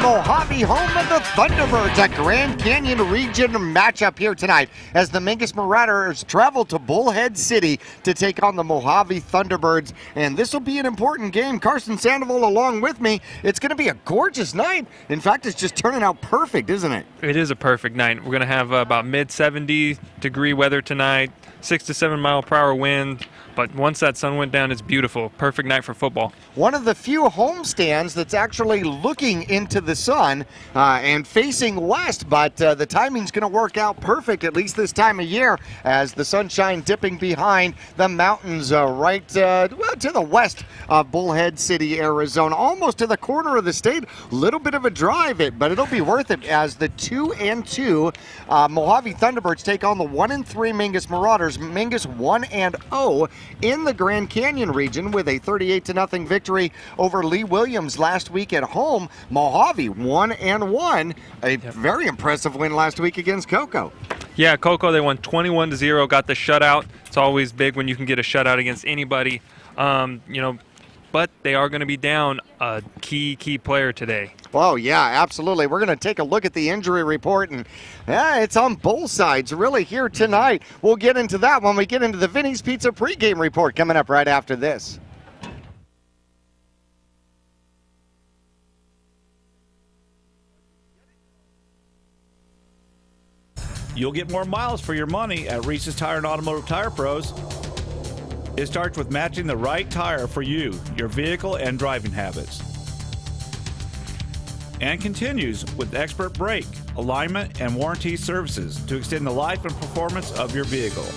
Mohave, home of the Thunderbirds, a Grand Canyon region matchup here tonight as the Mingus Marauders travel to Bullhead City to take on the Mohave Thunderbirds. And this will be an important game. Carson Sandoval along with me. It's going to be a gorgeous night. In fact, it's just turning out perfect, isn't it? It is a perfect night. We're going to have about mid-70 degree weather tonight, 6 to 7 mile per hour wind. But once that sun went down, it's beautiful. Perfect night for football. One of the few homestands that's actually looking into the sun and facing west, but the timing's going to work out perfect, at least this time of year, as the sunshine dipping behind the mountains right to the west of Bullhead City, Arizona, almost to the corner of the state. Little bit of a drive, but it'll be worth it as the 2-2 Mohave Thunderbirds take on the 1-3 Mingus Marauders. Mingus 1-0 in the Grand Canyon region with a 38-0 victory over Lee Williams last week at home. Mohave 1-1, a very impressive win last week against Cocoa. Yeah, Cocoa, they won 21-0, got the shutout. It's always big when you can get a shutout against anybody. But they are going to be down a key player today. Oh, yeah, absolutely. We're going to take a look at the injury report, and it's on both sides really here tonight. We'll get into that when we get into the Vinny's Pizza pregame report coming up right after this. You'll get more miles for your money at Reese's Tire and Automotive Tire Pros. It starts with matching the right tire for you, your vehicle, and driving habits. And continues with expert brake, alignment, and warranty services to extend the life and performance of your vehicle.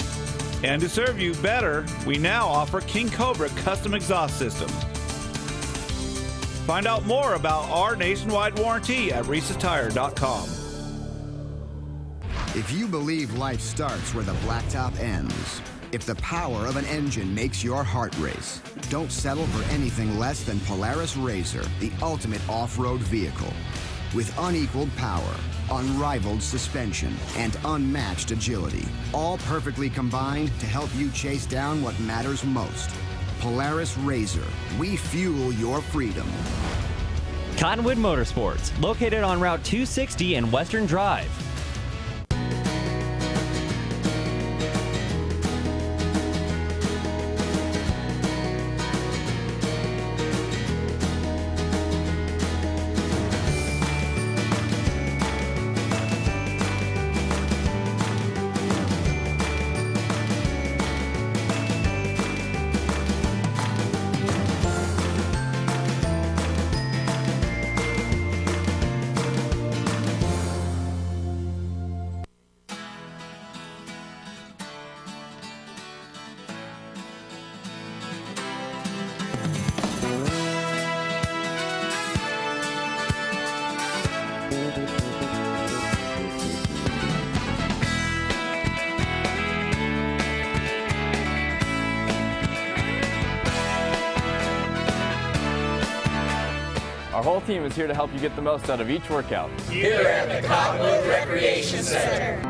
And to serve you better, we now offer King Cobra custom exhaust systems. Find out more about our nationwide warranty at Reese'sTire.com. If you believe life starts where the blacktop ends, if the power of an engine makes your heart race, don't settle for anything less than Polaris RZR, the ultimate off-road vehicle. With unequaled power, unrivaled suspension, and unmatched agility, all perfectly combined to help you chase down what matters most. Polaris RZR, we fuel your freedom. Cottonwood Motorsports, located on Route 260 and Western Drive. Our whole team is here to help you get the most out of each workout. Here at the Cottonwood Recreation Center.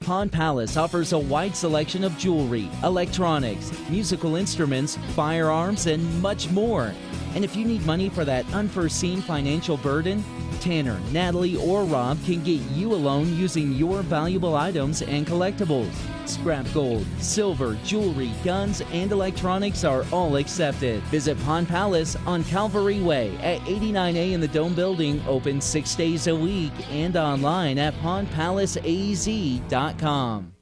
Pond Palace offers a wide selection of jewelry, electronics, musical instruments, firearms, and much more. And if you need money for that unforeseen financial burden, Tanner, Natalie, or Rob can get you a loan using your valuable items and collectibles. Scrap gold, silver, jewelry, guns, and electronics are all accepted. Visit Pond Palace on Calvary Way at 89A in the Dome Building, open 6 days a week, and online at pondpalaceaz.com.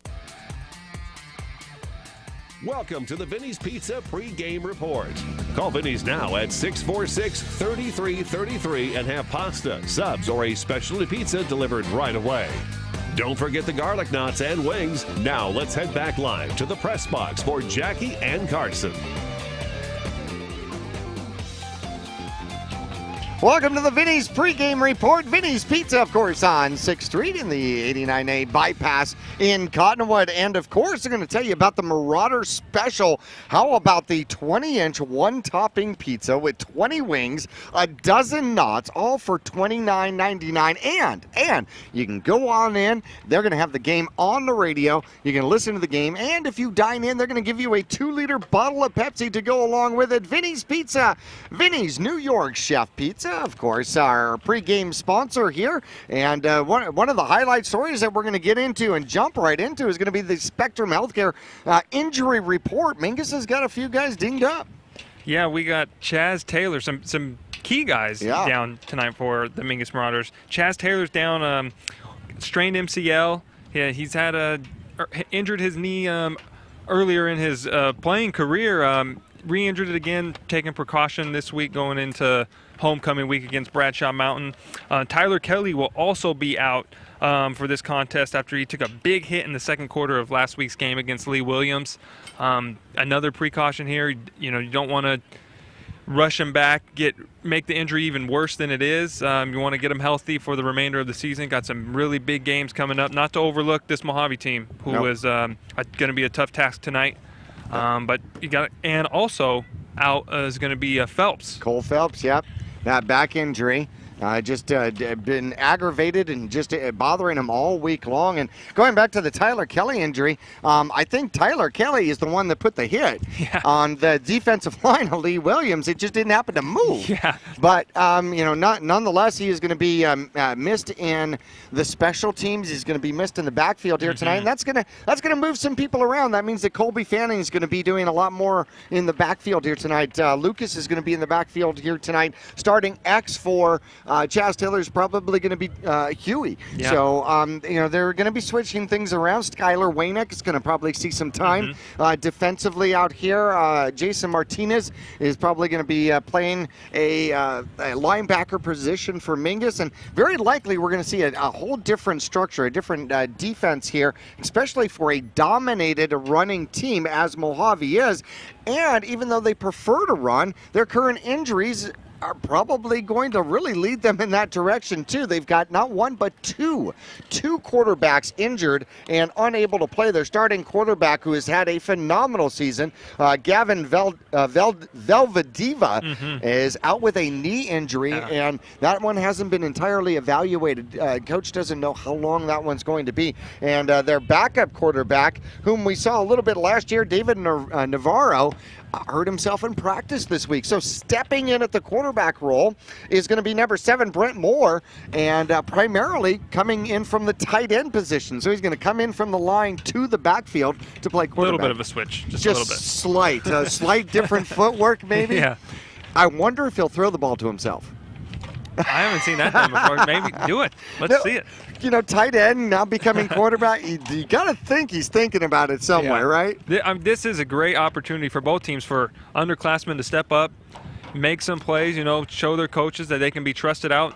Welcome to the Vinny's Pizza pregame report. Call Vinny's now at 646-3333 and have pasta, subs, or a specialty pizza delivered right away. Don't forget the garlic knots and wings. Now let's head back live to the press box for Jackie and Carson. Welcome to the Vinny's pregame report. Vinny's Pizza, of course, on 6th Street in the 89A bypass in Cottonwood. And, of course, they're going to tell you about the Marauder Special. How about the 20-inch one-topping pizza with 20 wings, a dozen knots, all for $29.99. And you can go on in. They're going to have the game on the radio. You can listen to the game. And if you dine in, they're going to give you a 2-liter bottle of Pepsi to go along with it. Vinny's Pizza, Vinny's New York Chef Pizza, of course, our pregame sponsor here. And one of the highlight stories that we're going to get into and jump right into is going to be the Spectrum Healthcare injury report. Mingus has got a few guys dinged up. Yeah, we got Chaz Taylor, some key guys down tonight for the Mingus Marauders. Chaz Taylor's down, strained MCL. Yeah, he's had injured his knee earlier in his playing career. Re-injured it again, taking precaution this week going into homecoming week against Bradshaw Mountain. Tyler Kelly will also be out for this contest after he took a big hit in the second quarter of last week's game against Lee Williams. Another precaution here, you don't want to rush him back, make the injury even worse than it is. You want to get him healthy for the remainder of the season. Got some really big games coming up. Not to overlook this Mohave team, who is going to be a tough task tonight. But you got, and also out is going to be Phelps. Cole Phelps, yep. That back injury. Just been aggravated and just bothering him all week long. And going back to the Tyler Kelly injury, I think Tyler Kelly is the one that put the hit on the defensive line of Lee Williams. It just didn't happen to move. Yeah. But, nonetheless, he is going to be missed in the special teams. He's going to be missed in the backfield here tonight. And that's going to move some people around. That means that Colby Fanning is going to be doing a lot more in the backfield here tonight. Lucas is going to be in the backfield here tonight. Starting X for Chaz Taylor is probably going to be Huey. Yeah. So, they're going to be switching things around. Skylar Waynick is going to probably see some time defensively out here. Jason Martinez is probably going to be playing a linebacker position for Mingus. And very likely we're going to see a whole different structure, a different defense here, especially for a dominated running team as Mohave is. And even though they prefer to run, their current injuries are probably going to really lead them in that direction too. They've got not one but two quarterbacks injured and unable to play. Their starting quarterback, who has had a phenomenal season, Gavin Velvadiva, is out with a knee injury, and that one hasn't been entirely evaluated. Coach doesn't know how long that one's going to be. And their backup quarterback, whom we saw a little bit last year, David Navarro, hurt himself in practice this week. So stepping in at the quarterback role is going to be number 7, Brent Moore, and primarily coming in from the tight end position. So he's going to come in from the line to the backfield to play quarterback. A little bit of a switch, just a little bit. Slight different footwork maybe. Yeah. I wonder if he'll throw the ball to himself. I haven't seen that done before. Maybe do it. Let's see it. Tight end now becoming quarterback. You got to think he's thinking about it somewhere, right? This is a great opportunity for both teams, for underclassmen to step up, make some plays, show their coaches that they can be trusted out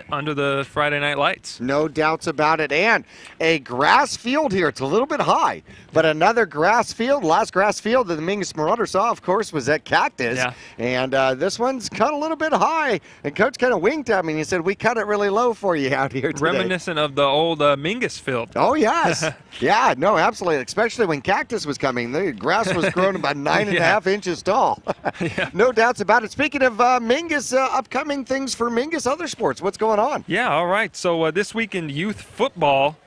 under the Friday night lights. No doubts about it. And a grass field here. It's a little bit high, but another grass field. Last grass field that the Mingus Marauders saw, of course, was at Cactus. Yeah. And this one's cut a little bit high. And Coach kind of winked at me and he said, "We cut it really low for you out here today." Reminiscent of the old Mingus field. Oh, yes. Yeah, no, absolutely. Especially when Cactus was coming. The grass was grown about 9.5 inches tall. No doubts about it. Speaking of Mingus, upcoming things for Mingus Other Sports, what's going on? Yeah, all right. So this week in youth football,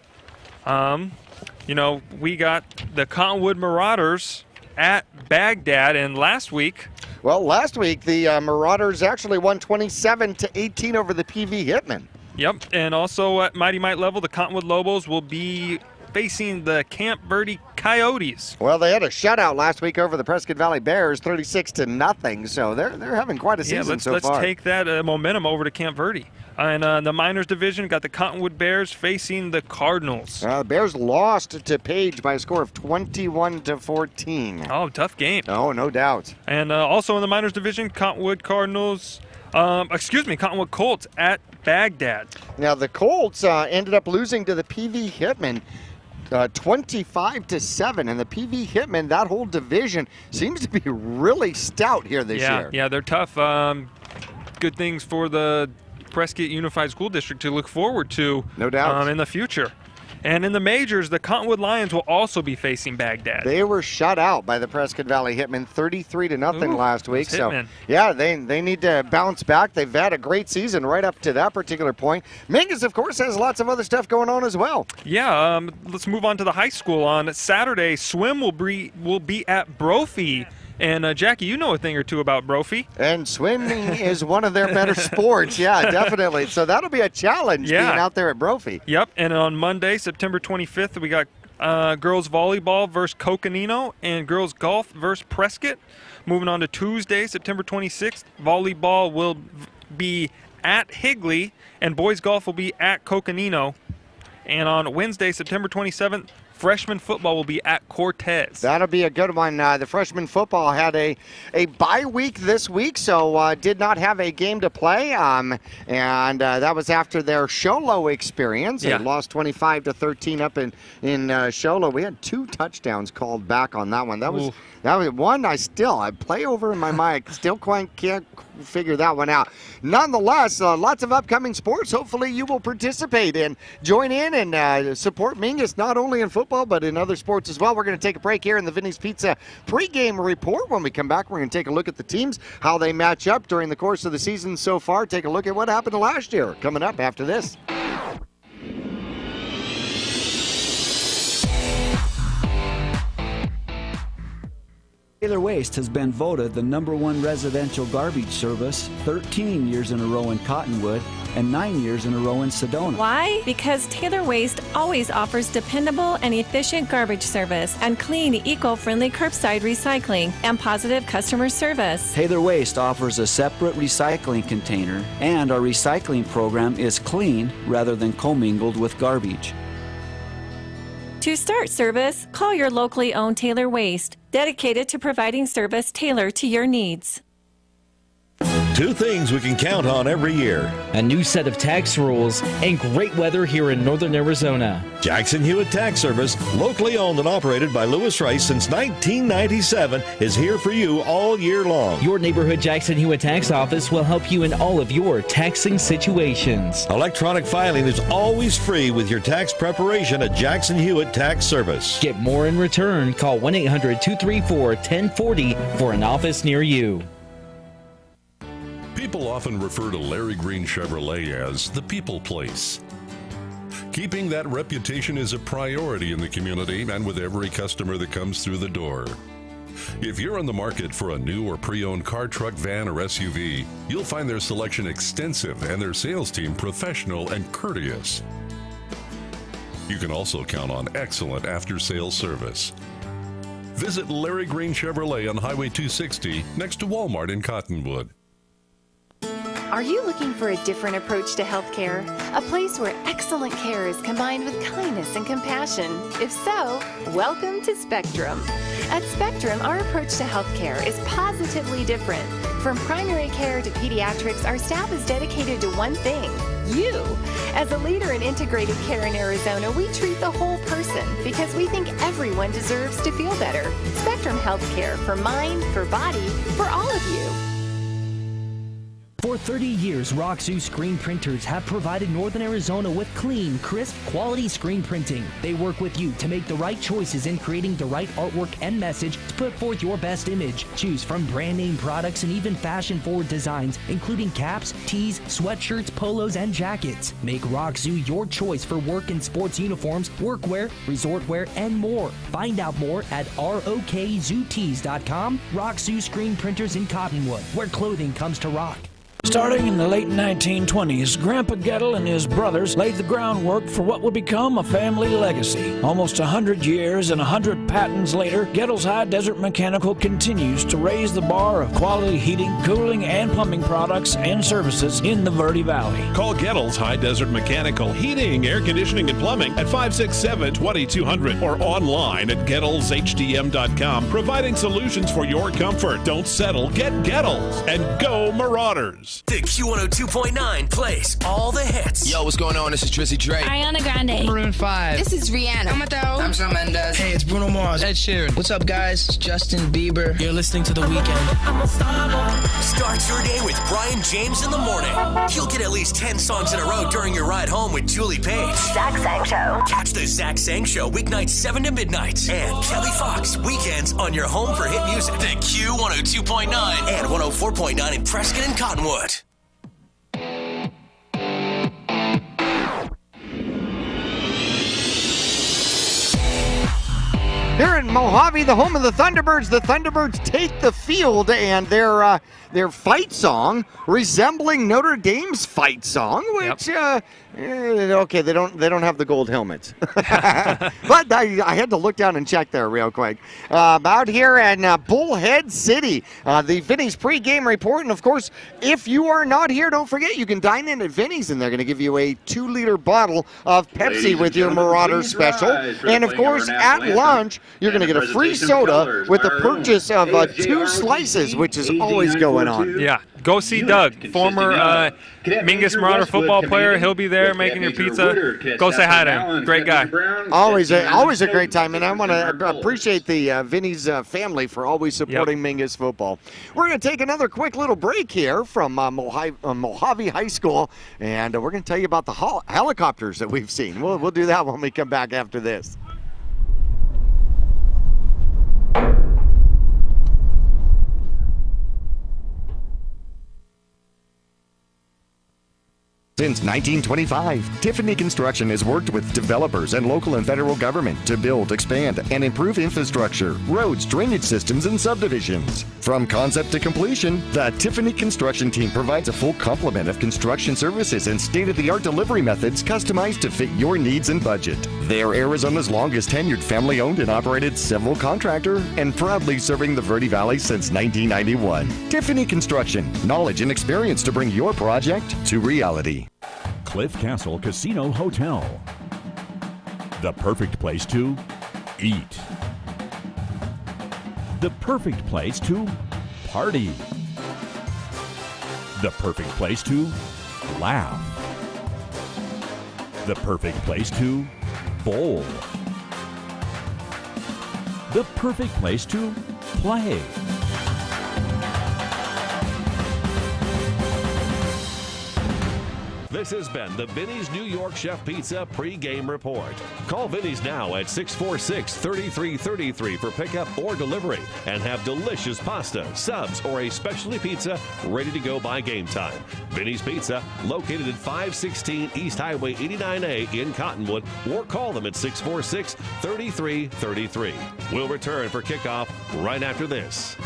we got the Cottonwood Marauders at Baghdad, and last week the Marauders actually won 27-18 over the PV Hitmen. Yep, and also at Mighty Might level, the Cottonwood Lobos will be facing the Camp Verde Coyotes. Well, they had a shutout last week over the Prescott Valley Bears, 36-0. So they're having quite a season so far. Let's take that momentum over to Camp Verde. And the minors division got the Cottonwood Bears facing the Cardinals. The Bears lost to Page by a score of 21-14. Oh, tough game. Oh, no doubt. And also in the minors division, Cottonwood Colts at Baghdad. Now the Colts ended up losing to the PV Hitmen 25-7, and the PV Hitmen, that whole division seems to be really stout here this year. Yeah, they're tough. good things for the Prescott Unified School District to look forward to. No doubt. In the future. And in the majors, the Cottonwood Lions will also be facing Baghdad. They were shut out by the Prescott Valley Hitmen 33-0 last week. So, yeah, they need to bounce back. They've had a great season right up to that particular point. Mingus, of course, has lots of other stuff going on as well. Yeah, let's move on to the high school. On Saturday, swim will be at Brophy. And, Jackie, you know a thing or two about Brophy. And swimming is one of their better sports. Yeah, definitely. So that'll be a challenge being out there at Brophy. Yep. And on Monday, September 25th, we got girls volleyball versus Coconino and girls golf versus Prescott. Moving on to Tuesday, September 26th, volleyball will be at Higley and boys golf will be at Coconino. And on Wednesday, September 27th, freshman football will be at Cortez. That'll be a good one. The freshman football had a bye week this week, so did not have a game to play. And that was after their Sholo experience. They lost 25-13 up in Sholo. We had 2 touchdowns called back on that one. That was one I play over in my mind. Still can't figure that one out. Nonetheless, lots of upcoming sports. Hopefully you will participate and join in and support Mingus not only in football but in other sports as well. We're going to take a break here in the Vinny's Pizza pregame report. When we come back, we're going to take a look at the teams, how they match up during the course of the season so far. Take a look at what happened last year. Coming up after this. Taylor Waste has been voted the #1 residential garbage service 13 years in a row in Cottonwood and 9 years in a row in Sedona. Why? Because Taylor Waste always offers dependable and efficient garbage service and clean, eco-friendly curbside recycling and positive customer service. Taylor Waste offers a separate recycling container, and our recycling program is clean rather than commingled with garbage. To start service, call your locally owned Taylor Waste, dedicated to providing service tailored to your needs. 2 things we can count on every year: a new set of tax rules and great weather here in northern Arizona. Jackson Hewitt Tax Service, locally owned and operated by Lewis Rice since 1997, is here for you all year long. Your neighborhood Jackson Hewitt Tax Office will help you in all of your taxing situations. Electronic filing is always free with your tax preparation at Jackson Hewitt Tax Service. Get more in return. Call 1-800-234-1040 for an office near you. People often refer to Larry Green Chevrolet as the people place. Keeping that reputation is a priority in the community and with every customer that comes through the door. If you're on the market for a new or pre-owned car, truck, van, or SUV, you'll find their selection extensive and their sales team professional and courteous. You can also count on excellent after-sales service. Visit Larry Green Chevrolet on Highway 260 next to Walmart in Cottonwood. Are you looking for a different approach to healthcare? A place where excellent care is combined with kindness and compassion? If so, welcome to Spectrum. At Spectrum, our approach to healthcare is positively different. From primary care to pediatrics, our staff is dedicated to one thing: you. As a leader in integrated care in Arizona, we treat the whole person because we think everyone deserves to feel better. Spectrum Healthcare, for mind, for body, for all of you. For 30 years, Roxu screen printers have provided Northern Arizona with clean, crisp, quality screen printing. They work with you to make the right choices in creating the right artwork and message to put forth your best image. Choose from brand name products and even fashion-forward designs, including caps, tees, sweatshirts, polos, and jackets. Make Roxu your choice for work and sports uniforms, workwear, resort wear, and more. Find out more at rokzootees.com. Roxu Screen Printers in Cottonwood, where clothing comes to rock. Starting in the late 1920s, Grandpa Gettle and his brothers laid the groundwork for what would become a family legacy. Almost 100 years and 100 patents later, Gettle's High Desert Mechanical continues to raise the bar of quality heating, cooling, and plumbing products and services in the Verde Valley. Call Gettle's High Desert Mechanical Heating, Air Conditioning, and Plumbing at 567-2200 or online at GettlesHDM.com, providing solutions for your comfort. Don't settle, get Gettles, and go Marauders. The Q102.9 plays all the hits. Yo, what's going on? This is Drizzy Drake. Ariana Grande. Maroon 5. This is Rihanna. I'm Shawn Mendes. Hey, it's Bruno Mars. Mars, Ed Sheeran. What's up, guys? It's Justin Bieber. You're listening to The Weeknd. Start your day with Brian James in the morning. You'll get at least 10 songs in a row during your ride home with Julie Page. Zach Sang Show. Catch the Zach Sang Show weeknights 7 to midnight. And Kelly Fox weekends on your home for hit music. The Q102.9 and 104.9 in Prescott and Cottonwood. Here in Mohave, the home of the Thunderbirds take the field, and their fight song resembling Notre Dame's fight song, which okay, they don't have the gold helmets, but I had to look down and check there real quick. Out here in Bullhead City, the Vinny's pregame report, and of course, if you are not here, don't forget you can dine in at Vinny's, and they're going to give you a 2-liter bottle of Pepsi with your Marauder special, and of course at lunch you're going to get a free soda with the purchase of 2 slices, which is always going on. Yeah, go see Doug, former Mingus Marauder football player. He'll be there making your pizza. Go say hi to him. Great guy. Always a great time, and I want to appreciate the Vinny's family for always supporting Mingus football. We're going to take another quick little break here from Mohave High School, and we're going to tell you about the helicopters that we've seen. We'll do that when we come back after this. Since 1925, Tiffany Construction has worked with developers and local and federal government to build, expand, and improve infrastructure, roads, drainage systems, and subdivisions. From concept to completion, the Tiffany Construction team provides a full complement of construction services and state-of-the-art delivery methods customized to fit your needs and budget. They're Arizona's longest tenured family-owned and operated civil contractor and proudly serving the Verde Valley since 1991. Tiffany Construction, knowledge and experience to bring your project to reality. Cliff Castle Casino Hotel. The perfect place to eat. The perfect place to party. The perfect place to laugh. The perfect place to bowl. The perfect place to play. This has been the Vinny's New York Chef Pizza pregame report. Call Vinny's now at 646-3333 for pickup or delivery and have delicious pasta, subs, or a specialty pizza ready to go by game time. Vinny's Pizza, located at 516 East Highway 89A in Cottonwood, or call them at 646-3333. We'll return for kickoff right after this.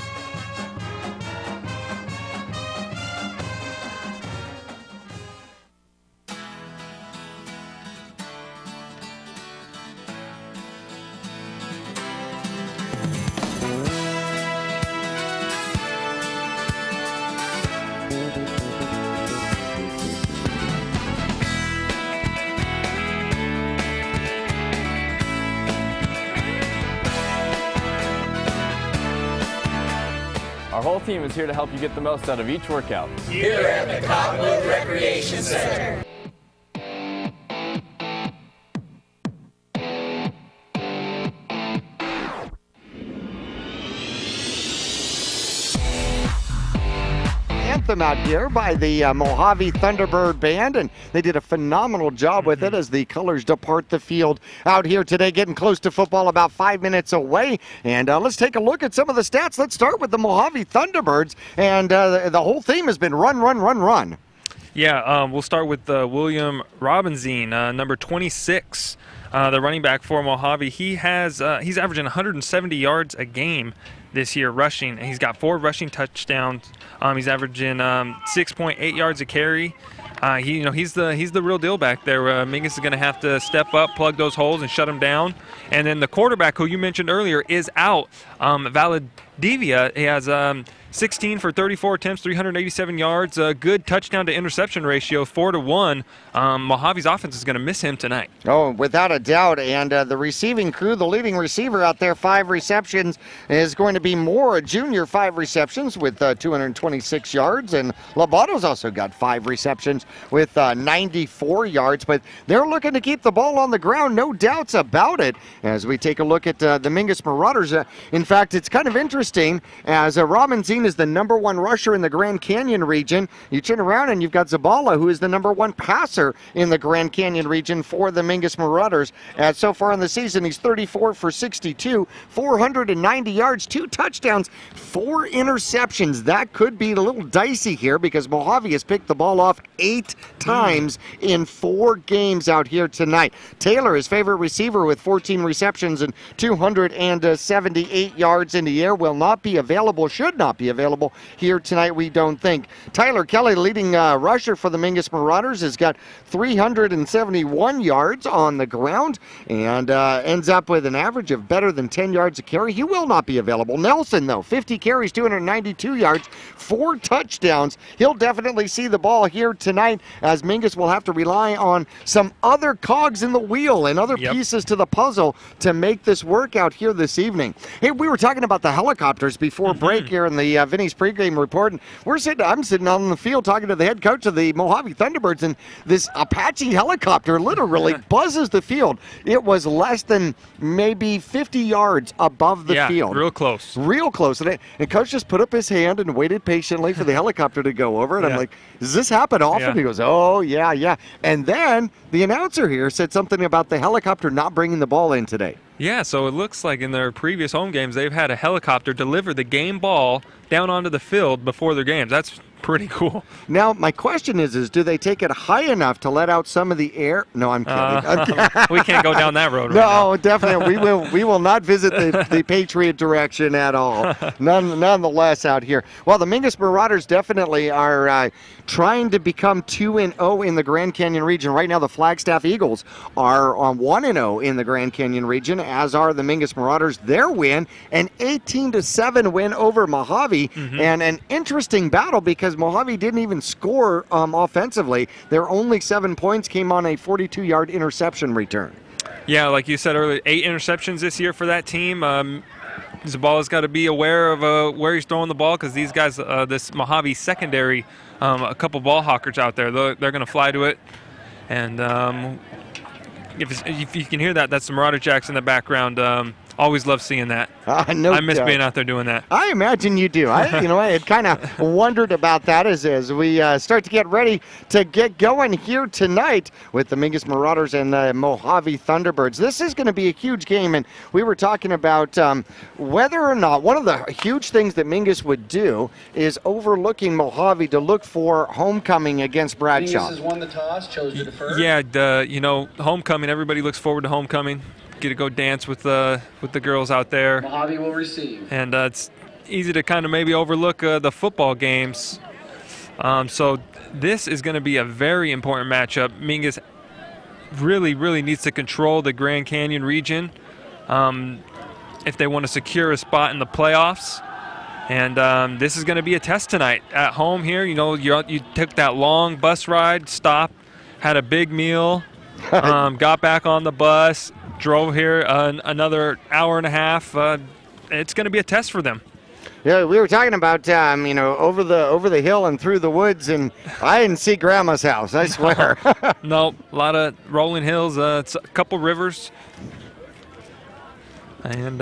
Our whole team is here to help you get the most out of each workout. Here at the Cottonwood Recreation Center. Anthem out here by the Mohave Thunderbird Band, and they did a phenomenal job with it as the colors depart the field out here today, getting close to football, about 5 minutes away. And let's take a look at some of the stats. Let's start with the Mohave Thunderbirds, and the whole theme has been run, run, run, run. Yeah, we'll start with William Robinson, number 26, the running back for Mohave. He's averaging 170 yards a game this year rushing, and he's got 4 rushing touchdowns. He's averaging 6.8 yards a carry. He's the real deal back there. Mingus is going to have to step up, plug those holes, and shut them down. And then the quarterback, who you mentioned earlier, is out. Valdivia, he has 16 for 34 attempts, 387 yards, a good touchdown to interception ratio, 4-1. Mojave's offense is going to miss him tonight. Oh, without a doubt. And the receiving crew, the leading receiver out there, 5 receptions, is going to be Moore, a junior, 5 receptions with 226 yards. And Lobato's also got 5 receptions with 94 yards. But they're looking to keep the ball on the ground, no doubts about it. As we take a look at the Mingus Marauders, in fact, it's kind of interesting as Robinson is the #1 rusher in the Grand Canyon region. You turn around and you've got Zabala, who is the #1 passer in the Grand Canyon region for the Mingus Marauders. So far in the season, he's 34 for 62, 490 yards, 2 touchdowns, 4 interceptions. That could be a little dicey here because Mohave has picked the ball off 8 times in 4 games out here tonight. Taylor, his favorite receiver, with 14 receptions and 278 yards in the air, will not be available, should not be available here tonight, we don't think. Tyler Kelly, leading rusher for the Mingus Marauders, has got 371 yards on the ground and ends up with an average of better than 10 yards a carry. He will not be available. Nelson, though, 50 carries, 292 yards, 4 touchdowns. He'll definitely see the ball here tonight, as Mingus will have to rely on some other cogs in the wheel and other pieces to the puzzle to make this work out here this evening. Hey, we were talking about the helicopters before break here in the Vinny's pregame report, and I'm sitting out on the field talking to the head coach of the Mohave Thunderbirds, and this Apache helicopter literally buzzes the field. It was less than maybe 50 yards above the field. Real close. Real close. And coach just put up his hand and waited patiently for the helicopter to go over, and I'm like, does this happen often? He goes, oh, yeah. And then the announcer here said something about the helicopter not bringing the ball in today. Yeah, so it looks like in their previous home games, they've had a helicopter deliver the game ball down onto the field before their games. That's pretty cool. Now, my question is do they take it high enough to let out some of the air? No, I'm kidding. We can't go down that road right now. No, definitely. We will not visit the Patriot direction at all. Nonetheless, out here. Well, the Mingus Marauders definitely are trying to become 2-0 in the Grand Canyon region. Right now, the Flagstaff Eagles are on 1-0 in the Grand Canyon region, as are the Mingus Marauders. Their win, an 18-7 win over Mohave, and an interesting battle because Mohave didn't even score offensively. Their only 7 points came on a 42-yard interception return. Yeah, like you said earlier, 8 interceptions this year for that team. Zabala's got to be aware of where he's throwing the ball, because these guys, this Mohave secondary, a couple ball hawkers out there, they're going to fly to it. And if you can hear that, that's some Marauder Jacks in the background. Always love seeing that. No I miss doubt. being out there doing that. I imagine you do. I had kind of wondered about that as we start to get ready to get going here tonight with the Mingus Marauders and the Mohave Thunderbirds. This is going to be a huge game, and we were talking about whether or not one of the huge things that Mingus would do is overlooking Mohave to look for homecoming against Bradshaw. Mingus has won the toss, chose to defer. Yeah, homecoming. Everybody looks forward to homecoming. Get to go dance with the girls out there. Mohave will receive. And it's easy to kind of maybe overlook the football games. So this is going to be a very important matchup. Mingus really needs to control the Grand Canyon region if they want to secure a spot in the playoffs. And this is going to be a test tonight at home here. You took that long bus ride, stopped, had a big meal, got back on the bus, drove here another hour and a half. It's going to be a test for them. Yeah, we were talking about over the hill and through the woods, and I didn't see Grandma's house, I swear. No, a lot of rolling hills, it's a couple rivers. And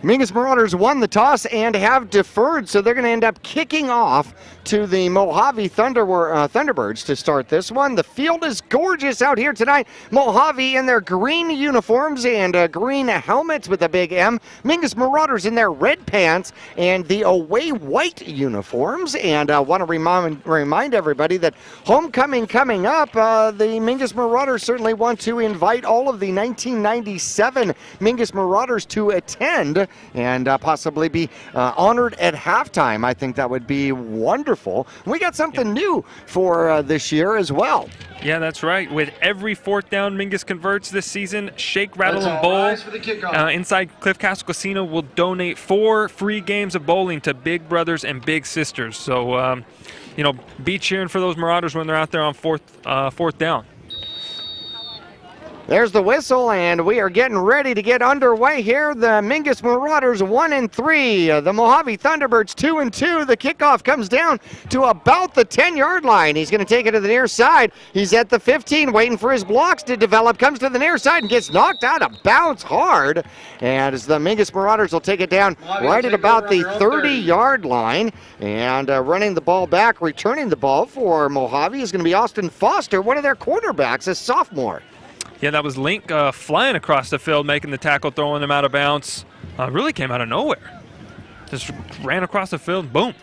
Mingus Marauders won the toss and have deferred, so they're going to end up kicking off to the Mohave Thunderbirds to start this one. The field is gorgeous out here tonight. Mohave in their green uniforms and green helmets with a big M. Mingus Marauders in their red pants and the away white uniforms. And I want to remind everybody that homecoming coming up, the Mingus Marauders certainly want to invite all of the 1997 Mingus Marauders to to attend and possibly be honored at halftime. I think that would be wonderful. We got something new for this year as well. Yeah, that's right. With every fourth down Mingus converts this season, Shake, Rattle, and Bowl inside Cliff Castle Casino will donate 4 free games of bowling to big brothers and big sisters. So, you know, be cheering for those Marauders when they're out there on fourth down. There's the whistle, and we are getting ready to get underway here. The Mingus Marauders 1-3. The Mohave Thunderbirds 2-2. The kickoff comes down to about the 10-yard line. He's going to take it to the near side. He's at the 15, waiting for his blocks to develop. Comes to the near side and gets knocked out of bounds hard. And as the Mingus Marauders will take it down right at about the 30-yard line. And running the ball back, returning the ball for Mohave is going to be Austin Foster, one of their quarterbacks, a sophomore. Yeah, that was Link flying across the field, making the tackle, throwing him out of bounds. Really came out of nowhere. Just ran across the field, boom.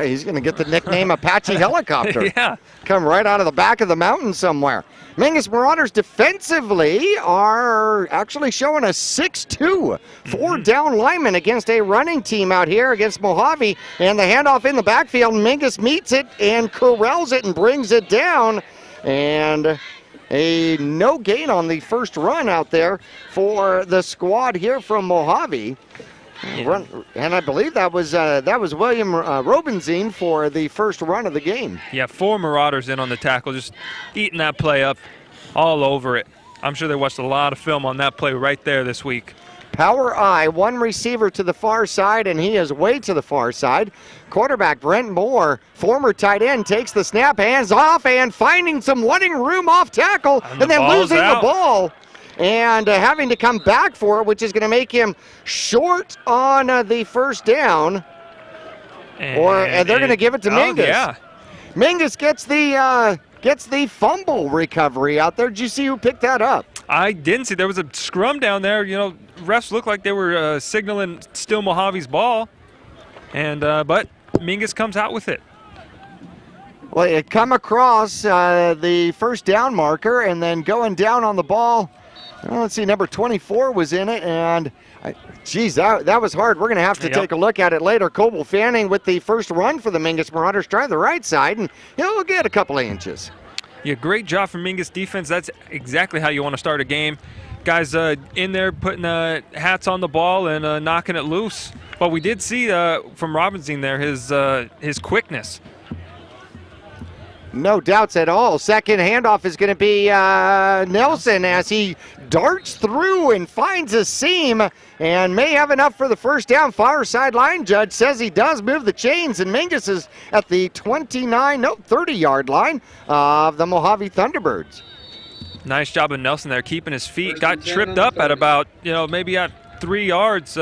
He's going to get the nickname Apache Helicopter. Yeah. Come right out of the back of the mountain somewhere. Mingus Marauders defensively are actually showing a 6-2. 4 down linemen against a running team out here against Mohave. And the handoff in the backfield. Mingus meets it and corrals it and brings it down. And a no gain on the first run out there for the squad here from Mohave. Yeah. And I believe that was William Robenzine for the first run of the game. Yeah, 4 Marauders in on the tackle, just eating that play up all over it. I'm sure they watched a lot of film on that play right there this week. Power I, 1 receiver to the far side, and he is way to the far side. Quarterback Brent Moore, former tight end, takes the snap, hands off, and finding some running room off tackle, and then losing the ball. And having to come back for it, which is going to make him short on the first down. And they're going to give it to Mingus. Yeah. Mingus gets the fumble recovery out there. Did you see who picked that up? I didn't see. There was a scrum down there. You know, refs looked like they were signaling still Mojave's ball. And but Mingus comes out with it. Well, it come across the first down marker and then going down on the ball. Well, let's see, number 24 was in it, and geez, that was hard. We're going to have to take a look at it later. Coble Fanning with the first run for the Mingus Marauders, try the right side, and he'll get a couple of inches. Yeah, great job from Mingus defense. That's exactly how you want to start a game. Guys in there putting hats on the ball and knocking it loose. But we did see from Robinson there his quickness. No doubts at all. Second handoff is going to be Nelson as he darts through and finds a seam and may have enough for the first down. Far sideline judge says he does move the chains, and Mingus is at the 30-yard line of the Mohave Thunderbirds. Nice job of Nelson there, keeping his feet. Got tripped up at about, maybe at 3 yards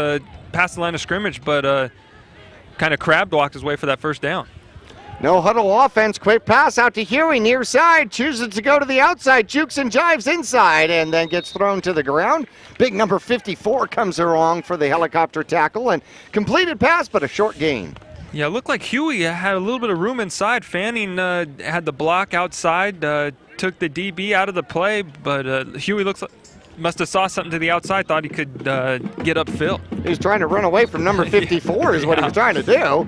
past the line of scrimmage, but kind of crab walked his way for that first down. No huddle offense, quick pass out to Huey, near side, chooses to go to the outside, jukes and jives inside, and then gets thrown to the ground. Big number 54 comes along for the helicopter tackle, and completed pass, but a short gain. Yeah, it looked like Huey had a little bit of room inside. Fanning had the block outside, took the DB out of the play, but Huey must have saw something to the outside, thought he could get upfield. He was trying to run away from number 54 is what he was trying to do.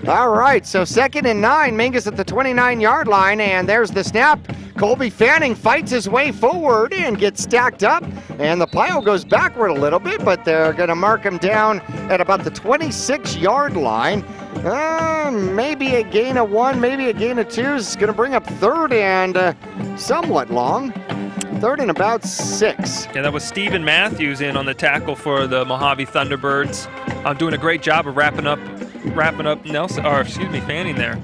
All right, so 2nd and 9, Mingus at the 29-yard line, and there's the snap. Colby Fanning fights his way forward and gets stacked up, and the pile goes backward a little bit, but they're going to mark him down at about the 26-yard line. Maybe a gain of 1, maybe a gain of 2 is going to bring up 3rd and somewhat long. 3rd and about 6. Yeah, that was Steven Matthews in on the tackle for the Mohave Thunderbirds. Doing a great job of wrapping up Fanning there.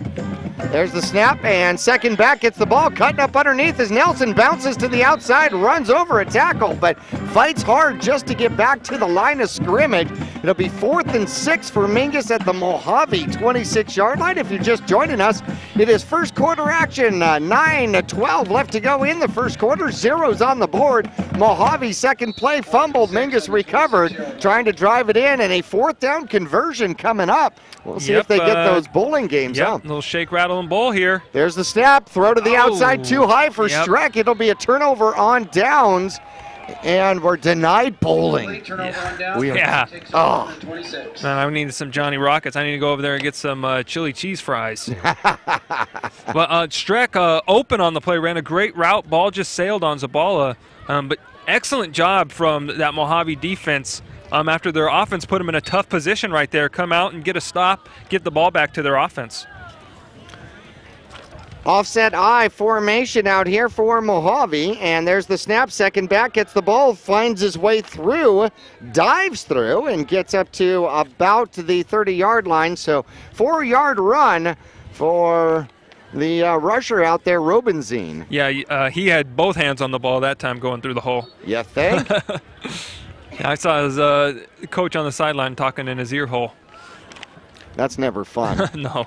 There's the snap, and second back gets the ball, cutting up underneath as Nelson bounces to the outside, runs over a tackle, but fights hard just to get back to the line of scrimmage. It'll be 4th and 6 for Mingus at the Mohave 26-yard line. If you're just joining us, it is first quarter action. 9-12 left to go in the first quarter. Zeros on the board. Mohave second play fumbled. Mingus recovered, trying to drive it in, and a 4th down conversion coming up. We'll see if they get those bowling games up. A little shake, rattle, and bowl here. There's the snap. Throw to the outside, too high for Streck. It'll be a turnover on downs. And we're denied bowling. Yeah. Oh. Man, I needed some Johnny Rockets. I need to go over there and get some chili cheese fries. But Streck open on the play, ran a great route. Ball just sailed on Zabala. But excellent job from that Mohave defense. After their offense put them in a tough position right there, come out and get a stop, get the ball back to their offense. Offset I formation out here for Mohave, and there's the snap. Second back gets the ball, finds his way through, dives through, and gets up to about the 30-yard line. So 4-yard run for the rusher out there, Robenzine. Yeah, he had both hands on the ball that time going through the hole. You think? I saw his coach on the sideline talking in his ear hole. That's never fun. No.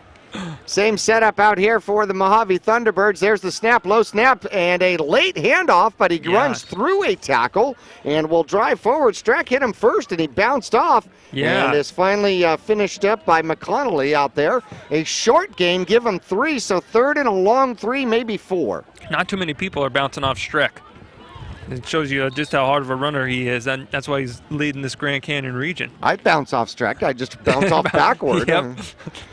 Same setup out here for the Mohave Thunderbirds. There's the snap, low snap, and a late handoff, but he runs through a tackle and will drive forward. Strack hit him first, and he bounced off. Yeah. And is finally finished up by McConnelly out there. A short gain, give him 3, so 3rd and a long 3, maybe 4. Not too many people are bouncing off Streck. It shows you just how hard of a runner he is, and that's why he's leading this Grand Canyon region. I'd bounce off Streck. I just bounce off backward. Yep.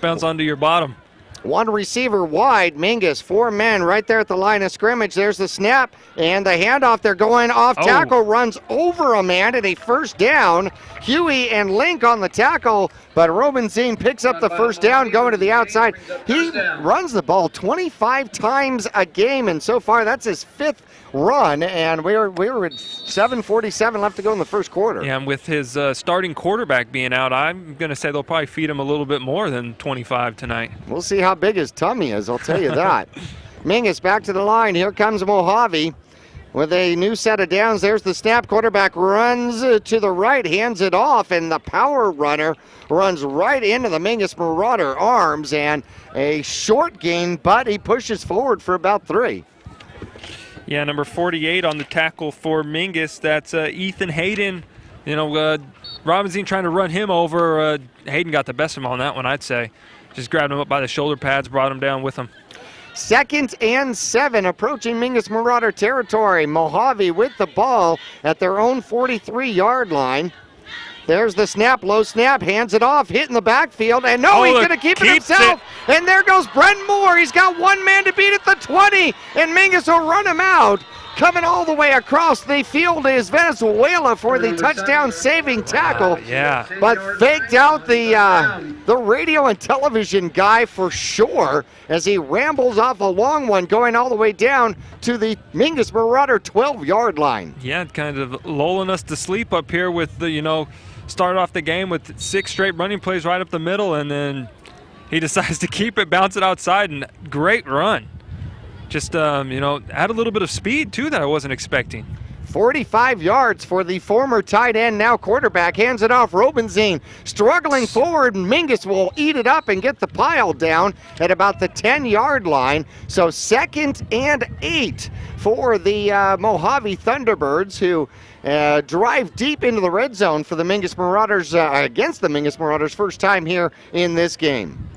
Bounce onto your bottom. One receiver wide, Mingus, 4 men right there at the line of scrimmage. There's the snap and the handoff. They're going off tackle, runs over a man and a first down. Huey and Link on the tackle, but Robenzine picks up the first down going to the outside. He runs the ball 25 times a game, and so far that's his 5th run, and we were at 7:47 left to go in the first quarter. Yeah, and with his starting quarterback being out, I'm going to say they'll probably feed him a little bit more than 25 tonight. We'll see how big his tummy is, I'll tell you that. Mingus back to the line. Here comes Mohave with a new set of downs. There's the snap. Quarterback runs to the right, hands it off, and the power runner runs right into the Mingus Marauder arms, and a short gain, but he pushes forward for about 3. Yeah, number 48 on the tackle for Mingus. That's Ethan Hayden. You know, Robinson trying to run him over. Hayden got the best of him on that one, I'd say. Just grabbed him up by the shoulder pads, brought him down with him. 2nd and 7, approaching Mingus Marauder territory. Mohave with the ball at their own 43-yard line. There's the snap, low snap, hands it off, hit in the backfield, and no, he's going to keep it himself. And there goes Brent Moore. He's got 1 man to beat at the 20, and Mingus will run him out. Coming all the way across the field is Venezuela for the touchdown-saving tackle. But faked out the radio and television guy for sure as he rambles off a long one going all the way down to the Mingus Marauder 12-yard line. Yeah, kind of lulling us to sleep up here with the, started off the game with 6 straight running plays right up the middle, and then he decides to keep it, bounce it outside, and great run. Just, add a little bit of speed, too, that I wasn't expecting. 45 yards for the former tight end, now quarterback. Hands it off. Robenzine struggling forward. Mingus will eat it up and get the pile down at about the 10-yard line. So 2nd and 8 for the Mohave Thunderbirds, who drive deep into the red zone for the Mingus Marauders, against the Mingus Marauders, first time here in this game.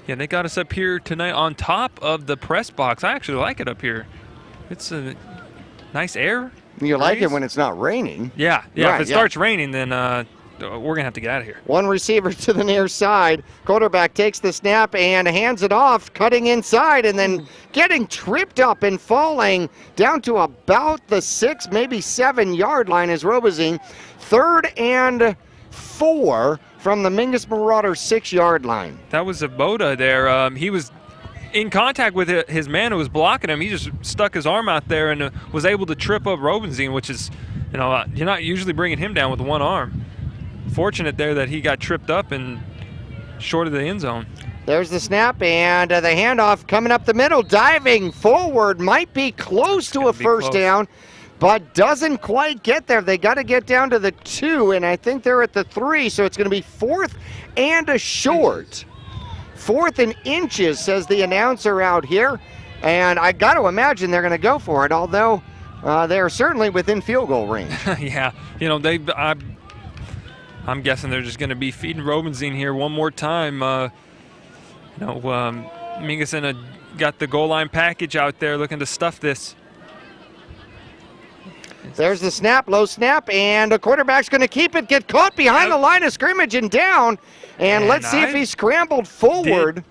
Yeah, they got us up here tonight on top of the press box. I actually like it up here. It's a nice air. You like it when it's not raining. Yeah, right, if it starts raining, then we're going to have to get out of here. One receiver to the near side. Quarterback takes the snap and hands it off, cutting inside, and then getting tripped up and falling down to about the 6, maybe 7-yard line is Robenzine. 3rd and 4 from the Mingus Marauder 6-yard line. That was Zaboda there. He was in contact with his man who was blocking him. He just stuck his arm out there and was able to trip up Robenzine, which is, you're not usually bringing him down with one arm. Fortunate there that he got tripped up and short of the end zone. There's the snap and the handoff coming up the middle, diving forward, might be close to a first down, but doesn't quite get there. They got to get down to the 2, and I think they're at the 3, so it's going to be 4th and a short. 4th and inches, says the announcer out here, and I got to imagine they're going to go for it, although they're certainly within field goal range. Yeah, I'm guessing they're just going to be feeding Robenzine here one more time. Mingus got the goal line package out there looking to stuff this. There's the snap, low snap, and the quarterback's going to keep it, get caught behind the line of scrimmage and down. And let's see if he scrambled forward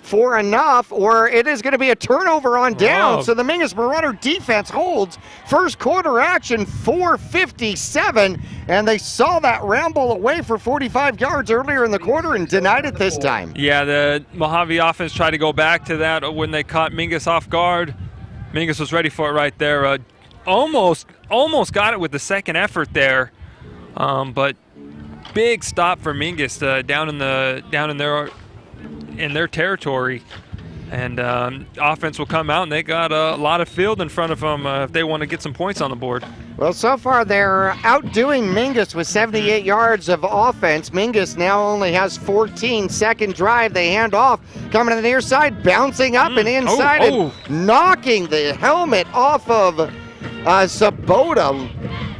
for enough, or it is going to be a turnover on down. So the Mingus Marauder defense holds. First quarter action, 4:57, and they saw that ramble away for 45 yards earlier in the quarter and denied it this time. Yeah, the Mohave offense tried to go back to that when they caught Mingus off guard. Mingus was ready for it right there. Almost got it with the second effort there, but big stop for Mingus down in their territory, and offense will come out, and they got a lot of field in front of them if they want to get some points on the board. Well, so far they're outdoing Mingus with 78 yards of offense. Mingus now only has 14. Second drive, they hand off, coming to the near side, bouncing up and inside, and knocking the helmet off of Zabota.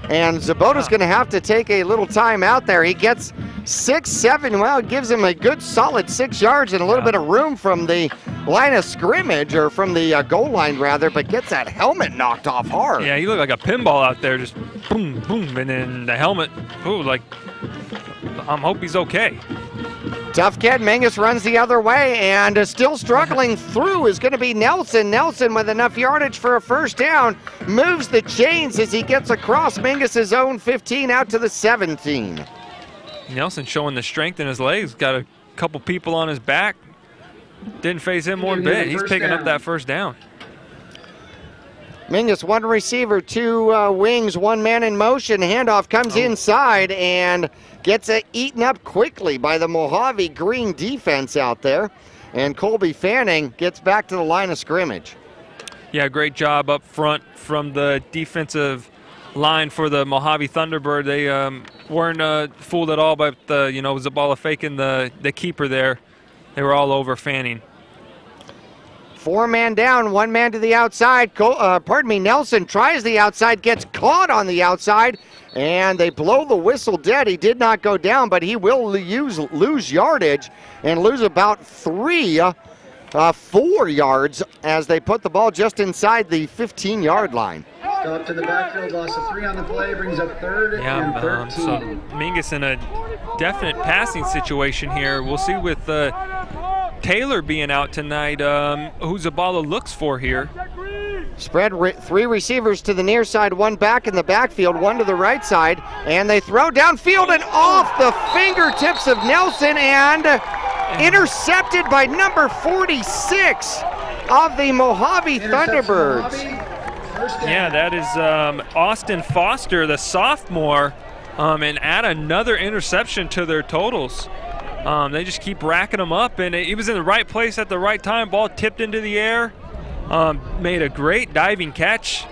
And Zabota's going to have to take a little time out there. He gets 6-7. Well, it gives him a good solid 6 yards and a little bit of room from the line of scrimmage, or from the goal line rather, but gets that helmet knocked off hard. Yeah, he looked like a pinball out there, just boom, boom, and then the helmet, like, I hope he's okay. Tough kid. Mingus runs the other way, and still struggling through is going to be Nelson. Nelson with enough yardage for a first down, moves the chains as he gets across Mingus's own 15 out to the 17. Nelson showing the strength in his legs, got a couple people on his back. Didn't phase him one bit. He's picking up that first down. Mingus, one receiver, two wings, one man in motion. Handoff comes inside and gets it eaten up quickly by the Mohave green defense out there. And Colby Fanning gets back to the line of scrimmage. Yeah, great job up front from the defensive line for the Mohave Thunderbird. They weren't fooled at all by the, Zabala faking the keeper there. They were all over Fanning. 4-man down, 1 man to the outside. Nelson tries the outside, gets caught on the outside, and they blow the whistle dead. He did not go down, but he will lose yardage and lose about 4 yards as they put the ball just inside the 15-yard line. Go up to the backfield, loss of 3 on the play, brings up 3rd and 13. So Mingus in a definite passing situation here. We'll see with Taylor being out tonight, who Zabala looks for here. Spread 3 receivers to the near side, 1 back in the backfield, 1 to the right side, and they throw downfield and off the fingertips of Nelson, and intercepted by number 46 of the Mohave Thunderbirds. Yeah, that is Austin Foster, the sophomore, and add another interception to their totals. They just keep racking them up, and he was in the right place at the right time. Ball tipped into the air, made a great diving catch.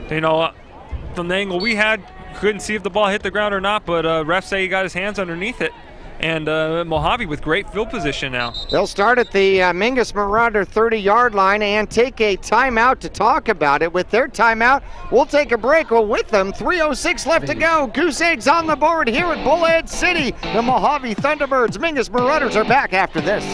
From the angle we had, couldn't see if the ball hit the ground or not, but refs say he got his hands underneath it. And Mohave with great field position now. They'll start at the Mingus Marauder 30-yard line and take a timeout to talk about it. With their timeout, we'll take a break. Well, with them, 3:06 left to go. Goose Eggs on the board here at Bullhead City. The Mohave Thunderbirds, Mingus Marauders are back after this.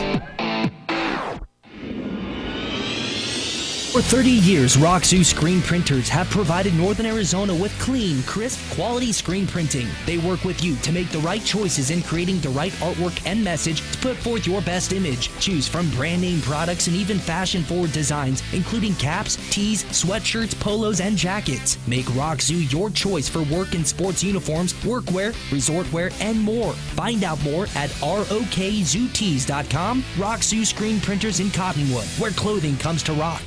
For 30 years, Roxu Screen Printers have provided Northern Arizona with clean, crisp, quality screen printing. They work with you to make the right choices in creating the right artwork and message to put forth your best image. Choose from brand name products and even fashion-forward designs, including caps, tees, sweatshirts, polos, and jackets. Make Roxu your choice for work and sports uniforms, workwear, resort wear, and more. Find out more at rokzootees.com. Roxu Screen Printers in Cottonwood, where clothing comes to rock.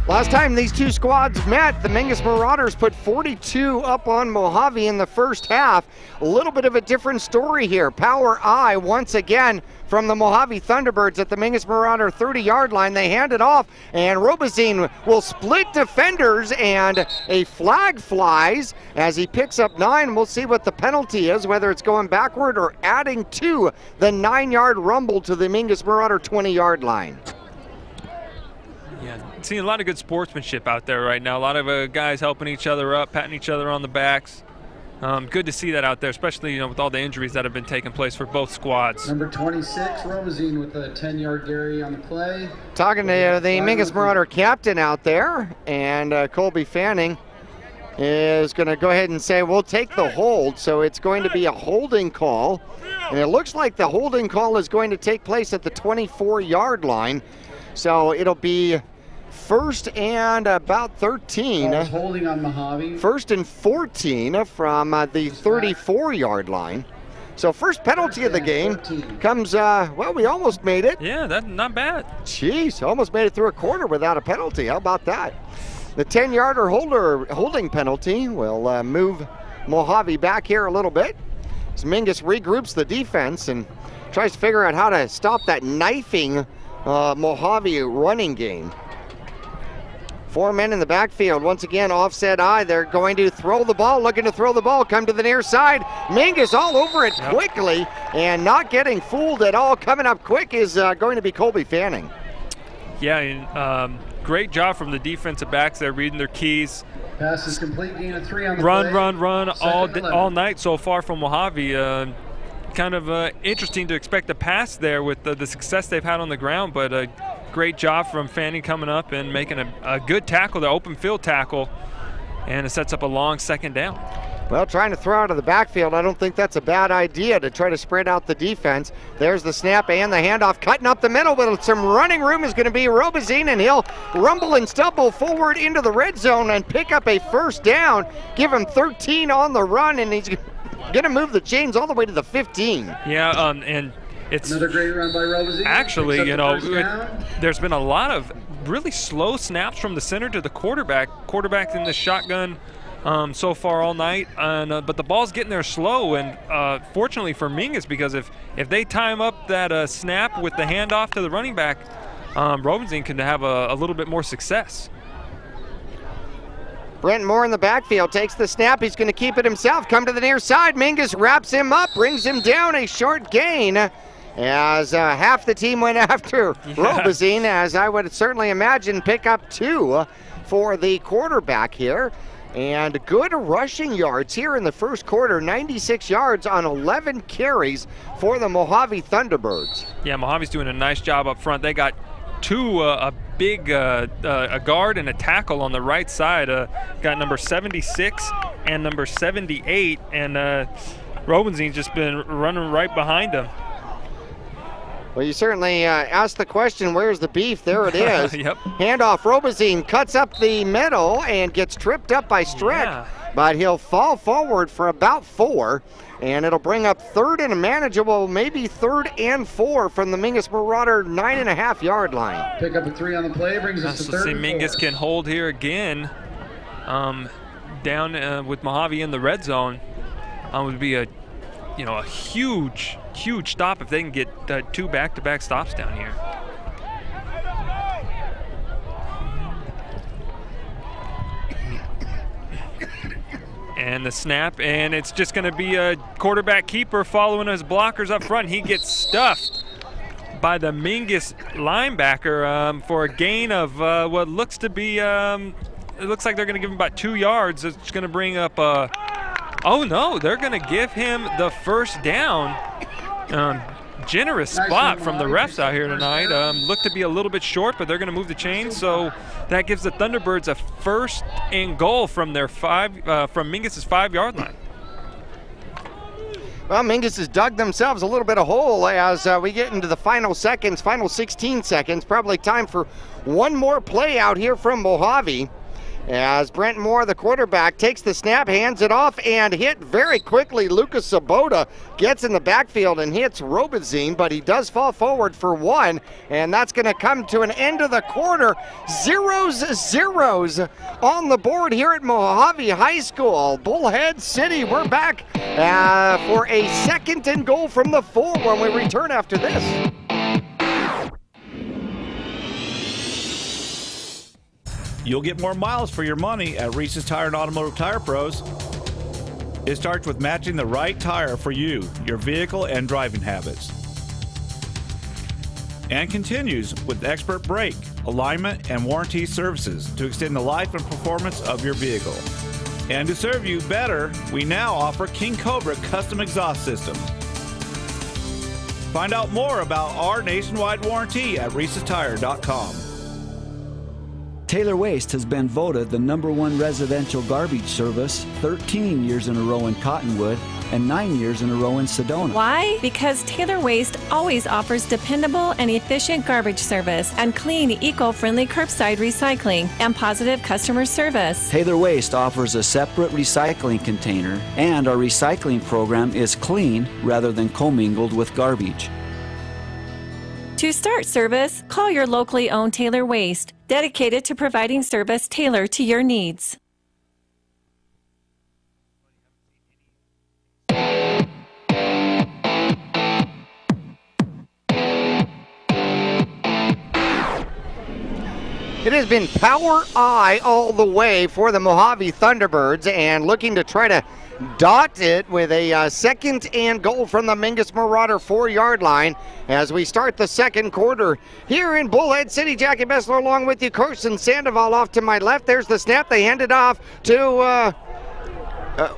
Last time these two squads met, the Mingus Marauders put 42 up on Mohave in the first half. A little bit of a different story here. Power I once again from the Mohave Thunderbirds at the Mingus Marauder 30-yard line. They hand it off, and Robazine will split defenders, and a flag flies as he picks up 9. We'll see what the penalty is, whether it's going backward or adding to the 9-yard rumble to the Mingus Marauder 20-yard line. Yeah, seeing a lot of good sportsmanship out there right now. A lot of guys helping each other up, patting each other on the backs. good to see that out there, especially with all the injuries that have been taking place for both squads. Number 26, Romazine with a 10-yard carry on the play. Talking to the Mingus Marauder captain out there, and Colby Fanning is going to go ahead and say, we'll take the hold. So it's going to be a holding call. And it looks like the holding call is going to take place at the 24-yard line. So it'll be first and about 13. Holding on Mohave. First and 14 from the 34-yard line. So first penalty of the game comes, well, we almost made it. Yeah, that's not bad. Jeez, almost made it through a quarter without a penalty. How about that? The 10-yarder holding penalty will move Mohave back here a little bit. As Mingus regroups the defense and tries to figure out how to stop that knifing Mohave running game. 4 men in the backfield. Once again, offset eye. They're going to throw the ball, looking to throw the ball, come to the near side. Mingus all over it quickly and not getting fooled at all. Coming up quick is going to be Colby Fanning. Yeah, and, great job from the defensive backs there, reading their keys. Pass is complete, gain of 3 on the run, play. Run all night so far from Mohave. Kind of interesting to expect a pass there with the success they've had on the ground, but great job from Fanning coming up and making a good tackle, the open field tackle, and it sets up a long second down. Well, trying to throw out of the backfield, I don't think that's a bad idea to try to spread out the defense. There's the snap and the handoff, cutting up the middle, but some running room is going to be Robazine, and he'll rumble and stumble forward into the red zone and pick up a first down, give him 13 on the run, and he's going to move the chains all the way to the 15. Yeah, and it's another great run by Robazine. Actually, there's been a lot of really slow snaps from the center to the quarterback. Quarterback in the shotgun so far all night, but the ball's getting there slow, and fortunately for Mingus, because if they time up that snap with the handoff to the running back, Robinson can have a little bit more success. Brent Moore in the backfield takes the snap. He's going to keep it himself. Come to the near side. Mingus wraps him up, brings him down, a short gain as half the team went after Robazine, as I would certainly imagine pick up 2 for the quarterback here. And good rushing yards here in the first quarter, 96 yards on 11 carries for the Mohave Thunderbirds. Yeah, Mojave's doing a nice job up front. They got 2, a big a guard and a tackle on the right side. Got number 76 and number 78, and Robenzine's just been running right behind him. Well, you certainly asked the question, where's the beef? There it is. Yep. Handoff, Robazine cuts up the middle and gets tripped up by Strick, but he'll fall forward for about 4, and it'll bring up 3rd and a manageable, maybe 3rd and 4 from the Mingus Marauder 9.5-yard line. Pick up a 3 on the play, brings us to 3rd. See, Mingus can hold here again, down with Mohave in the red zone. Would be a huge stop if they can get 2 back-to-back stops down here. And the snap, and it's just going to be a quarterback keeper following his blockers up front. He gets stuffed by the Mingus linebacker for a gain of what looks to be, it looks like they're going to give him about 2 yards. It's going to bring up, oh no, they're going to give him the first down. Generous spot from the refs out here tonight. Looked to be a little bit short, but they're going to move the chains, so that gives the Thunderbirds a 1st and goal from their from Mingus's 5-yard line. Well, Mingus has dug themselves a little bit of hole as we get into the final 16 seconds. Probably time for one more play out here from Mohave. As Brent Moore, the quarterback, takes the snap, hands it off, and hit very quickly. Lucas Sabota gets in the backfield and hits Robazine, but he does fall forward for 1, and that's going to come to an end of the quarter. Zeros on the board here at Mohave High School. Bullhead City, we're back for a 2nd and goal from the 4 when we return after this. You'll get more miles for your money at Reese's Tire and Automotive Tire Pros. It starts with matching the right tire for you, your vehicle, and driving habits. And continues with expert brake, alignment, and warranty services to extend the life and performance of your vehicle. And to serve you better, we now offer King Cobra custom exhaust systems. Find out more about our nationwide warranty at Reese'sTire.com. Taylor Waste has been voted the #1 residential garbage service 13 years in a row in Cottonwood and 9 years in a row in Sedona. Why? Because Taylor Waste always offers dependable and efficient garbage service and clean, eco-friendly curbside recycling and positive customer service. Taylor Waste offers a separate recycling container, and our recycling program is clean rather than commingled with garbage. To start service, call your locally owned Taylor Waste, dedicated to providing service tailored to your needs. It has been power I all the way for the Mohave Thunderbirds, and looking to try to dot it with a second and goal from the Mingus Marauder 4-yard line as we start the second quarter here in Bullhead City. Jackie Bessler along with you. Carson Sandoval off to my left. There's the snap. They hand it off to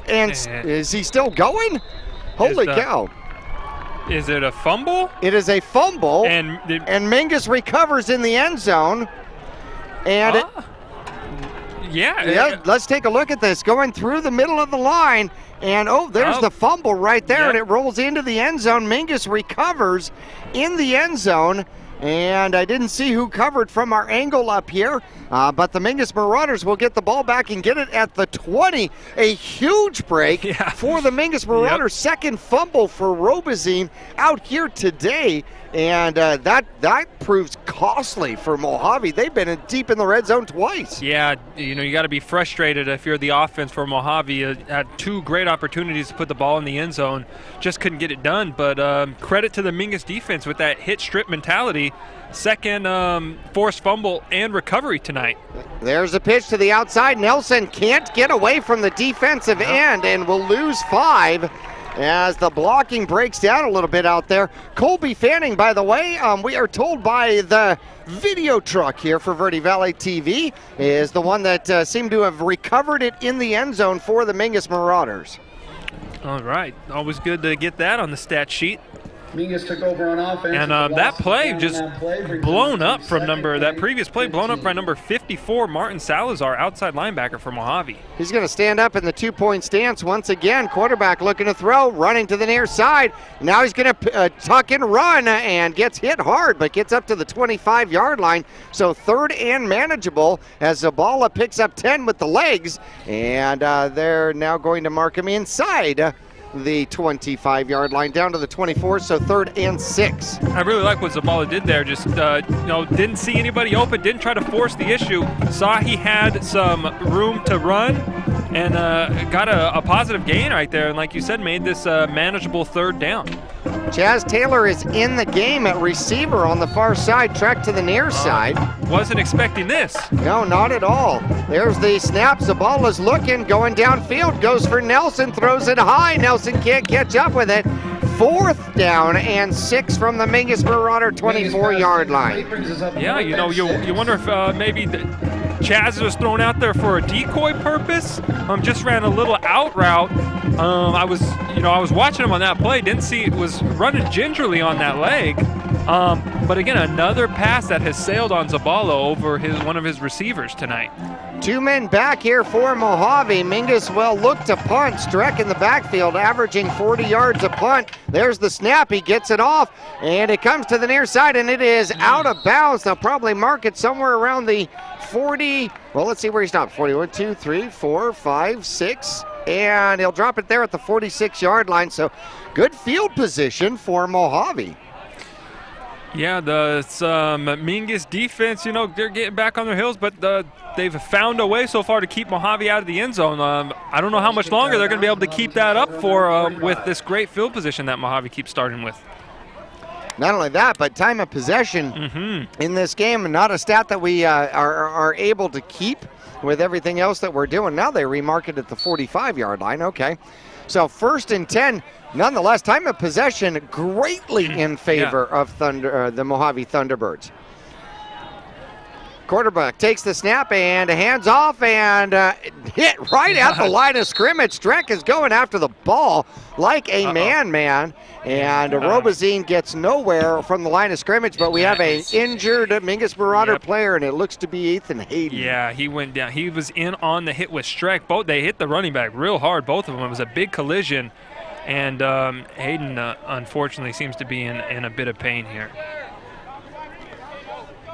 and is he still going? Holy cow. Is it a fumble? It is a fumble, and Mingus recovers in the end zone. And yeah, let's take a look at this. Going through the middle of the line, and there's the fumble right there, and it rolls into the end zone. Mingus recovers in the end zone, and I didn't see who covered from our angle up here, but the Mingus Marauders will get the ball back and get it at the 20. A huge break for the Mingus Marauders. Second fumble for Robazine out here today. And that proves costly for Mohave. They've been deep in the red zone twice. Yeah, you got to be frustrated if you're the offense for Mohave. Had two great opportunities to put the ball in the end zone, just couldn't get it done. But credit to the Mingus defense with that hit strip mentality. Second forced fumble and recovery tonight. There's a pitch to the outside. Nelson can't get away from the defensive end and will lose 5. As the blocking breaks down a little bit out there. Colby Fanning, by the way, we are told by the video truck here for Verde Valley TV, is the one that seemed to have recovered it in the end zone for the Mingus Marauders. All right. Always good to get that on the stat sheet. Mingus took over on offense. And that play just blown up from that previous play blown up by number 54, Martin Salazar, outside linebacker for Mohave. He's going to stand up in the 2-point stance once again. Quarterback looking to throw, running to the near side. Now he's going to tuck and run and gets hit hard, but gets up to the 25-yard line. So third and manageable as Zabala picks up 10 with the legs. And they're now going to mark him inside the 25-yard line down to the 24, so 3rd and 6. I really like what Zabala did there. Just didn't see anybody open, didn't try to force the issue. Saw he had some room to run, and got a positive gain right there. And like you said, made this manageable 3rd down. Chaz Taylor is in the game at receiver on the far side, track to the near side. Wasn't expecting this. No, not at all. There's the snap. Zabala's looking, going downfield, goes for Nelson, throws it high. Nelson can't catch up with it. 4th down and 6 from the Mingus Marauder 24-yard line. Yeah, you wonder if maybe Chaz was thrown out there for a decoy purpose. Just ran a little out route. I was watching him on that play. Didn't see it was running gingerly on that leg. But again, another pass that has sailed on Zabala over one of his receivers tonight. 2 men back here for Mohave. Mingus will look to punt. Streck in the backfield, averaging 40 yards a punt. There's the snap. He gets it off, and it comes to the near side, and it is out of bounds. They'll probably mark it somewhere around the 40. Well, let's see where he stopped. 41, 2, 3, 4, 5, 6. And he'll drop it there at the 46-yard line. So good field position for Mohave. Yeah, the Mingus defense, they're getting back on their heels, but they've found a way so far to keep Mohave out of the end zone. I don't know how much longer they're going to be able to keep that up for with this great field position that Mohave keeps starting with. Not only that, but time of possession in this game, not a stat that we are able to keep with everything else that we're doing. Now they remark it at the 45-yard line. Okay. So 1st and 10. Nonetheless, time of possession greatly in favor of the Mohave Thunderbirds. Quarterback takes the snap and hands off and hit right at the line of scrimmage. Streck is going after the ball like a man. And Robazine gets nowhere from the line of scrimmage, but we have an injured Mingus Marauder player, and it looks to be Ethan Hayden. Yeah, he went down. He was in on the hit with Streck. They hit the running back real hard, both of them. It was a big collision, and Hayden unfortunately seems to be in a bit of pain here.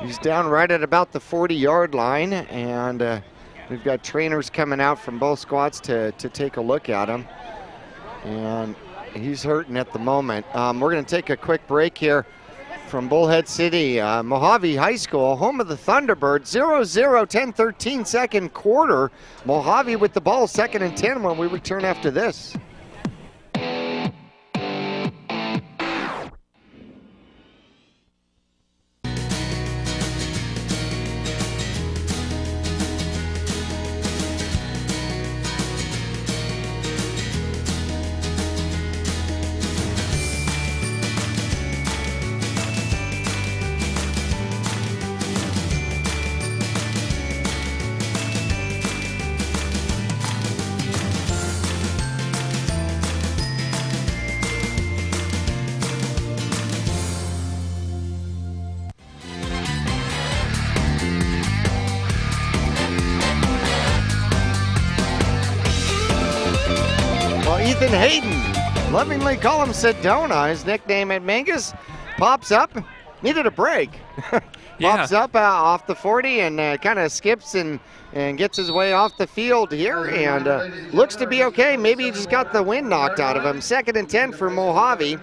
He's down right at about the 40-yard line, and we've got trainers coming out from both squads to take a look at him. And he's hurting at the moment. We're going to take a quick break here from Bullhead City, Mohave High School, home of the Thunderbirds. 0-0, 10-13 second quarter. Mohave with the ball, 2nd and 10 when we return after this. Ethan Hayden, lovingly call him Sedona, his nickname at Mingus, pops up, needed a break. Pops up off the 40 and kind of skips and gets his way off the field here and looks to be okay. Maybe he just got the wind knocked out of him. 2nd and 10 for Mohave.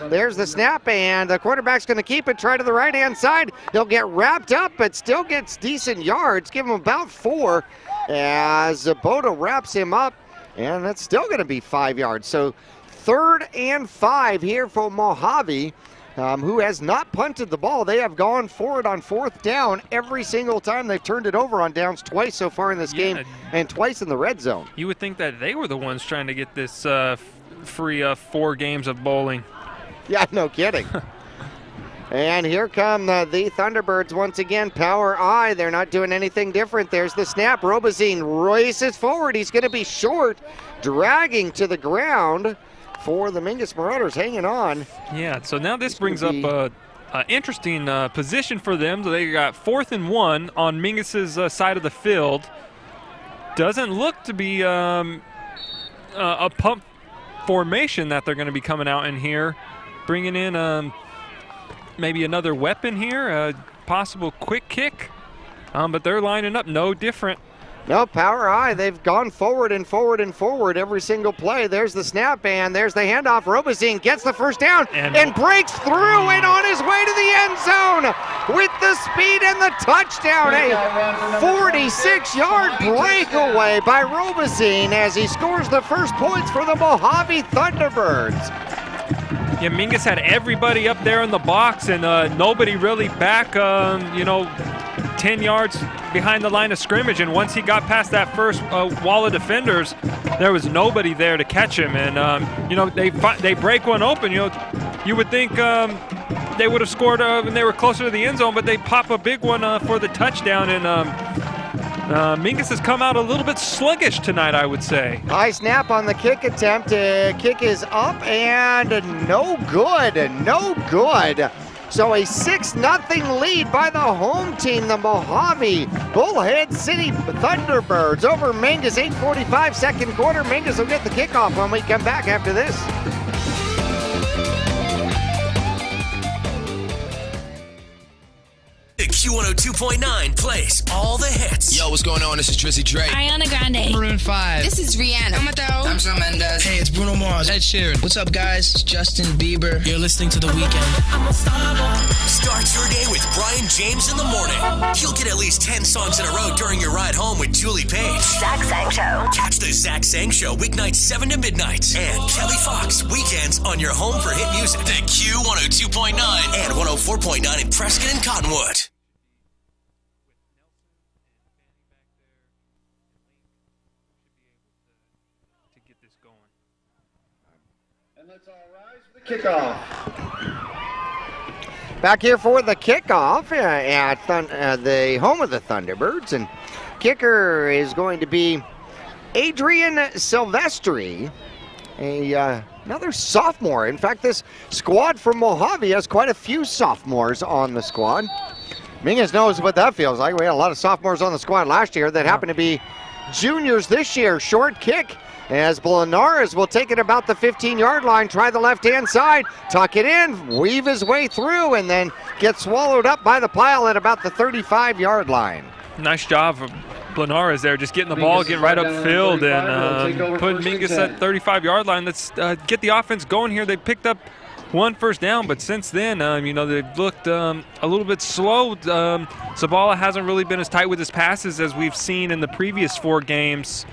There's the snap, and the quarterback's going to keep it, try to the right-hand side. He'll get wrapped up, but still gets decent yards. Give him about 4 as Zabota wraps him up. And that's still going to be 5 yards. So 3rd and 5 here for Mohave, who has not punted the ball. They have gone for it on 4th down every single time. They've turned it over on downs twice so far in this game and twice in the red zone. You would think that they were the ones trying to get this free 4 games of bowling. Yeah, no kidding. And here come the Thunderbirds once again. Power I. They're not doing anything different. There's the snap. Robazine races forward. He's going to be short, dragging to the ground for the Mingus Marauders, hanging on. Yeah, so now this brings up an interesting position for them. So they got 4th and 1 on Mingus's side of the field. Doesn't look to be a pump formation that they're going to be coming out in here, bringing in maybe another weapon here, a possible quick kick, but they're lining up no different. No, Power I. They've gone forward and forward and forward every single play. There's the snap, and there's the handoff. Robazine gets the first down and breaks through and on his way to the end zone with the speed and the touchdown. A 46-yard breakaway by Robazine as he scores the first points for the Mohave Thunderbirds. Yeah, Mingus had everybody up there in the box and nobody really back, 10 yards behind the line of scrimmage. And once he got past that first wall of defenders, there was nobody there to catch him. And, they break one open. You would think they would have scored when they were closer to the end zone, but they pop a big one for the touchdown. And Mingus has come out a little bit sluggish tonight, I would say. High snap on the kick attempt. Kick is up and no good. No good. So a 6-0 lead by the home team, the Mohave Bullhead City Thunderbirds over Mingus. 8:45 second quarter. Mingus will get the kickoff when we come back after this. Q102.9 plays all the hits. Yo, what's going on? This is Drizzy Drake. Ariana Grande. Maroon 5. This is Rihanna. I'm Shawn Mendes. Hey, it's Bruno Mars. Ed Sheeran. What's up, guys? It's Justin Bieber. You're listening to The Weekend. Start your day with Brian James in the morning. You'll get at least 10 songs in a row during your ride home with Julie Page. Zach Sang Show. Catch the Zach Sang Show weeknights 7 to midnight. And Kelly Fox weekends on your home for hit music. The Q102.9 and 104.9 in Prescott and Cottonwood. And let's all rise for the kickoff. Back here for the kickoff at the home of the Thunderbirds, and kicker is going to be Adrian Silvestri, another sophomore. In fact, this squad from Mohave has quite a few sophomores on the squad. Mingus knows what that feels like. We had a lot of sophomores on the squad last year that happened to be juniors this year. Short kick as Blinares will take it about the 15-yard line, try the left-hand side, tuck it in, weave his way through, and then get swallowed up by the pile at about the 35-yard line. Nice job of Blinares there, just getting the ball, getting right upfield, and putting Mingus at 35-yard line. Let's get the offense going here. They picked up one first down, but since then, they've looked a little bit slow. Zabala hasn't really been as tight with his passes as we've seen in the previous 4 games.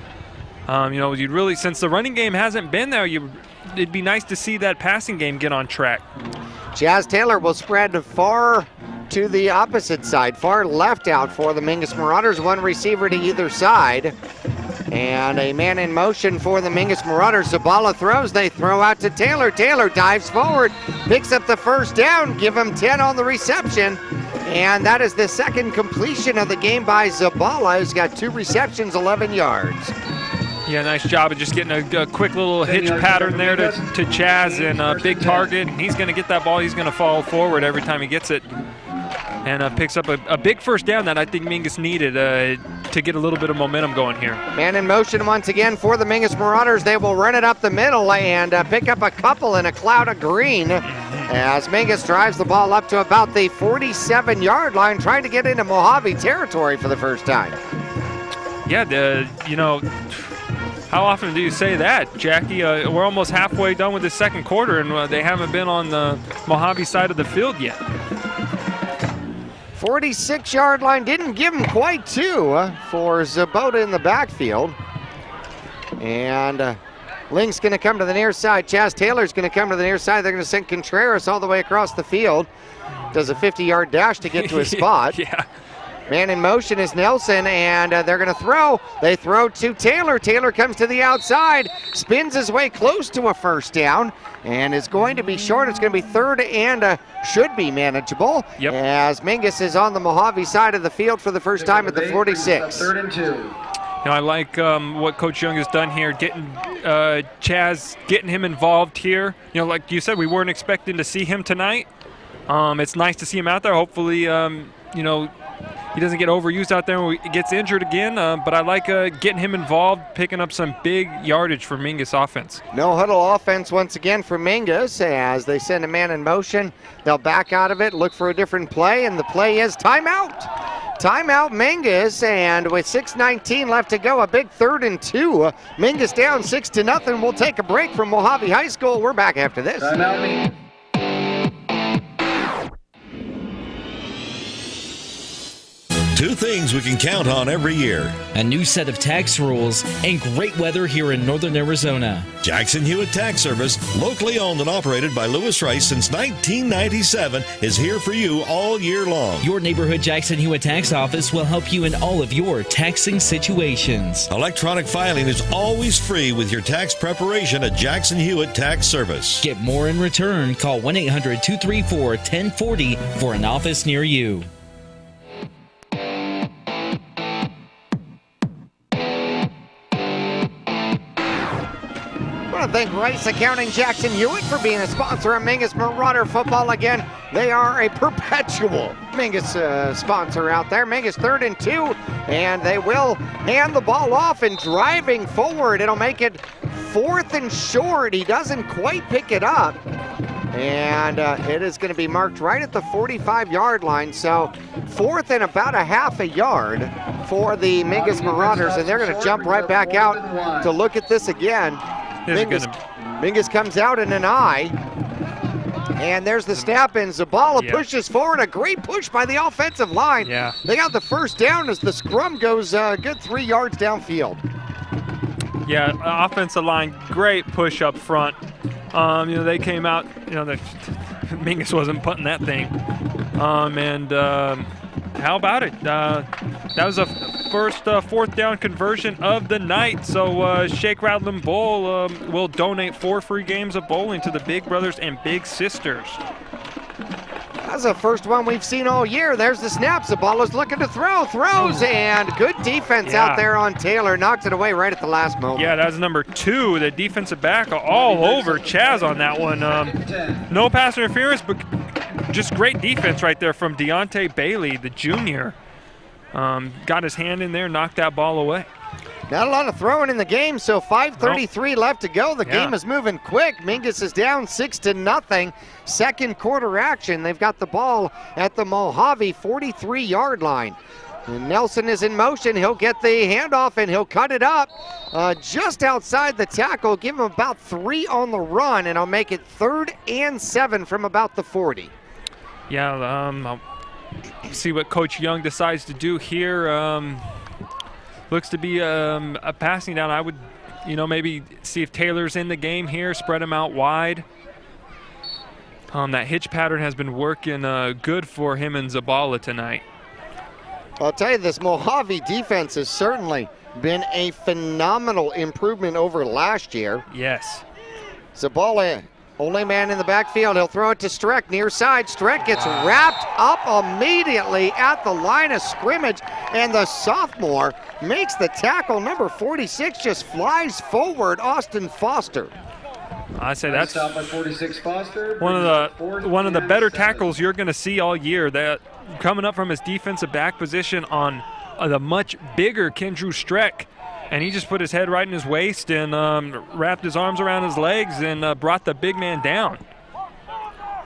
You'd really, since the running game hasn't been there, it'd be nice to see that passing game get on track. Chaz Taylor will spread far to the opposite side, far left out for the Mingus Marauders. One receiver to either side. And a man in motion for the Mingus Marauders. Zabala throws, they throw out to Taylor. Taylor dives forward, picks up the first down, give him 10 on the reception. And that is the second completion of the game by Zabala, who's got 2 receptions, 11 yards. Yeah, nice job of just getting a quick little hitch pattern there to Chaz, and a big target. He's going to get that ball. He's going to fall forward every time he gets it. And picks up a big first down that I think Mingus needed to get a little bit of momentum going here. Man in motion once again for the Mingus Marauders. They will run it up the middle and pick up a couple in a cloud of green as Mingus drives the ball up to about the 47-yard line, trying to get into Mohave territory for the first time. Yeah, how often do you say that, Jackie? We're almost halfway done with the second quarter, and they haven't been on the Mohave side of the field yet. 46-yard line, didn't give him quite 2 for Zabota in the backfield. And Link's going to come to the near side. Chaz Taylor's going to come to the near side. They're going to send Contreras all the way across the field. Does a 50-yard dash to get to his spot. Yeah. Man in motion is Nelson, and they're going to throw. They throw to Taylor. Taylor comes to the outside, spins his way close to a first down, and is going to be short. It's going to be 3rd and should be manageable. Yep. As Mingus is on the Mohave side of the field for the first time at the 46. 3rd and 2. I like what Coach Young has done here, getting Chaz, getting him involved here. Like you said, we weren't expecting to see him tonight. It's nice to see him out there. Hopefully, he doesn't get overused out there when he gets injured again, but I like getting him involved, picking up some big yardage for Mingus offense. No huddle offense once again for Mingus as they send a man in motion. They'll back out of it, look for a different play, and the play is timeout. Timeout Mingus, and with 6:19 left to go, a big 3rd and 2. Mingus down 6-0. We'll take a break from Mohave High School. We're back after this. Timeout Mingus. Two things we can count on every year. A new set of tax rules and great weather here in northern Arizona. Jackson Hewitt Tax Service, locally owned and operated by Lewis Rice since 1997, is here for you all year long. Your neighborhood Jackson Hewitt Tax Office will help you in all of your taxing situations. Electronic filing is always free with your tax preparation at Jackson Hewitt Tax Service. Get more in return. Call 1-800-234-1040 for an office near you. I want to thank Rice Accounting Jackson Hewitt for being a sponsor of Mingus Marauder football. Again, they are a perpetual Mingus sponsor out there. Mingus 3rd and 2, and they will hand the ball off and driving forward. It'll make it 4th and short. He doesn't quite pick it up, and it is going to be marked right at the 45-yard line. So 4th and about a half a yard for the Mingus Marauders, and they're going to jump right back out to look at this again. Mingus comes out in an I, and there's the snap, and Zabala pushes forward. A great push by the offensive line. Yeah. They got the first down as the scrum goes a good 3 yards downfield. Yeah, offensive line, great push up front. They came out, Mingus wasn't putting that thing. How about it? That was a first 4th down conversion of the night. So Shake, Rattle, and Bowl will donate 4 free games of bowling to the Big Brothers and Big Sisters. That's the first one we've seen all year. There's the snap. Zabala's looking to throw. Throws, and good defense out there on Taylor. Knocked it away right at the last moment. Yeah, that's number 2, the defensive back all over Chaz on that one. No pass interference, but just great defense right there from Deontay Bailey, the junior. Got his hand in there, knocked that ball away. Not a lot of throwing in the game, so 5:33 left to go. The game is moving quick. Mingus is down 6-0. Second quarter action. They've got the ball at the Mohave 43-yard line. And Nelson is in motion. He'll get the handoff and he'll cut it up just outside the tackle. Give him about 3 on the run, and I'll make it 3rd and 7 from about the 40. Yeah, I'll see what Coach Young decides to do here. Looks to be a passing down. I would, maybe see if Taylor's in the game here, spread him out wide. That hitch pattern has been working good for him and Zabala tonight. I'll tell you, this Mohave defense has certainly been a phenomenal improvement over last year. Yes. Zabala, only man in the backfield. He'll throw it to Streck, near side. Streck gets wrapped up immediately at the line of scrimmage, and the sophomore makes the tackle. Number 46 just flies forward, Austin Foster. I say that's one of the better tackles you're going to see all year. That coming up from his defensive back position on the much bigger Kendrew Streck. And he just put his head right in his waist and wrapped his arms around his legs and brought the big man down.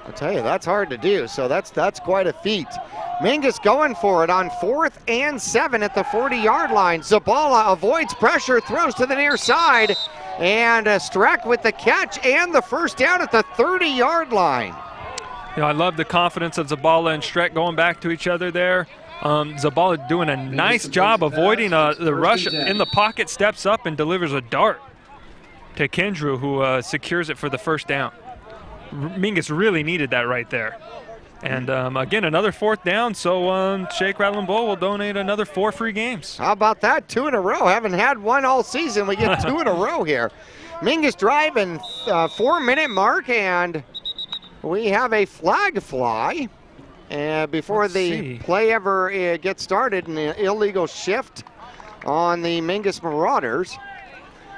I'll tell you, that's hard to do, so that's quite a feat. Mingus going for it on 4th and 7 at the 40-yard line. Zabala avoids pressure, throws to the near side, and Streck with the catch and the first down at the 30-yard line. I love the confidence of Zabala and Streck going back to each other there. Zabala doing a nice job avoiding the rush in the pocket, steps up and delivers a dart to Kendrew, who secures it for the first down. Mingus really needed that right there. And again, another 4th down, so Shake, Rattle, and Bowl will donate another 4 free games. How about that? 2 in a row. Haven't had one all season. We get 2 in a row here. Mingus driving 4-minute mark, and we have a flag fly. And before the play ever gets started, an illegal shift on the Mingus Marauders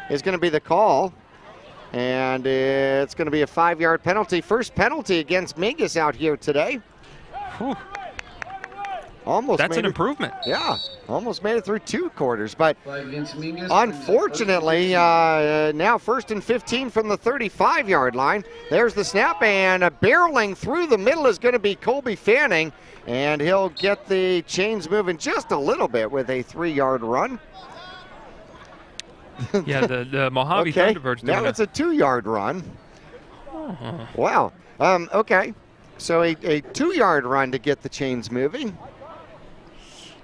is going to be the call. And it's going to be a 5-yard penalty. First penalty against Mingus out here today. Whew. That's an improvement. Yeah, almost made it through 2 quarters. But unfortunately, now 1st and 15 from the 35-yard line. There's the snap, and barreling through the middle is going to be Colby Fanning. And he'll get the chains moving just a little bit with a 3-yard run. Yeah, the Mohave Thunderbirds doing now it's a 2-yard run. Wow. Okay. So a 2-yard run to get the chains moving.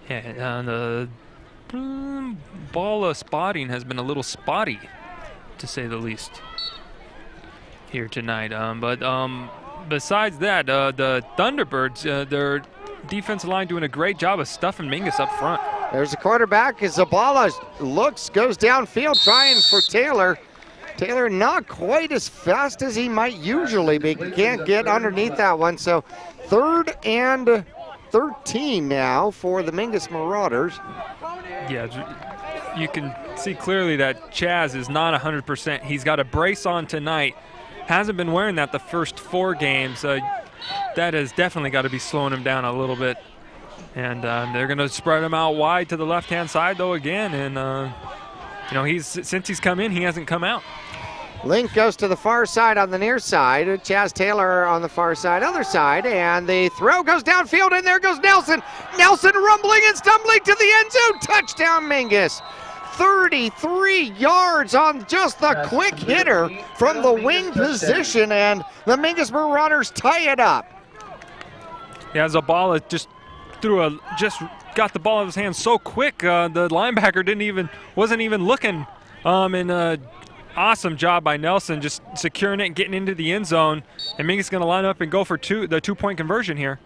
Yeah, and the ball spotting has been a little spotty, to say the least, here tonight. But besides that, the Thunderbirds, their defensive line doing a great job of stuffing Mingus up front. There's the quarterback. Zabala goes downfield trying for Taylor. Taylor not quite as fast as he might usually be. Can't get underneath that one. So 3rd and 13 now for the Mingus Marauders. Yeah, you can see clearly that Chaz is not 100%. He's got a brace on tonight. Hasn't been wearing that the first 4 games. That has definitely got to be slowing him down a little bit. And they're going to spread him out wide to the left-hand side, though, again. And, since he's come in, he hasn't come out. Link goes to the far side on the near side. Chaz Taylor on the far side, other side. And the throw goes downfield, and there goes Nelson. Nelson rumbling and stumbling to the end zone. Touchdown, Mingus. 33 yards on just the quick hitter from the wing position. And the Mingus Marauders tie it up. Yeah, Zabala just got the ball in his hands so quick. The linebacker wasn't even looking. And awesome job by Nelson, just securing it and getting into the end zone. And Mingus is going to line up and go for the 2-point conversion here.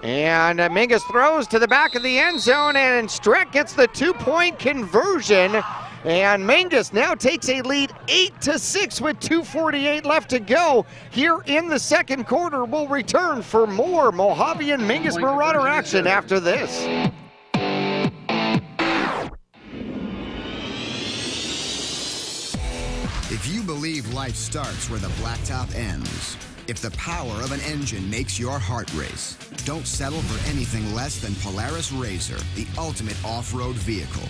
And Mingus throws to the back of the end zone, and Streck gets the 2-point conversion. And Mingus now takes a lead 8-6 with 2:48 left to go here in the second quarter. We'll return for more Mohave and Mingus Marauder action after this. If you believe life starts where the blacktop ends, if the power of an engine makes your heart race, don't settle for anything less than Polaris RZR, the ultimate off-road vehicle.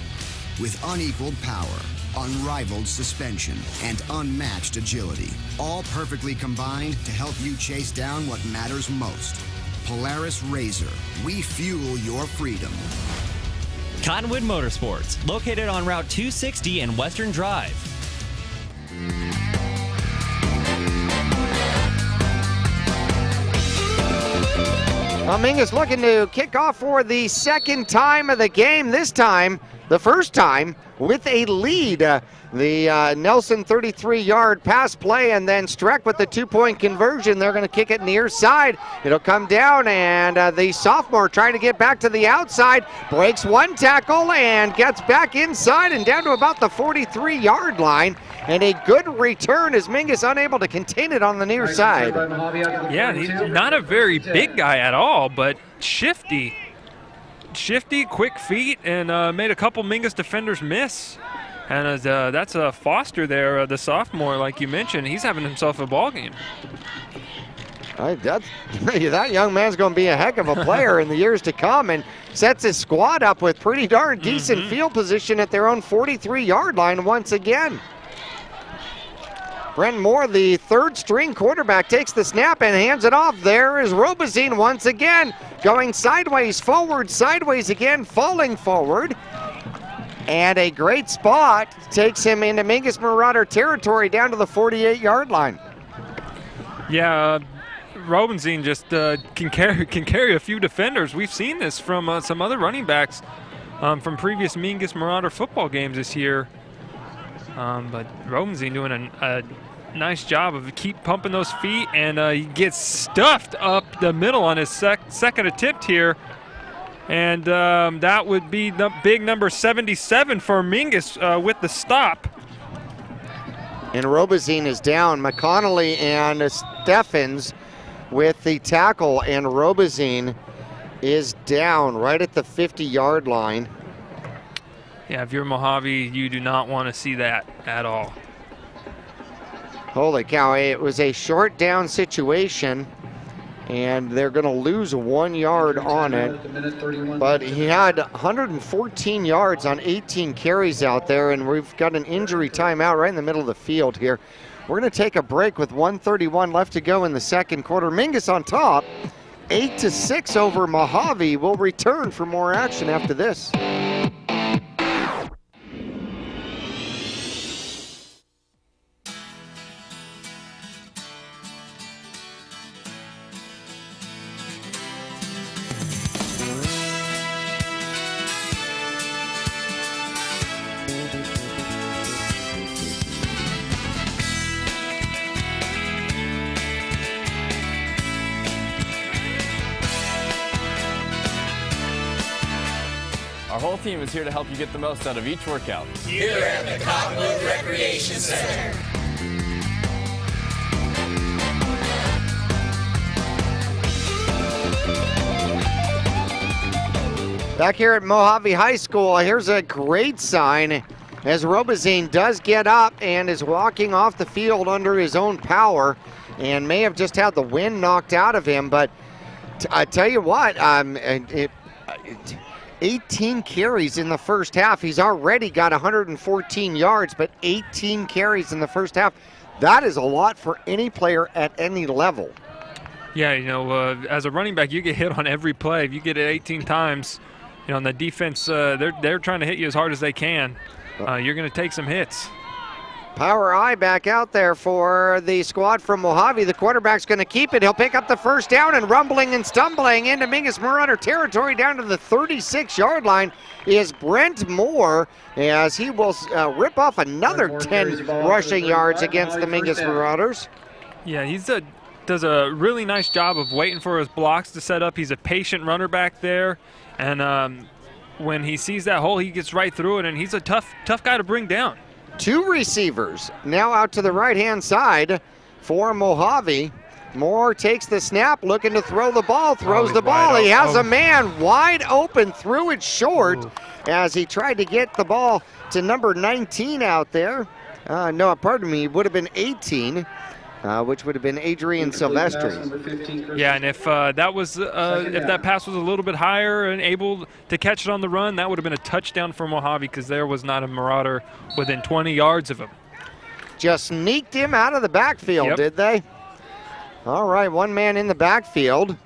With unequaled power, unrivaled suspension, and unmatched agility, all perfectly combined to help you chase down what matters most. Polaris RZR, we fuel your freedom. Cottonwood Motorsports, located on Route 260 and Western Drive. Mingus looking to kick off for the second time of the game, this time, the first time, with a lead. The Nelson 33-yard pass play, and then Streck with the two-point conversion. They're going to kick it near side. It'll come down, and the sophomore trying to get back to the outside, breaks one tackle and gets back inside and down to about the 43-yard line. And a good return as Mingus unable to contain it on the near side. Yeah, he's not a very big guy at all, but shifty. Shifty, quick feet, and made a couple Mingus defenders miss. And that's Foster there, the sophomore, like you mentioned. He's having himself a ball game. That young man's going to be a heck of a player in the years to come, and sets his squad up with pretty darn decent field position at their own 43-yard line once again. Brent Moore, the third-string quarterback, takes the snap and hands it off. There is Robazine once again, going sideways, forward, sideways again, falling forward. And a great spot takes him into Mingus Marauder territory down to the 48-yard line. Yeah, Robazine just can carry a few defenders. We've seen this from some other running backs from previous Mingus Marauder football games this year. But Robazine doing a nice job of keep pumping those feet, and he gets stuffed up the middle on his second attempt here. And that would be the big number 77 for Mingus with the stop. And Robazine is down. McConnelly and Steffens with the tackle, and Robazine is down right at the 50-yard line. Yeah, if you're Mohave, you do not want to see that at all. Holy cow, it was a short down situation, and they're going to lose 1 yard on it. But he had 114 yards on 18 carries out there, and we've got an injury timeout right in the middle of the field here. We're going to take a break with 1:31 left to go in the second quarter. Mingus on top, 8-6 over Mohave. We'll return for more action after this. Our whole team is here to help you get the most out of each workout. Here at the Cottonwood Recreation Center. Back here at Mohave High School, here's a great sign as Robazine does get up and is walking off the field under his own power and may have just had the wind knocked out of him, but I tell you what, 18 carries in the first half. He's already got 114 yards, but 18 carries in the first half. That is a lot for any player at any level. Yeah, you know, as a running back, you get hit on every play. If you get it 18 times, you know, on the defense, they're trying to hit you as hard as they can. You're going to take some hits. Power I back out there for the squad from Mohave. The quarterback's going to keep it. He'll pick up the first down, and rumbling and stumbling into Mingus Marauder territory down to the 36-yard line is Brent Moore, as he will rip off another 10 rushing yards against the Mingus Marauders. Yeah, does a really nice job of waiting for his blocks to set up. He's a patient runner back there, and when he sees that hole, he gets right through it, and he's a tough guy to bring down. 2 receivers now out to the right-hand side for Mohave. Moore takes the snap, looking to throw the ball, throws the ball. He has a man wide open, threw it short as he tried to get the ball to number 19 out there. No, pardon me, it would have been 18. Which would have been Adrian Silvestri. Yeah, and if that pass was a little bit higher and able to catch it on the run, that would have been a touchdown for Mohave because there was not a Marauder within 20 yards of him. Just sneaked him out of the backfield, did they? All right, 1 man in the backfield.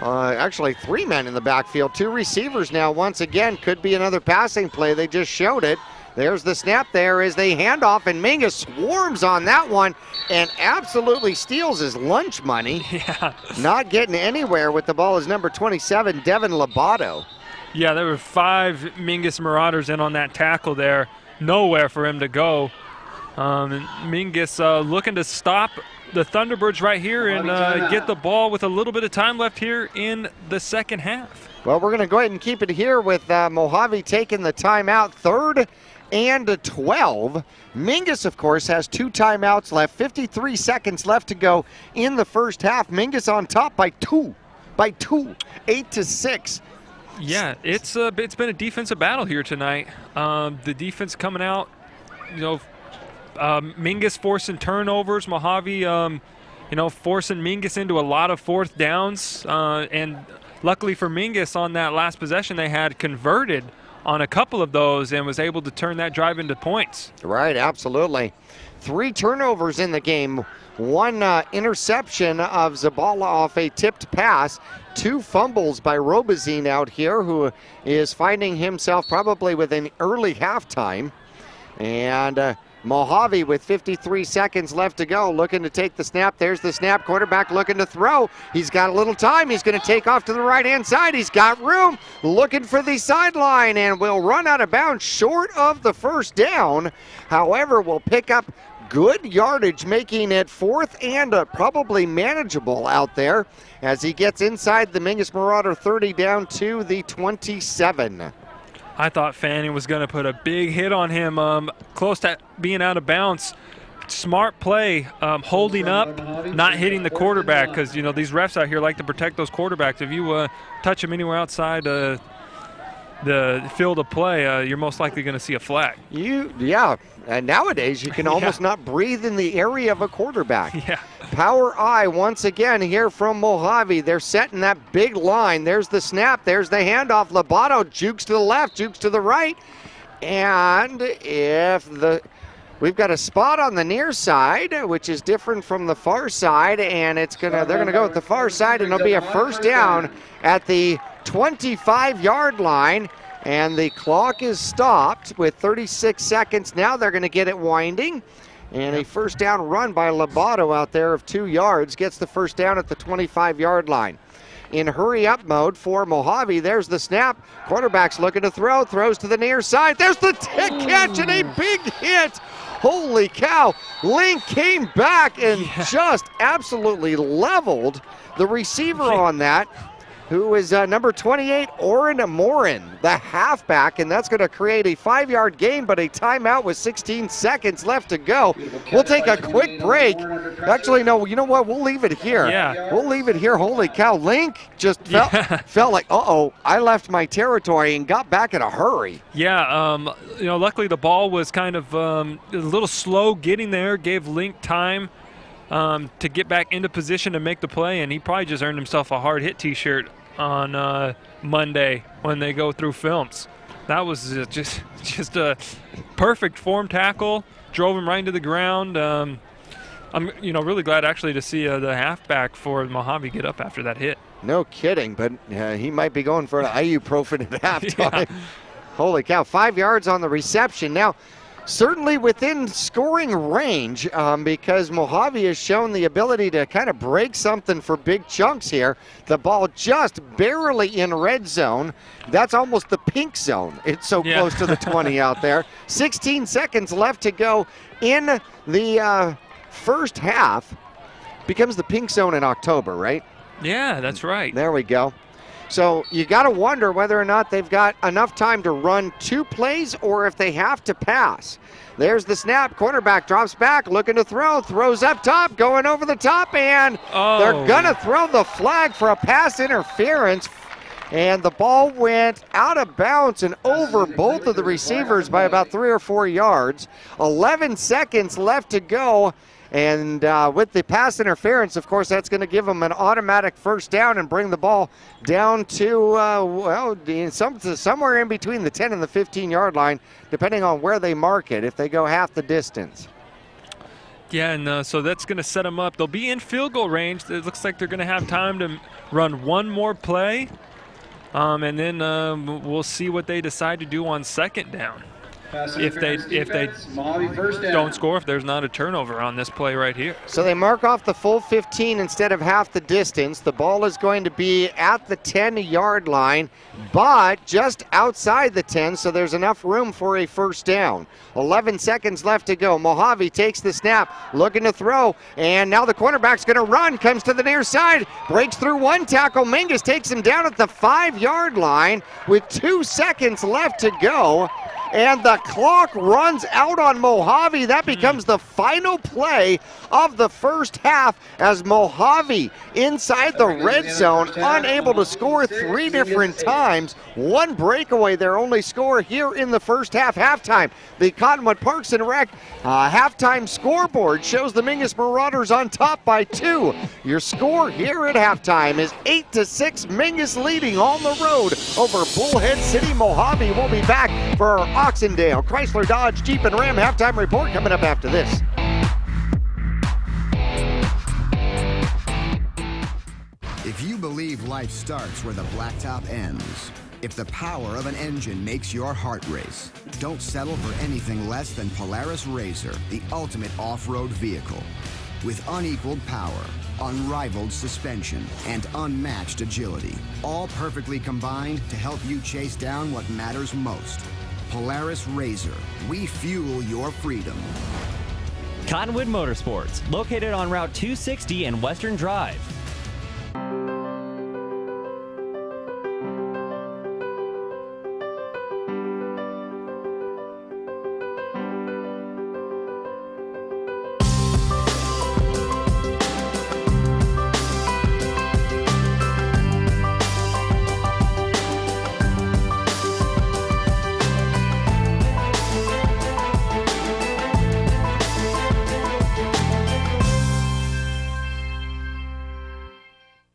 Actually, 3 men in the backfield. 2 receivers now. Once again, could be another passing play. They just showed it. There's the snap there as they hand off, and Mingus swarms on that one and absolutely steals his lunch money. Yeah. Not getting anywhere with the ball is number 27, Devin Lobato. Yeah, there were 5 Mingus Marauders in on that tackle there. Nowhere for him to go. And Mingus looking to stop the Thunderbirds right here and get the ball with a little bit of time left here in the second half. Well, we're going to go ahead and keep it here with Mohave taking the timeout. 3rd and 12. Mingus, of course, has 2 timeouts left. 53 seconds left to go in the first half. Mingus on top by 2. 8-6. Yeah, it's been a defensive battle here tonight. The defense coming out, Mingus forcing turnovers. Mohave, forcing Mingus into a lot of 4th downs. And luckily for Mingus, on that last possession, they had converted on a couple of those and was able to turn that drive into points. Right, absolutely. 3 turnovers in the game. 1 interception of Zabala off a tipped pass. 2 fumbles by Robazine out here, who is finding himself probably with an early halftime. And Mohave with 53 seconds left to go, looking to take the snap. There's the snap. Quarterback looking to throw. He's got a little time. He's going to take off to the right-hand side. He's got room. Looking for the sideline and will run out of bounds short of the first down. However, will pick up good yardage, making it 4th and probably manageable out there as he gets inside the Mingus Marauder 30 down to the 27. I thought Fanning was going to put a big hit on him, close to being out of bounds. Smart play, holding up, not hitting the quarterback, because these refs out here like to protect those quarterbacks. If you touch them anywhere outside the field of play, you're most likely going to see a flag. And nowadays you can almost not breathe in the area of a quarterback. Yeah. Power I once again here from Mohave. They're setting that big line. There's the snap. There's the handoff. Lobato jukes to the left, jukes to the right. And we've got a spot on the near side, which is different from the far side, and they're gonna go with the far side, and it'll be a first down at the 25-yard line. And the clock is stopped with 36 seconds. Now they're going to get it winding. And a first down run by Lobato out there of 2 yards gets the first down at the 25-yard line. In hurry-up mode for Mohave, there's the snap. Quarterback's looking to throw, throws to the near side. There's the catch and a big hit. Holy cow. Link came back and just absolutely leveled the receiver on that, who is number 28, Oren Morin, the halfback, and that's going to create a 5-yard gain, but a timeout with 16 seconds left to go. We'll take a quick break. Actually, no, you know what? We'll leave it here. Yeah. We'll leave it here. Holy cow, Link just felt like, uh-oh, I left my territory and got back in a hurry. Yeah, luckily the ball was kind of a little slow getting there, gave Link time to get back into position to make the play, and he probably just earned himself a hard hit T-shirt on Monday when they go through films. That was just a perfect form tackle, drove him right into the ground. I'm really glad actually to see the halfback for Mohave get up after that hit. No kidding, but he might be going for an ibuprofen at halftime. Holy cow, 5 yards on the reception. Now, certainly within scoring range, because Mohave has shown the ability to kind of break something for big chunks here. The ball just barely in red zone. That's almost the pink zone. It's so close to the 20 out there. 16 seconds left to go in the first half. Becomes the pink zone in October, right? Yeah, that's right. There we go. So you got to wonder whether or not they've got enough time to run 2 plays or if they have to pass. There's the snap. Quarterback drops back, looking to throw. Throws up top, going over the top, and they're going to throw the flag for a pass interference. And the ball went out of bounds and over both of the receivers by about 3 or 4 yards. 11 seconds left to go. And with the pass interference, of course, that's going to give them an automatic first down and bring the ball down to, somewhere in between the 10 and the 15-yard line, depending on where they mark it, if they go half the distance. Yeah, and so that's going to set them up. They'll be in field goal range. It looks like they're going to have time to run one more play. And then we'll see what they decide to do on second down. If they don't score, if there's not a turnover on this play right here. So they mark off the full 15 instead of half the distance. The ball is going to be at the 10-yard line, but just outside the 10, so there's enough room for a first down. 11 seconds left to go. Mohave takes the snap, looking to throw, and now the cornerback's going to run, comes to the near side, breaks through one tackle. Mingus takes him down at the 5-yard line with 2 seconds left to go. And the clock runs out on Mohave. That becomes the final play of the first half as Mohave inside the red zone, unable to score 3 different times. 1 breakaway, their only score here in the first half. Halftime, the Cottonwood Parks and Rec halftime scoreboard shows the Mingus Marauders on top by 2. Your score here at halftime is 8-6. Mingus leading on the road over Bullhead City. Mohave will be back for our Oxendale Chrysler Dodge Jeep and Ram halftime report coming up after this. If you believe life starts where the blacktop ends, if the power of an engine makes your heart race, don't settle for anything less than Polaris RZR, the ultimate off-road vehicle. With unequaled power, unrivaled suspension, and unmatched agility, all perfectly combined to help you chase down what matters most. Polaris RZR, we fuel your freedom. Cottonwood Motorsports, located on Route 260 and Western Drive.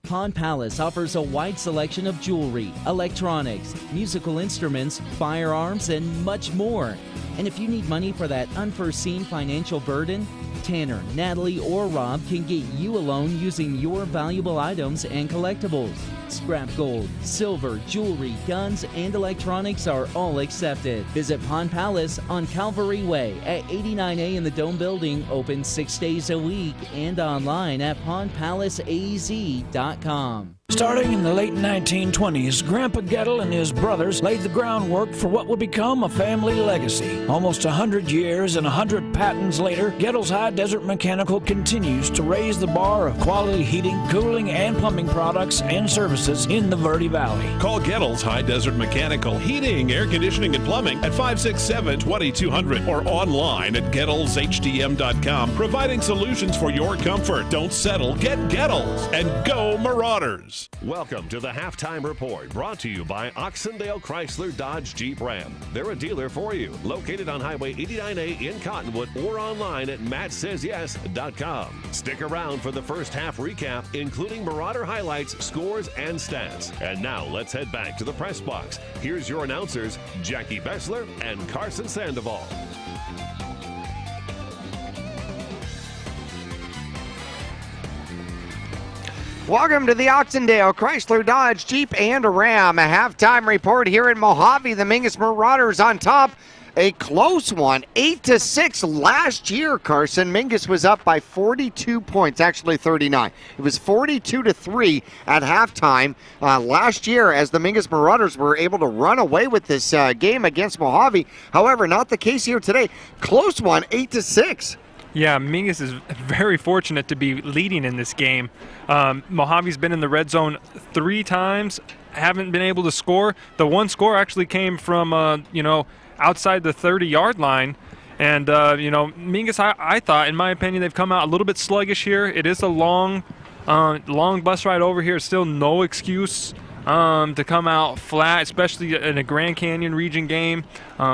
Pawn Palace offers a wide selection of jewelry, electronics, musical instruments, firearms, and much more. And if you need money for that unforeseen financial burden, Tanner, Natalie, or Rob can get you a loan using your valuable items and collectibles. Scrap gold, silver, jewelry, guns, and electronics are all accepted. Visit Pawn Palace on Calvary Way at 89A in the Dome Building, open 6 days a week, and online at pawnpalaceaz.com. Starting in the late 1920s, Grandpa Gettle and his brothers laid the groundwork for what would become a family legacy. Almost 100 years and 100 patents later, Gettle's High Desert Mechanical continues to raise the bar of quality heating, cooling, and plumbing products and services in the Verde Valley. Call Gettle's High Desert Mechanical Heating, Air Conditioning, and Plumbing at 567-2200 or online at GettlesHDM.com, providing solutions for your comfort. Don't settle, get Gettles, and go Marauders. Welcome to the Halftime Report, brought to you by Oxendale Chrysler Dodge Jeep Ram. They're a dealer for you, located on Highway 89A in Cottonwood or online at mattsays.yes.com. Stick around for the first half recap, including Marauder highlights, scores, and stats. And now let's head back to the press box. Here's your announcers, Jackie Bessler and Carson Sandoval. Welcome to the Oxendale Chrysler Dodge Jeep and Ram. A halftime report here in Mohave. The Mingus Marauders on top. A close one, 8-6 last year, Carson. Mingus was up by 42 points, actually 39. It was 42-3 at halftime last year as the Mingus Marauders were able to run away with this game against Mohave. However, not the case here today. Close one, 8-6. Yeah, Mingus is very fortunate to be leading in this game. Mojave's been in the red zone 3 times, haven't been able to score. The one score actually came from, outside the 30-yard line. And, Mingus, I thought, in my opinion, they've come out a little bit sluggish here. It is a long bus ride over here. Still no excuse to come out flat, especially in a Grand Canyon region game.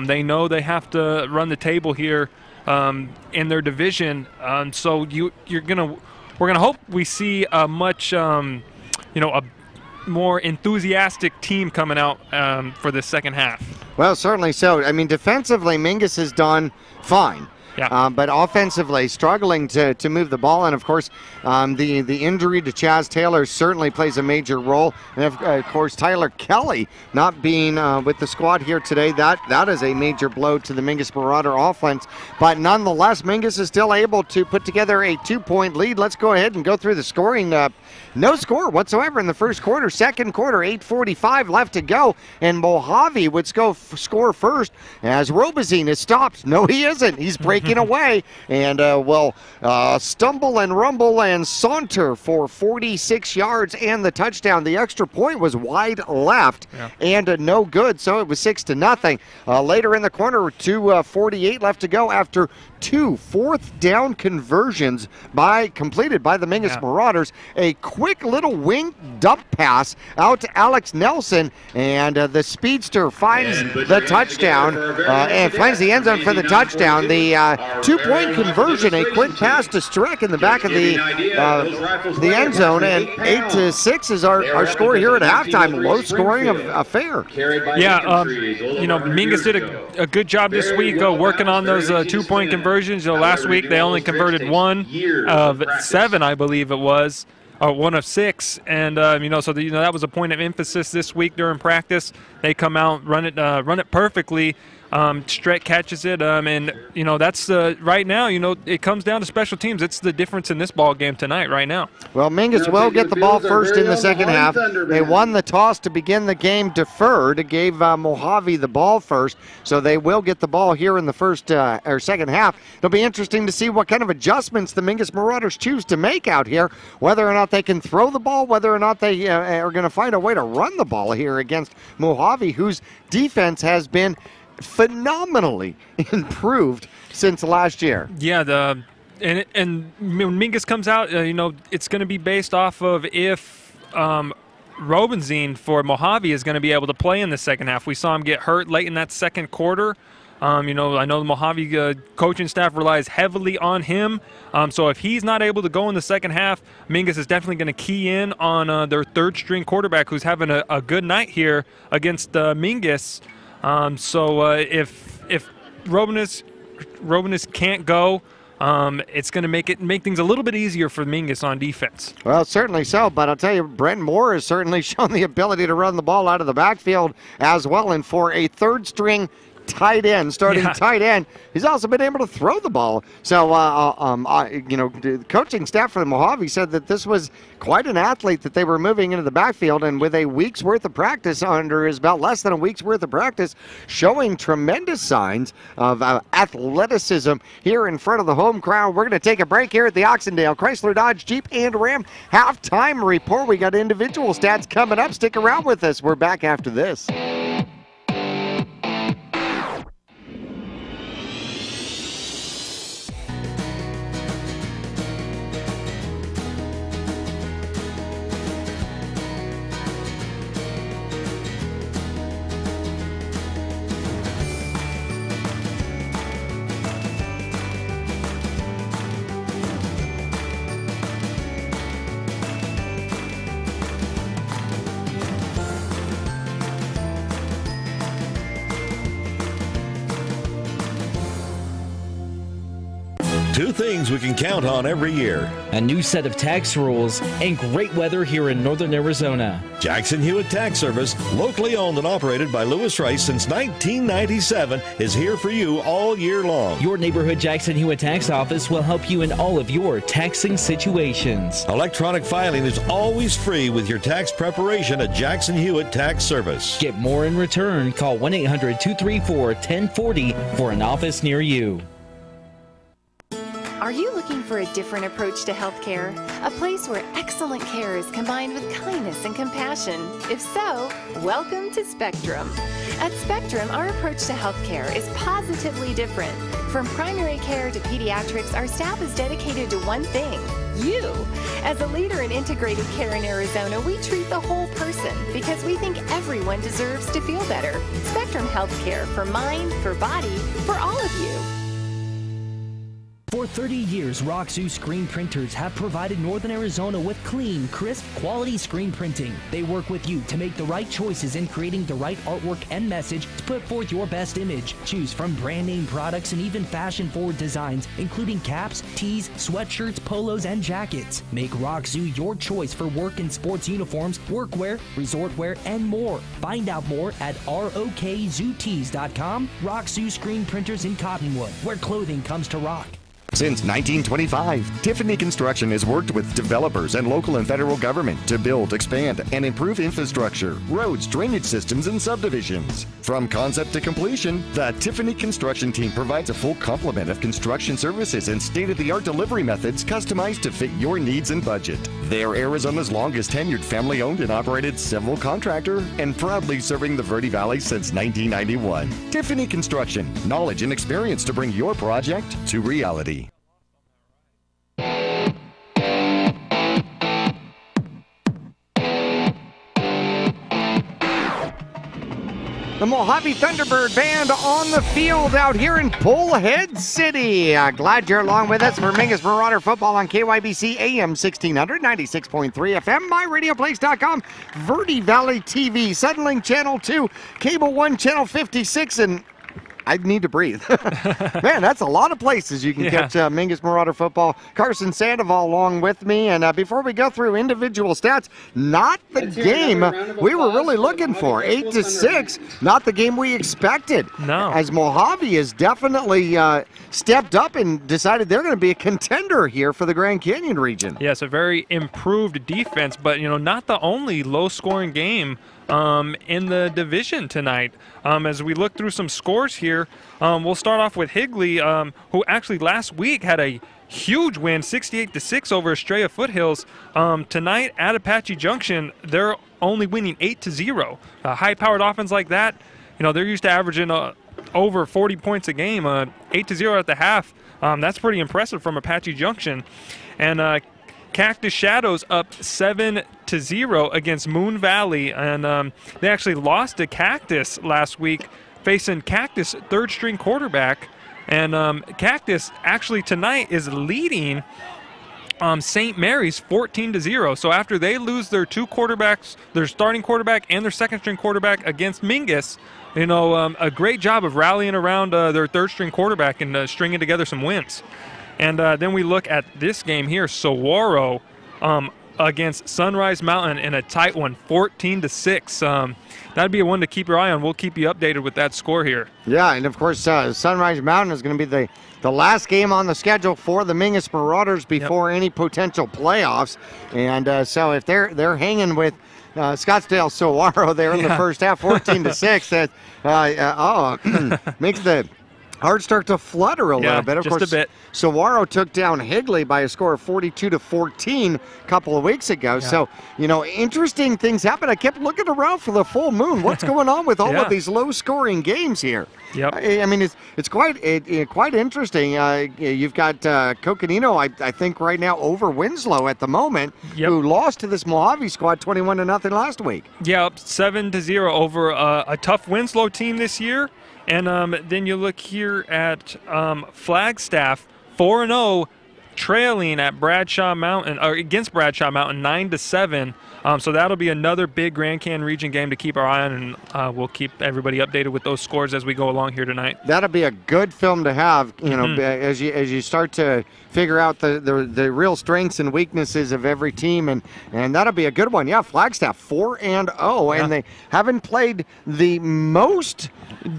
They know they have to run the table here in their division. So we're gonna hope we see a much a more enthusiastic team coming out for the second half. Well, certainly so. I mean, defensively, Mingus has done fine. Yeah. But offensively, struggling to move the ball. And, of course, the injury to Chaz Taylor certainly plays a major role. And, of course, Tyler Kelly not being with the squad here today, that is a major blow to the Mingus Marauder offense. But nonetheless, Mingus is still able to put together a 2-point lead. Let's go ahead and go through the scoring. No score whatsoever in the first quarter. Second quarter, 8:45 left to go. And Mohave would score first as Robazine is stopped. No, he isn't. He's breaking away and will stumble and rumble and saunter for 46 yards and the touchdown. The extra point was wide left and no good, so it was 6-0. Later in the corner, 2:48 left to go after 2 fourth-down conversions completed by the Mingus Marauders. A quick little wing dump pass out to Alex Nelson, and the speedster finds the touchdown and finds the end zone for the touchdown. The 2-point conversion, a quick pass to Strick in the back of the end zone, and 8-6 is our score here at halftime. Low-scoring affair. Yeah, Mingus did a good job this week working on those 2-point conversions. Last week they only converted 1 of 7, I believe it was. 1 of 6, and that was a point of emphasis this week during practice. They come out, run it perfectly. Strick catches it, and that's right now. It comes down to special teams. It's the difference in this ball game tonight, right now. Well, Mingus will get the ball first in the second half. They won the toss to begin the game, deferred, gave Mohave the ball first, so they will get the ball here in the first or second half. It'll be interesting to see what kind of adjustments the Mingus Marauders choose to make out here, whether or not they can throw the ball, whether or not they are going to find a way to run the ball here against Mohave, whose defense has been phenomenally improved since last year. Yeah, and when Mingus comes out, it's going to be based off of if Robenzine for Mohave is going to be able to play in the second half. We saw him get hurt late in that second quarter. I know the Mohave coaching staff relies heavily on him. So if he's not able to go in the second half, Mingus is definitely going to key in on their third-string quarterback, who's having a good night here against Mingus. So if Robinus can't go, it's going to make things a little bit easier for Mingus on defense. Well, certainly so, but I'll tell you, Brent Moore has certainly shown the ability to run the ball out of the backfield as well, and for a third-string tight end, tight end, he's also been able to throw the ball. So, the coaching staff for the Mohave said that this was quite an athlete that they were moving into the backfield, and with a week's worth of practice under his belt, less than a week's worth of practice, showing tremendous signs of athleticism here in front of the home crowd. We're going to take a break here at the Oxendale Chrysler Dodge Jeep and Ram halftime report. We got individual stats coming up. Stick around with us. We're back after this. Two things we can count on every year: a new set of tax rules and great weather here in northern Arizona. Jackson Hewitt Tax Service, locally owned and operated by Lewis Rice since 1997, is here for you all year long. Your neighborhood Jackson Hewitt Tax Office will help you in all of your taxing situations. Electronic filing is always free with your tax preparation at Jackson Hewitt Tax Service. Get more in return. Call 1-800-234-1040 for an office near you. Are you looking for a different approach to healthcare? A place where excellent care is combined with kindness and compassion? If so, welcome to Spectrum. At Spectrum, our approach to healthcare is positively different. From primary care to pediatrics, our staff is dedicated to one thing: you. As a leader in integrated care in Arizona, we treat the whole person because we think everyone deserves to feel better. Spectrum Healthcare, for mind, for body, for all of you. For 30 years, Roxu screen printers have provided Northern Arizona with clean, crisp, quality screen printing. They work with you to make the right choices in creating the right artwork and message to put forth your best image. Choose from brand name products and even fashion-forward designs, including caps, tees, sweatshirts, polos, and jackets. Make Roxu your choice for work and sports uniforms, workwear, resort wear, and more. Find out more at rokzootees.com. Roxu screen printers in Cottonwood, where clothing comes to rock. Since 1925, Tiffany Construction has worked with developers and local and federal government to build, expand, and improve infrastructure, roads, drainage systems, and subdivisions. From concept to completion, the Tiffany Construction team provides a full complement of construction services and state-of-the-art delivery methods customized to fit your needs and budget. They're Arizona's longest tenured family-owned and operated civil contractor and proudly serving the Verde Valley since 1991. Tiffany Construction, knowledge and experience to bring your project to reality. The Mohave Thunderbird Band on the field out here in Bullhead City. Glad you're along with us for Mingus Marauder Football on KYBC AM 1600, 96.3 FM, myradioplace.com, Verde Valley TV, Suddenlink Channel 2, Cable 1 Channel 56, and I need to breathe. Man, that's a lot of places you can catch Mingus Marauder Football. Carson Sandoval along with me. And before we go through individual stats, not the game we were really looking for. 8-6, not the game we expected. No. As Mohave has definitely stepped up and decided they're going to be a contender here for the Grand Canyon region. Yes, a very improved defense, but, not the only low-scoring game in the division tonight. As we look through some scores here, we'll start off with Higley, who actually last week had a huge win, 68-6 over Estrella Foothills. Tonight at Apache Junction, they're only winning 8-0. High-powered offense like that, they're used to averaging over 40 points a game. 8-0 at the half, that's pretty impressive from Apache Junction. And Cactus Shadows up 7-0 against Moon Valley, and they actually lost to Cactus last week, facing Cactus third-string quarterback. And Cactus actually tonight is leading St. Mary's 14-0. So after they lose their two quarterbacks, their starting quarterback and their second-string quarterback against Mingus, a great job of rallying around their third-string quarterback and stringing together some wins. And then we look at this game here, Saguaro against Sunrise Mountain in a tight one, 14-6. That'd be a one to keep your eye on. We'll keep you updated with that score here. Yeah, and of course, Sunrise Mountain is going to be the last game on the schedule for the Mingus Marauders before any potential playoffs. And so if they're hanging with Scottsdale Saguaro there in the first half, 14-6, that makes the heart start to flutter a little bit. Of course, just a bit. Saguaro took down Higley by a score of 42-14 a couple of weeks ago. Yeah. So, interesting things happen. I kept looking around for the full moon. What's going on with all of these low-scoring games here? Yep. I mean, it's quite interesting. You've got Coconino, I think, right now over Winslow at the moment, who lost to this Mohave squad 21-0 last week. Yeah, up 7-0 over a tough Winslow team this year. And then you look here at Flagstaff, 4-0, trailing at Bradshaw Mountain, or against Bradshaw Mountain, 9-7. So that'll be another big Grand Canyon region game to keep our eye on, and we'll keep everybody updated with those scores as we go along here tonight. That'll be a good film to have, as you start to figure out the real strengths and weaknesses of every team, and that'll be a good one. Yeah, Flagstaff 4-0, and they haven't played the most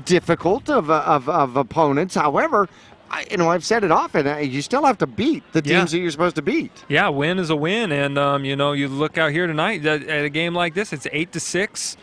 difficult of opponents. However, I've said it often, you still have to beat the teams that you're supposed to beat. Yeah, win is a win, and you look out here tonight at a game like this, it's 8-6.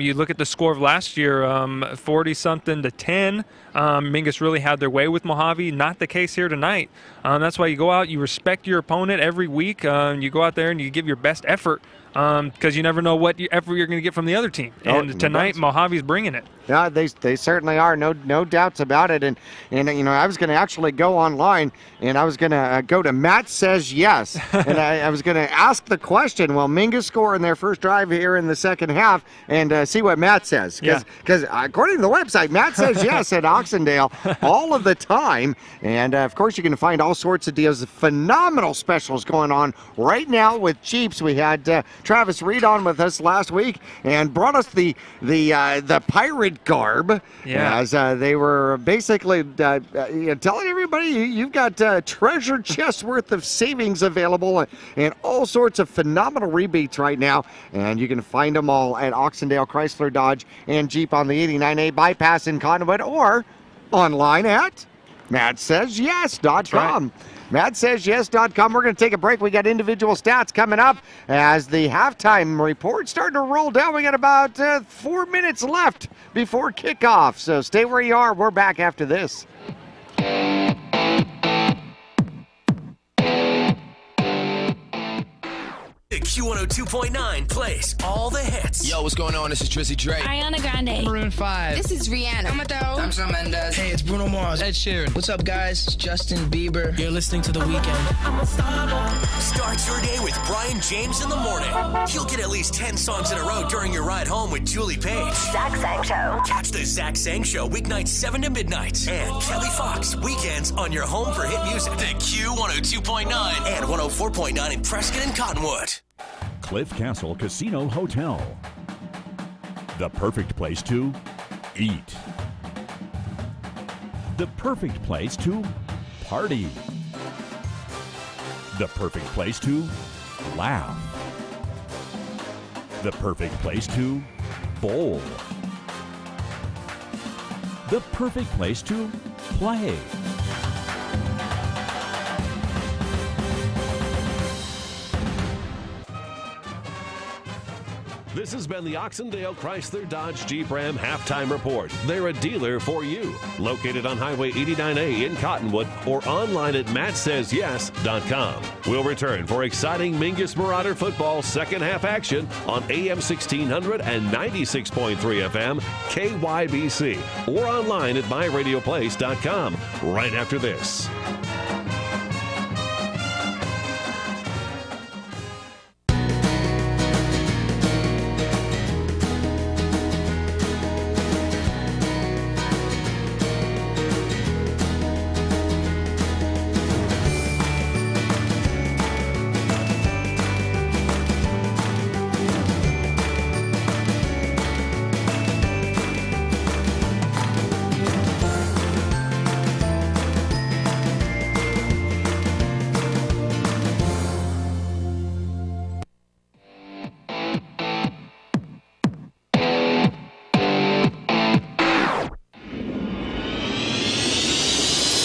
You look at the score of last year, 40-something to 10. Mingus really had their way with Mohave. Not the case here tonight. That's why you go out, you respect your opponent every week. You go out there and you give your best effort because you never know what effort you're going to get from the other team. And tonight, Mojave's bringing it. Yeah, they certainly are. No doubts about it. And you know, I was going to actually go online and I was going to go to Matt Says Yes. And I was going to ask the question, will Mingus score in their first drive here in the second half, and see what Matt says? Because according to the website, Matt says yes at Oxendale all of the time. And of course, you can find all sorts of deals, phenomenal specials going on right now with Jeeps. We had Travis Reed on with us last week and brought us the pirate garb, as they were basically telling everybody you've got treasure chest worth of savings available and all sorts of phenomenal rebates right now, and you can find them all at Oxendale Chrysler Dodge and Jeep on the 89A bypass in Cottonwood or online at MattSaysYes.com. MattSaysYes.com. We're going to take a break. We got individual stats coming up as the halftime report starting to roll down. We got about 4 minutes left before kickoff. So stay where you are. We're back after this. Q102.9 plays all the hits. Yo, what's going on? This is Drizzy Drake. Ariana Grande. Maroon 5. This is Rihanna. I'm Shawn Mendes. Hey, it's Bruno Mars. Ed Sheeran. What's up, guys? It's Justin Bieber. You're listening to The Weeknd. Start your day with Brian James in the morning. You'll get at least 10 songs in a row during your ride home with Julie Page. Zach Sang Show. Catch the Zach Sang Show weeknights 7 to midnight. And Kelly Fox weekends on your home for hit music. The Q102.9 and 104.9 in Prescott and Cottonwood. Cliff Castle Casino Hotel. The perfect place to eat. The perfect place to party. The perfect place to laugh. The perfect place to bowl. The perfect place to play. This has been the Oxendale Chrysler Dodge Jeep Ram Halftime Report. They're a dealer for you. Located on Highway 89A in Cottonwood or online at MattSaysYes.com. We'll return for exciting Mingus Marauder football second half action on AM 1600 and 96.3 FM KYBC or online at MyRadioPlace.com right after this.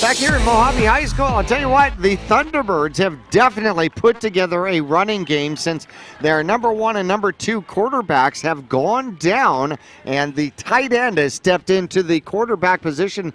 Back here at Mohave High School, I'll tell you what, the Thunderbirds have definitely put together a running game since their number 1 and number 2 quarterbacks have gone down, and the tight end has stepped into the quarterback position.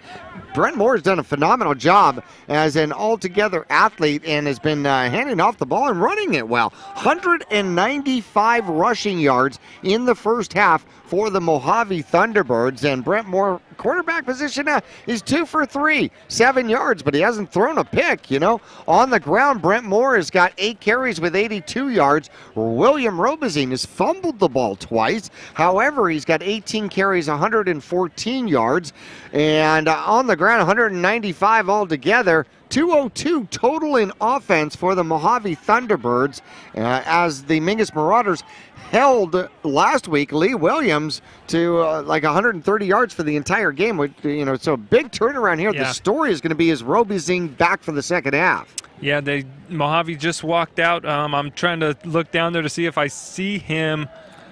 Brent Moore has done a phenomenal job as an altogether athlete and has been handing off the ball and running it well. 195 rushing yards in the first half for the Mohave Thunderbirds, and Brent Moore, quarterback position, is 2 for 3, 7 yards, but he hasn't thrown a pick, you know. On the ground, Brent Moore has got 8 carries with 82 yards. William Robazine has fumbled the ball twice. However, he's got 18 carries, 114 yards, and on the ground, 195 altogether. 202 total in offense for the Mohave Thunderbirds as the Mingus Marauders held last week Lee Williams to like 130 yards for the entire game. You know, so a big turnaround here. Yeah. The story is going to be is Robazine back for the second half. Yeah, Mohave just walked out. I'm trying to look down there to see if I see him.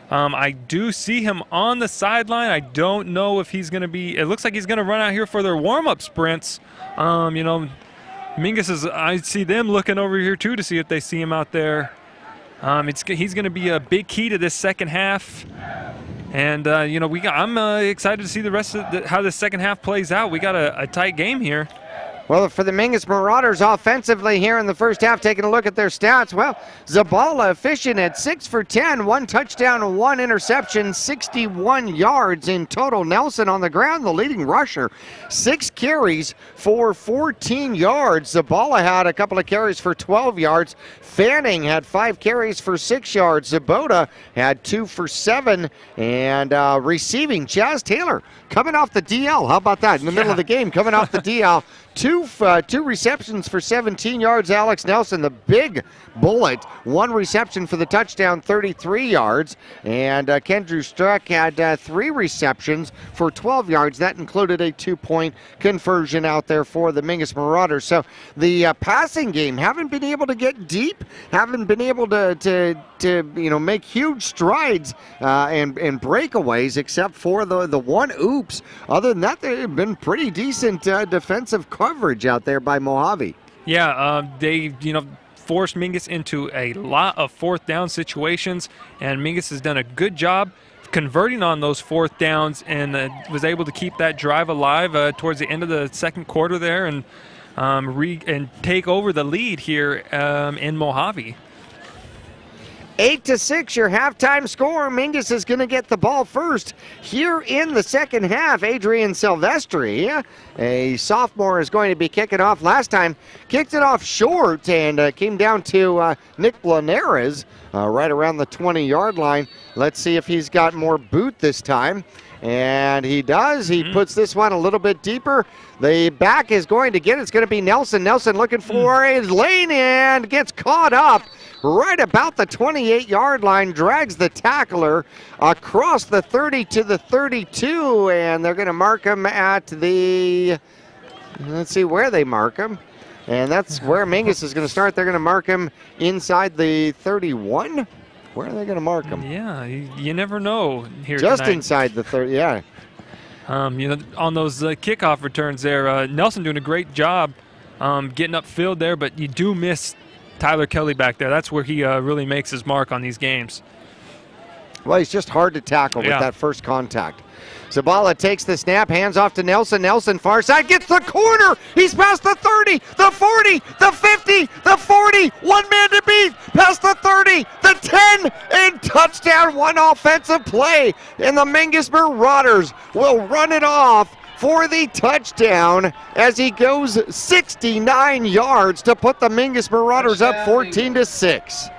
I do see him on the sideline. I don't know if he's going to be. It looks like he's going to run out here for their warm-up sprints. You know, Mingus is. I see them looking over here too to see if they see him out there. He's going to be a big key to this second half. And I'm excited to see the rest of how the second half plays out. We got a tight game here. Well, for the Mingus Marauders offensively here in the first half, taking a look at their stats, well, Zabala efficient at 6 for 10, 1 touchdown, 1 interception, 61 yards in total. Nelson on the ground, the leading rusher, 6 carries for 14 yards. Zabala had a couple of carries for 12 yards. Fanning had 5 carries for 6 yards. Zabota had 2 for 7. And receiving, Chaz Taylor coming off the DL. How about that? In the middle of the game, coming off the DL. Two receptions for 17 yards. Alex Nelson, the big bullet, 1 reception for the touchdown, 33 yards. And Kendrew Struck had 3 receptions for 12 yards. That included a 2-point conversion out there for the Mingus Marauders. So the passing game haven't been able to get deep, haven't been able to make huge strides and breakaways, except for the one oops. Other than that, they've been pretty decent defensive coverage out there by Mohave. Yeah, they forced Mingus into a lot of 4th down situations, and Mingus has done a good job converting on those 4th downs and was able to keep that drive alive towards the end of the second quarter there and take over the lead here in Mohave. 8-6, your halftime score. Mingus is going to get the ball first here in the second half. Adrian Silvestri, a sophomore, is going to be kicking off. Last time, kicked it off short and came down to Nick Blaneras right around the 20-yard line. Let's see if he's got more boot this time. And he does. He puts this one a little bit deeper. The back is going to get it. It's going to be Nelson. Nelson looking for a lane and gets caught up right about the 28-yard line, drags the tackler across the 30 to the 32, and they're going to mark him at the, let's see where they mark him. And that's where Mingus is going to start. They're going to mark him inside the 31. Where are they going to mark him? Yeah, you never know here just tonight. Inside the 30, yeah. On those kickoff returns there, Nelson doing a great job getting upfield there, but you do miss Tyler Kelly back there. That's where he really makes his mark on these games. Well, he's just hard to tackle with that first contact. Zabala takes the snap, hands off to Nelson. Nelson far side, gets the corner. He's past the 30, the 40, the 50, the 40. 1 man to beat. Past the 30, the 10, and touchdown. 1 offensive play. And the Mingus Marauders will run it off for the touchdown as he goes 69 yards to put the Mingus Marauders up 14-6.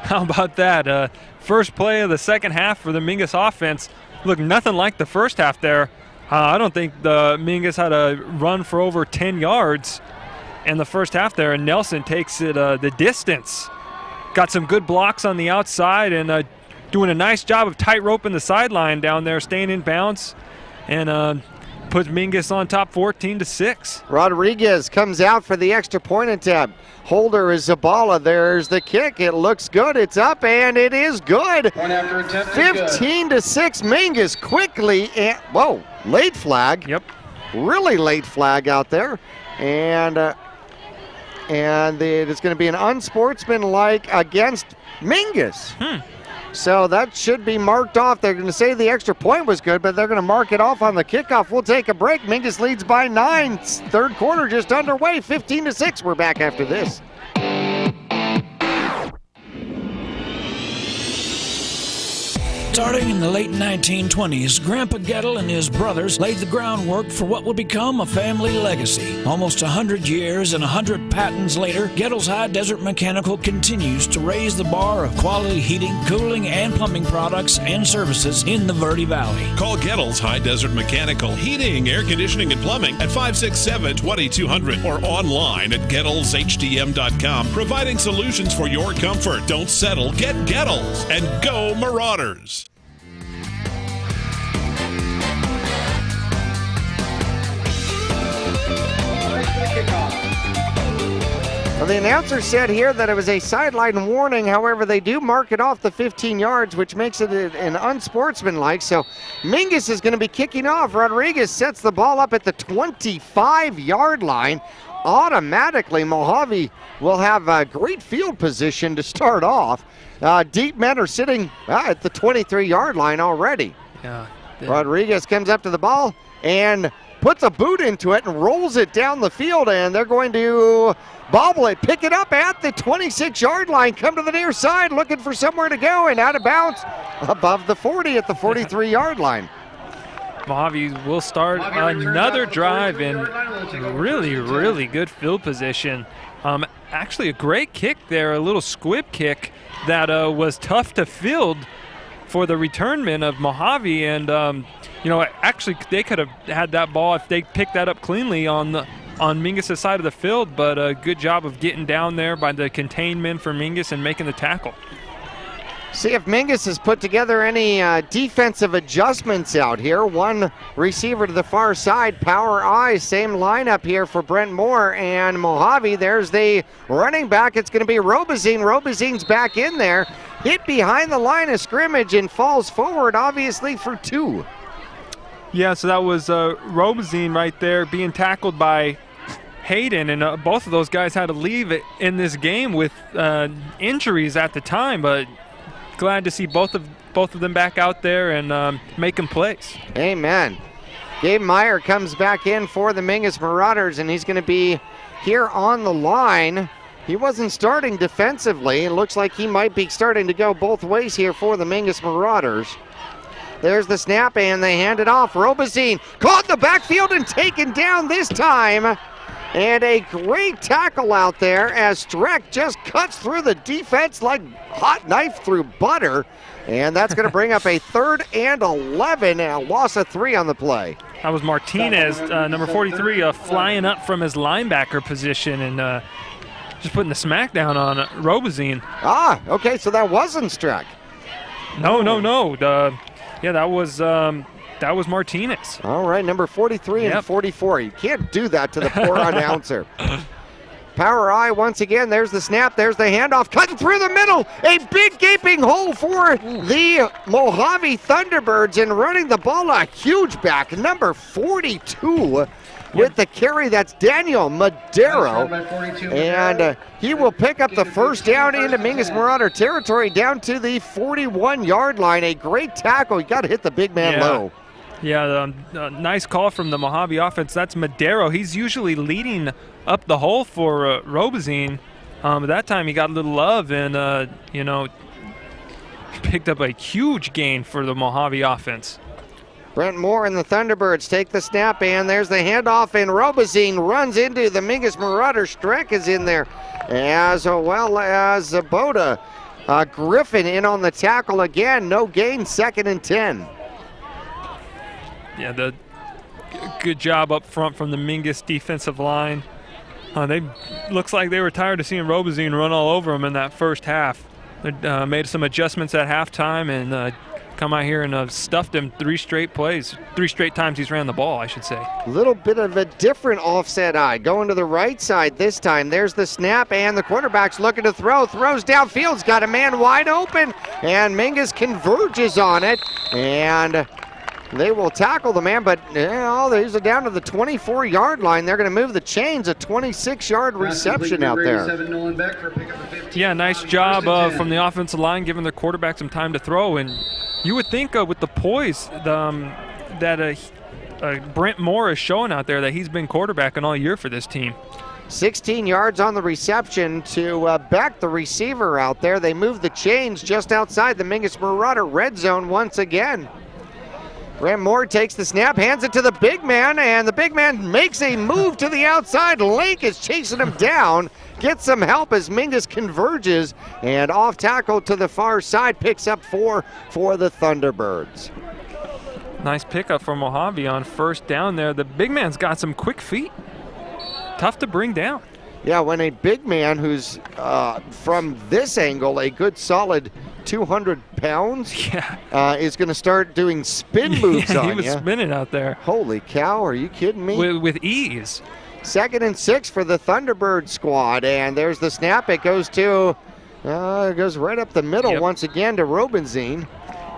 How about that? First play of the second half for the Mingus offense. Look, nothing like the first half there. I don't think the Mingus had a run for over 10 yards in the first half there, and Nelson takes it the distance. Got some good blocks on the outside and doing a nice job of tight roping the sideline down there, staying in bounds, and puts Mingus on top 14-6. Rodriguez comes out for the extra point attempt. Holder is Zabala. There's the kick. It looks good. It's up, and it is good. 15-6. Mingus quickly. And, whoa, late flag. Yep. Really late flag out there. And it's going to be an unsportsmanlike against Mingus. So that should be marked off. They're going to say the extra point was good, but they're going to mark it off on the kickoff. We'll take a break. Mingus leads by 9. Third quarter just underway. 15-6. We're back after this. Starting in the late 1920s, Grandpa Gettle and his brothers laid the groundwork for what would become a family legacy. Almost 100 years and 100 patents later, Gettle's High Desert Mechanical continues to raise the bar of quality heating, cooling, and plumbing products and services in the Verde Valley. Call Gettle's High Desert Mechanical, heating, air conditioning, and plumbing at 567-2200 or online at GettlesHDM.com, providing solutions for your comfort. Don't settle, get Gettles, and go Marauders. Well, the announcer said here that it was a sideline warning. However, they do mark it off the 15 yards, which makes it an unsportsmanlike. So Mingus is going to be kicking off. Rodriguez sets the ball up at the 25-yard line. Automatically, Mohave will have a great field position to start off. Deep men are sitting at the 23-yard line already. Yeah. Rodriguez comes up to the ball and puts a boot into it and rolls it down the field, and they're going to bobble it, pick it up at the 26-yard line, come to the near side looking for somewhere to go, and out of bounds above the 40 at the 43-yard line. Mohave will start another drive in really, really good field position. Actually, a great kick there, a little squib kick that was tough to field for the return men of Mohave, and you know, actually they could have had that ball if they picked that up cleanly on Mingus' side of the field, but a good job of getting down there by the contained men for Mingus and making the tackle. See if Mingus has put together any defensive adjustments out here. One receiver to the far side, power I, same lineup here for Brent Moore and Mohave. There's the running back. It's going to be Robazine. Robazine's back in there, hit behind the line of scrimmage and falls forward, obviously, for 2. Yeah, so that was Robazine right there being tackled by Hayden, and both of those guys had to leave in this game with injuries at the time, but glad to see both of them back out there and making plays. Amen. Gabe Meyer comes back in for the Mingus Marauders, and he's going to be here on the line. He wasn't starting defensively. It looks like he might be starting to go both ways here for the Mingus Marauders. There's the snap, and they hand it off. Robazine caught in the backfield and taken down this time. And a great tackle out there as Streck just cuts through the defense like hot knife through butter. And that's going to bring up a 3rd and 11, and a loss of 3 on the play. That was Martinez, number 43, flying up from his linebacker position and just putting the smackdown on Robazine. Ah, okay, so that wasn't Streck. No. Yeah, that was Martinez. All right, number 43 and 44. You can't do that to the poor announcer. Power I once again. There's the snap. There's the handoff. Cutting through the middle. A big gaping hole for the Mohave Thunderbirds, and running the ball a huge back. Number 42 with the carry. That's Daniel Madero. And he will pick up the first down into Mingus Marauder territory down to the 41-yard line. A great tackle. You got to hit the big man low. Yeah, nice call from the Mohave offense. That's Madero. He's usually leading up the hole for Robazine. That time he got a little love and, you know, picked up a huge gain for the Mohave offense. Brent Moore and the Thunderbirds take the snap, and there's the handoff, and Robazine runs into the Mingus Marauder. Streck is in there, as well as Boda. Griffin in on the tackle again. No gain, 2nd and 10. Yeah, the good job up front from the Mingus defensive line. They looks like they were tired of seeing Robazine run all over them in that first half. They made some adjustments at halftime and come out here and stuffed him 3 straight plays. 3 straight times he's ran the ball, I should say. A little bit of a different offset eye. Going to the right side this time. There's the snap, and the quarterback's looking to throw. Throws downfield's got a man wide open, and Mingus converges on it. And they will tackle the man, but these are down to the 24-yard line. They're going to move the chains. A 26-yard reception out there. Yeah, nice job from the offensive line, giving their quarterback some time to throw. And you would think with the poise that Brent Moore is showing out there that he's been quarterbacking all year for this team. 16 yards on the reception to back the receiver out there. They move the chains just outside the Mingus Marauder red zone once again. Brent Moore takes the snap, hands it to the big man, and the big man makes a move to the outside. Lake is chasing him down, gets some help as Mingus converges, and off tackle to the far side, picks up 4 for the Thunderbirds. Nice pickup from Mohave on first down there. The big man's got some quick feet. Tough to bring down. Yeah, when a big man who's from this angle, a good solid 200 pounds, is going to start doing spin moves on you. He was spinning out there. Holy cow, are you kidding me? With ease. 2nd and 6 for the Thunderbird squad, and there's the snap. It goes right up the middle once again to Robazine,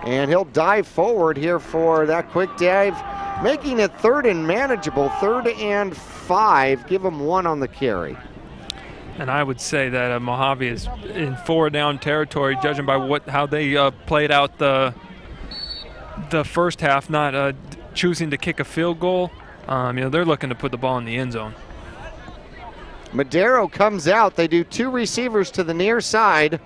and he'll dive forward here for that quick dive, making it 3rd and manageable, 3rd and 5. Give him 1 on the carry. And I would say that Mohave is in 4 down territory, judging by how they played out the the first half, not choosing to kick a field goal. They're looking to put the ball in the end zone. Madero comes out. They do 2 receivers to the near side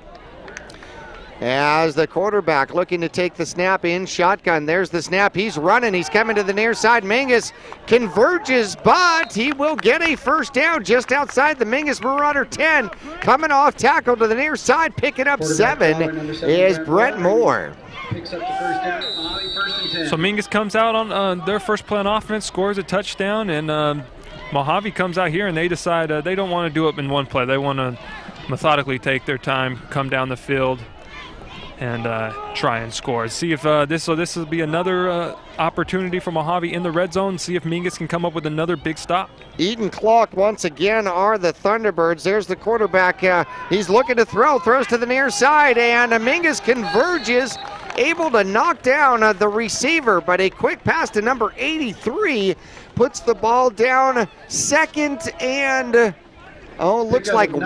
as the quarterback looking to take the snap in shotgun. There's the snap. He's running. He's coming to the near side. Mingus converges, but he will get a first down just outside the Mingus Marauder 10. Coming off tackle to the near side, picking up 7 is Brett Moore. Picks up the first down. First and 10. So Mingus comes out on their first play on offense, scores a touchdown, and Mohave comes out here and they decide they don't want to do it in one play. They want to methodically take their time, come down the field, and try and score. See if this will be another opportunity for Mohave in the red zone. See if Mingus can come up with another big stop. Eden Clark once again are the Thunderbirds. There's the quarterback. He's looking to throws to the near side, and Mingus converges, able to knock down the receiver, but a quick pass to number 83 puts the ball down. Second and, looks like 1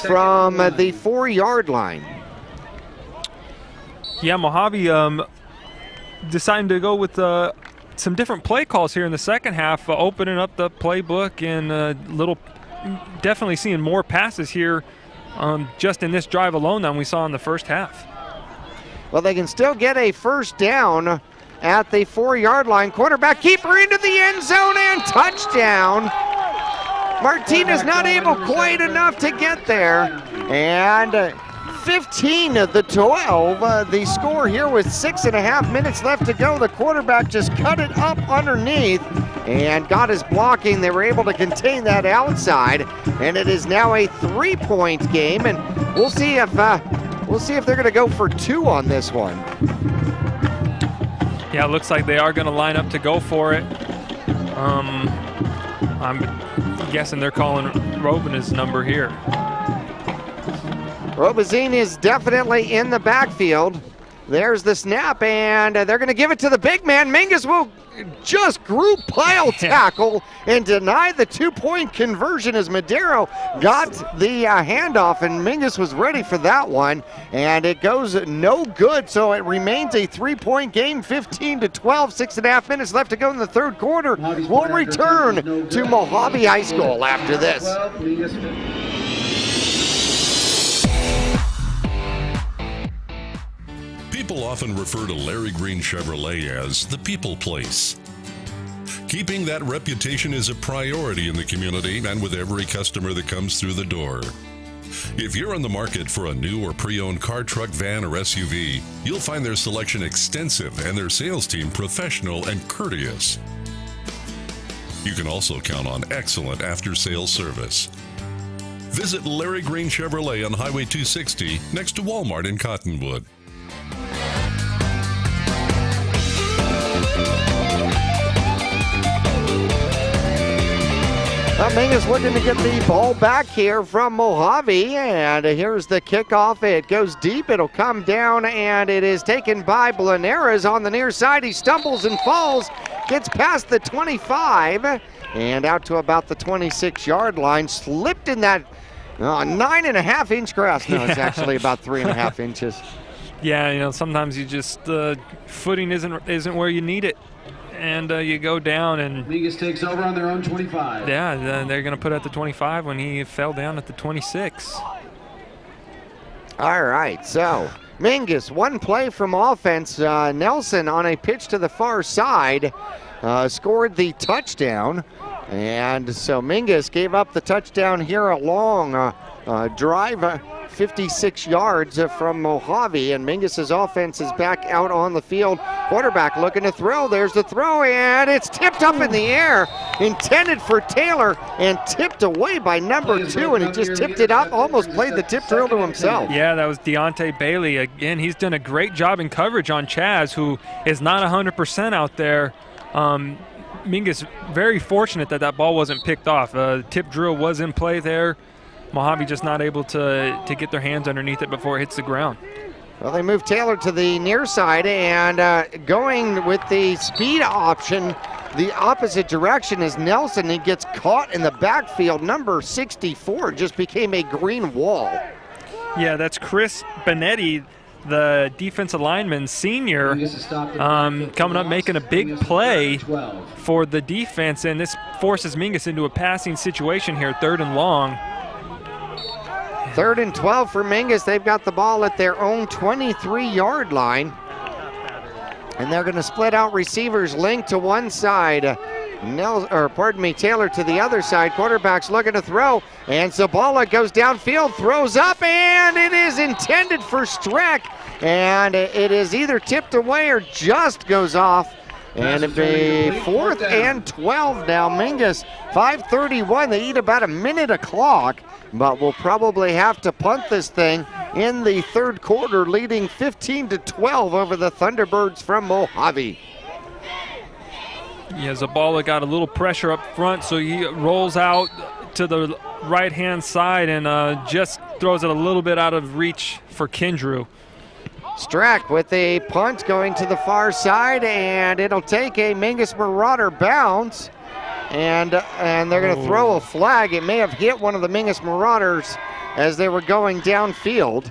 from the 4-yard line. Yeah, Mohave deciding to go with some different play calls here in the second half, opening up the playbook and definitely seeing more passes here just in this drive alone than we saw in the first half. Well, they can still get a first down at the 4-yard line. Quarterback keeper into the end zone and touchdown. Martinez not able quite enough to get there. And 15 of the 12. The score here with 6.5 minutes left to go. The quarterback just cut it up underneath and got his blocking. They were able to contain that outside, and it is now a 3-point game. And we'll see if they're going to go for 2 on this one. Yeah, it looks like they are going to line up to go for it. I'm guessing they're calling Robin his number here. Robazine is definitely in the backfield. There's the snap, and they're going to give it to the big man. Mingus will just group pile tackle and deny the 2-point conversion as Madero got the handoff, and Mingus was ready for that one, and it goes no good, so it remains a 3-point game, 15-12, 6.5 minutes left to go in the third quarter. We'll return to Mohave High School after this. People often refer to Larry Green Chevrolet as the people place. Keeping that reputation is a priority in the community and with every customer that comes through the door. If you're on the market for a new or pre-owned car, truck, van, or SUV, you'll find their selection extensive and their sales team professional and courteous. You can also count on excellent after-sales service. Visit Larry Green Chevrolet on Highway 260 next to Walmart in Cottonwood. Mingus looking to get the ball back here from Mohave, and here's the kickoff. It goes deep, it'll come down, and it is taken by Blaneras on the near side. He stumbles and falls, gets past the 25, and out to about the 26-yard line. Slipped in that 9.5-inch grass. No, it's actually about 3.5 inches. Yeah, sometimes you just footing isn't where you need it. And you go down, and Mingus takes over on their own 25. Yeah, they're going to put it at the 25 when he fell down at the 26. All right, so Mingus, one play from offense. Nelson on a pitch to the far side scored the touchdown. And so Mingus gave up the touchdown here, a long drive, 56 yards from Mohave, and Mingus's offense is back out on the field. Quarterback looking to throw. There's the throw, and it's tipped up in the air, intended for Taylor, and tipped away by number 2, and he just tipped it up, almost played the tip drill to himself. Yeah, that was Deontay Bailey. Again, he's done a great job in coverage on Chaz, who is not 100% out there. Mingus very fortunate that ball wasn't picked off. Tip drill was in play there. Mohave just not able to get their hands underneath it before it hits the ground. Well, they move Taylor to the near side, and going with the speed option the opposite direction is Nelson. He gets caught in the backfield. Number 64 just became a green wall. Yeah, that's Chris Benetti. the defensive lineman, senior, coming up making a big play for the defense, and this forces Mingus into a passing situation here, 3rd and long. 3rd and 12 for Mingus. They've got the ball at their own 23-yard line. And they're going to split out receivers. Link to one side, Taylor to the other side. Quarterback's looking to throw, and Zabala goes downfield, throws up, and it is intended for Streck. And it is either tipped away or just goes off. And it'll be 4th and 12 now. Mingus, 5:31. They eat about a minute of clock, but we'll probably have to punt this thing in the 3rd quarter, leading 15-12 over the Thunderbirds from Mohave. Yeah, Zabala got a little pressure up front, so he rolls out to the right-hand side and just throws it a little bit out of reach for Kendrew. Strack with a punt going to the far side, and it'll take a Mingus Marauder bounce, and they're going to throw a flag. It may have hit one of the Mingus Marauders as they were going downfield.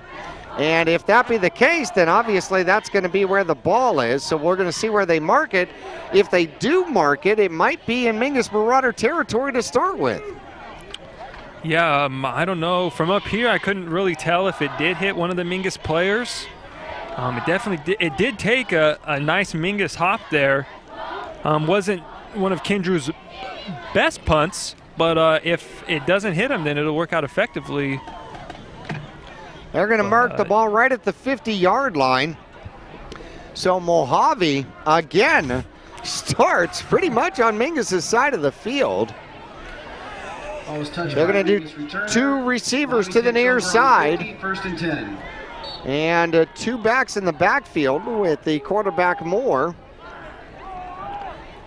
And if that be the case, then obviously that's going to be where the ball is. So we're going to see where they mark it. If they do mark it, it might be in Mingus Marauder territory to start with. Yeah, I don't know. From up here, I couldn't really tell if it did hit one of the Mingus players. It definitely did. It did take a nice Mingus hop there. Wasn't one of Kendrew's best punts, but if it doesn't hit him, then it'll work out effectively. They're going to mark the ball right at the 50-yard line. So Mohave, again, starts pretty much on Mingus' side of the field. They're going to do 2 receivers to the near side. 1st and 10. And 2 backs in the backfield with the quarterback Moore.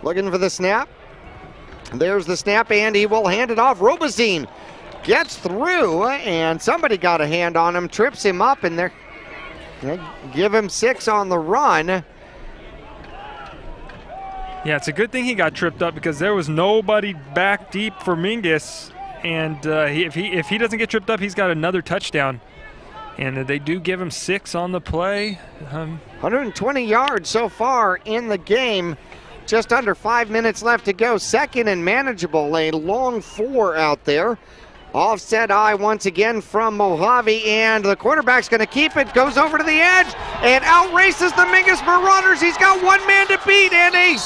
Looking for the snap. There's the snap, and he will hand it off. Robazine gets through, and somebody got a hand on him, trips him up, and they're going to give him 6 on the run. Yeah, it's a good thing he got tripped up because there was nobody back deep for Mingus, and if he doesn't get tripped up, he's got another touchdown. And they do give him 6 on the play. 120 yards so far in the game. Just under 5 minutes left to go. 2nd and manageable. A long 4 out there. Offset eye once again from Mohave, and the quarterback's going to keep it. Goes over to the edge and outraces the Mingus Marauders. He's got one man to beat, and a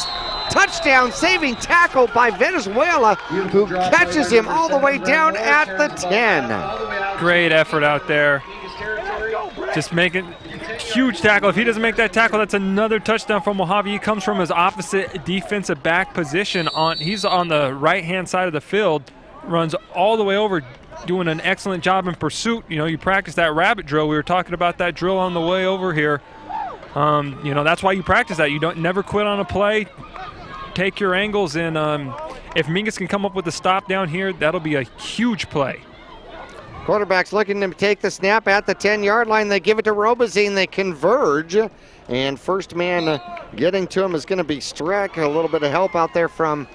touchdown saving tackle by Venezuela, who catches him all the way down at the 10. Great effort out there. Just making huge tackle. If he doesn't make that tackle, that's another touchdown from Mohave. He comes from his opposite defensive back position. He's on the right-hand side of the field, runs all the way over, doing an excellent job in pursuit. You know, you practice that rabbit drill. We were talking about that drill on the way over here. You know, that's why you practice that. You don't never quit on a play. Take your angles, and if Mingus can come up with a stop down here, that'll be a huge play. Quarterback's looking to take the snap at the 10-yard line. They give it to Robazine. They converge. And first man getting to him is going to be Streck. A little bit of help out there from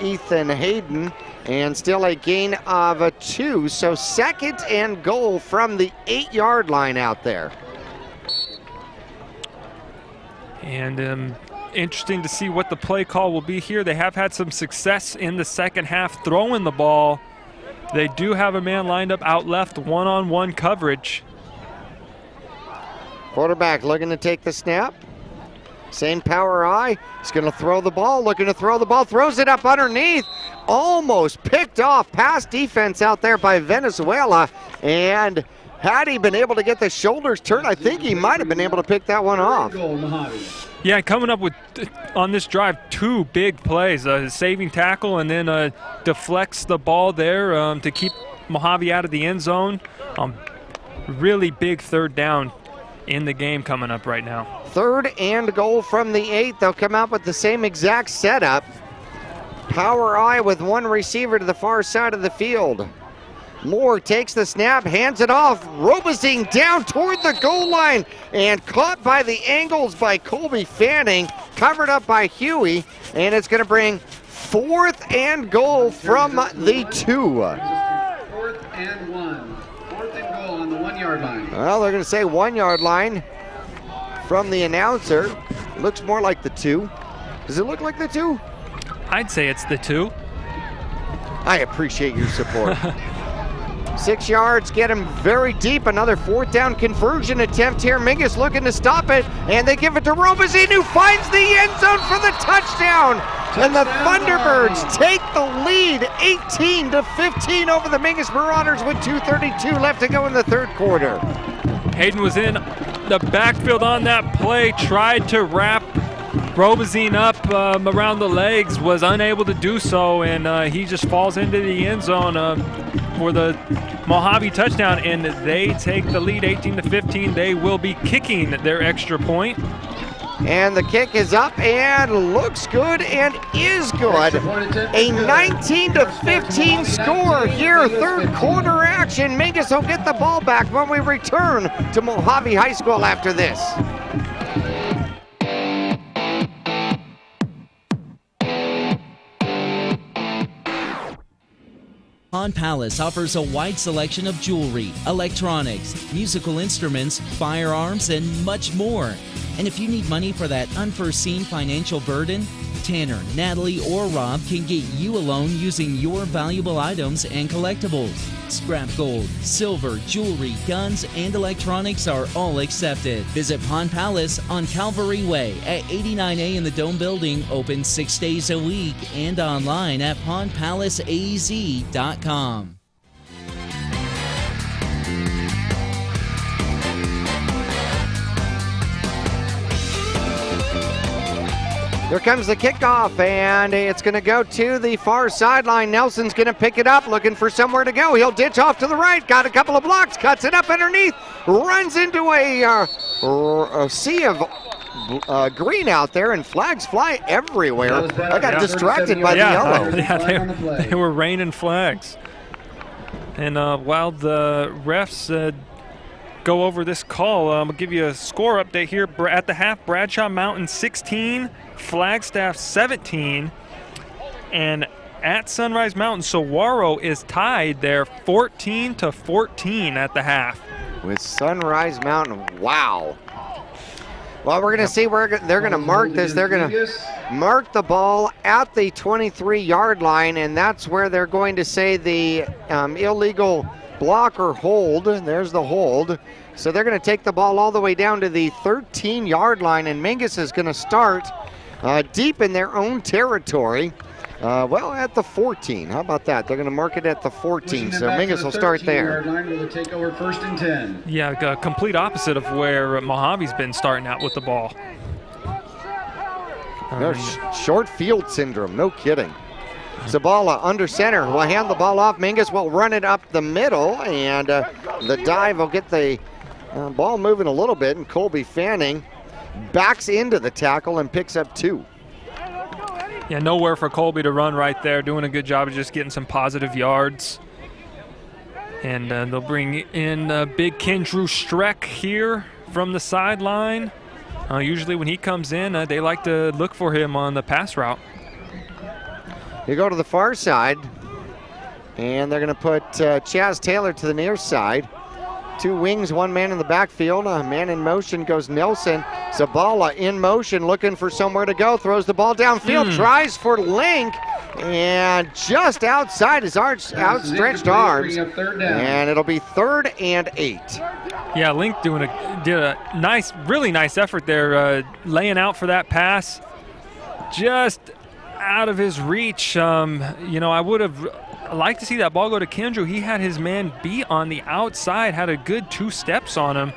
Ethan Hayden. And still a gain of 2. So 2nd and goal from the 8-yard line out there. And interesting to see what the play call will be here. They have had some success in the second half throwing the ball. They do have a man lined up out left, one-on-one coverage. Quarterback looking to take the snap. Same power eye. He's going to throw the ball, looking to throw the ball, throws it up underneath. Almost picked off. Pass defense out there by Venezuela. And had he been able to get the shoulders turned, I think he might have been able to pick that one off. Yeah, coming up with, on this drive, 2 big plays. A saving tackle, and then deflects the ball there to keep Mohave out of the end zone. Really big 3rd down in the game coming up right now. 3rd and goal from the 8. They'll come out with the same exact setup. Power eye with 1 receiver to the far side of the field. Moore takes the snap, hands it off. Robazine down toward the goal line and caught by the angles by Colby Fanning, covered up by Huey, and it's going to bring 4th and goal from the 2. 4th and 1. 4th and goal on the 1-yard 1-yard line. Well, they're going to say 1-yard line from the announcer. Looks more like the 2. Does it look like the 2? I'd say it's the 2. I appreciate your support. 6 yards, get him very deep. Another 4th down conversion attempt here. Mingus looking to stop it, and they give it to Robazine, who finds the end zone for the touchdown. And the Thunderbirds take the lead 18-15 over the Mingus Marauders with 2:32 left to go in the 3rd quarter. Hayden was in the backfield on that play, tried to wrap Robazine up around the legs, was unable to do so, and he just falls into the end zone for the Mohave touchdown, and they take the lead 18-15. They will be kicking their extra point. And the kick is up and looks good and is good. A 19-15 score here, 3rd quarter action. Mingus will get the ball back when we return to Mohave High School after this. Pond Palace offers a wide selection of jewelry, electronics, musical instruments, firearms, and much more. And if you need money for that unforeseen financial burden, Tanner, Natalie, or Rob can get you a loan using your valuable items and collectibles. Scrap gold, silver, jewelry, guns, and electronics are all accepted. Visit Pond Palace on Calvary Way at 89A in the Dome Building, open 6 days a week, and online at pondpalaceaz.com. Here comes the kickoff, and it's going to go to the far sideline. Nelson's going to pick it up, looking for somewhere to go. He'll ditch off to the right, got a couple of blocks, cuts it up underneath, runs into a sea of green out there, and flags fly everywhere. I got distracted by the yellow. Yeah, they were raining flags. And while the refs go over this call, I'll give you a score update here. At the half, Bradshaw Mountain 16, Flagstaff 17, and at Sunrise Mountain, Saguaro is tied there 14-14 at the half. With Sunrise Mountain, wow. Well, we're going to see where they're going to mark this. They're going to mark the ball at the 23-yard line, and that's where they're going to say the illegal block or hold. There's the hold. So they're going to take the ball all the way down to the 13-yard line, and Mingus is going to start deep in their own territory. Well, at the 14. How about that? They're going to mark it at the 14, so Mingus will start there. Take over 1st and 10. Yeah, complete opposite of where Mojave's been starting out with the ball. No, short field syndrome, no kidding. Zabala under center will hand the ball off. Mingus will run it up the middle, and the dive will get the ball moving a little bit, and Colby Fanning backs into the tackle and picks up 2. Yeah, nowhere for Colby to run right there. Doing a good job of just getting some positive yards. And they'll bring in big Ken Drew Streck here from the sideline. Usually when he comes in, they like to look for him on the pass route. You go to the far side, and they're going to put Chaz Taylor to the near side. 2 wings, 1 man in the backfield. A man in motion goes Nelson. Zabala in motion, looking for somewhere to go. Throws the ball downfield, tries for Link, and just outside his outstretched arms. And it'll be 3rd and 8. Yeah, Link did a nice, really nice effort there, laying out for that pass. Just out of his reach. I would have liked to see that ball go to Kendrew. He had his man beat on the outside, had a good 2 steps on him,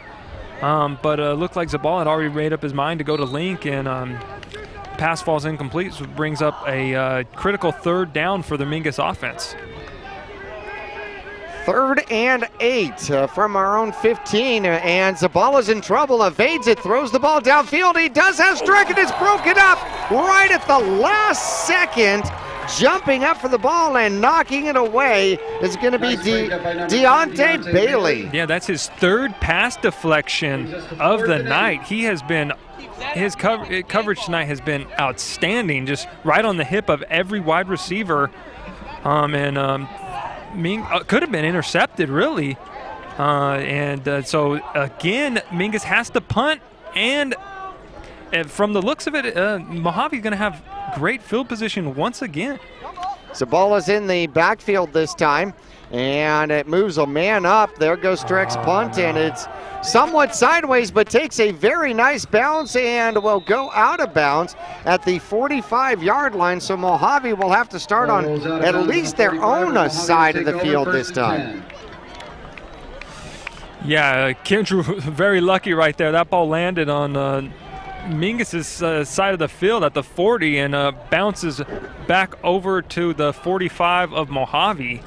but looked like Zabal had already made up his mind to go to Link, and pass falls incomplete, so it brings up a critical 3rd down for the Mingus offense. 3rd and 8 from our own 15, and Zabala's in trouble, evades it, throws the ball downfield. He does have Streck, and it's broken up right at the last second. Jumping up for the ball and knocking it away is going to be Deontay Bailey. Yeah, that's his 3rd pass deflection of the night. He has been, his coverage tonight has been outstanding, just right on the hip of every wide receiver. Could have been intercepted, really. So again, Mingus has to punt, and from the looks of it, Mojave's going to have great field position once again. Zabala's in the backfield this time, and it moves a man up. There goes Strick's punt, and it's somewhat sideways, but takes a very nice bounce and will go out of bounds at the 45-yard line. So Mohave will have to start on at least their own side of the field this time. Yeah, Kendrew very lucky right there. That ball landed on Mingus's side of the field at the 40 and bounces back over to the 45 of Mohave.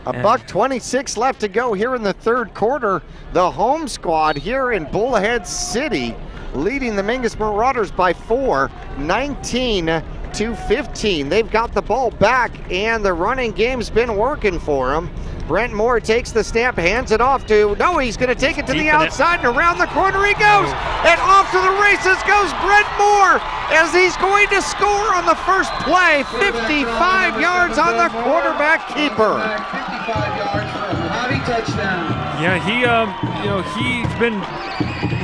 $1:26 left to go here in the third quarter. The home squad here in Bullhead City leading the Mingus Marauders by 4, 19-15. They've got the ball back, and the running game's been working for them. Brent Moore takes the snap, hands it off to, no, he's going to take it to the outside, and around the corner he goes. And off to the races goes Brent Moore as he's going to score on the first play. 55 yards on the quarterback keeper. 55 yards for a Mohave touchdown. Yeah, he's been,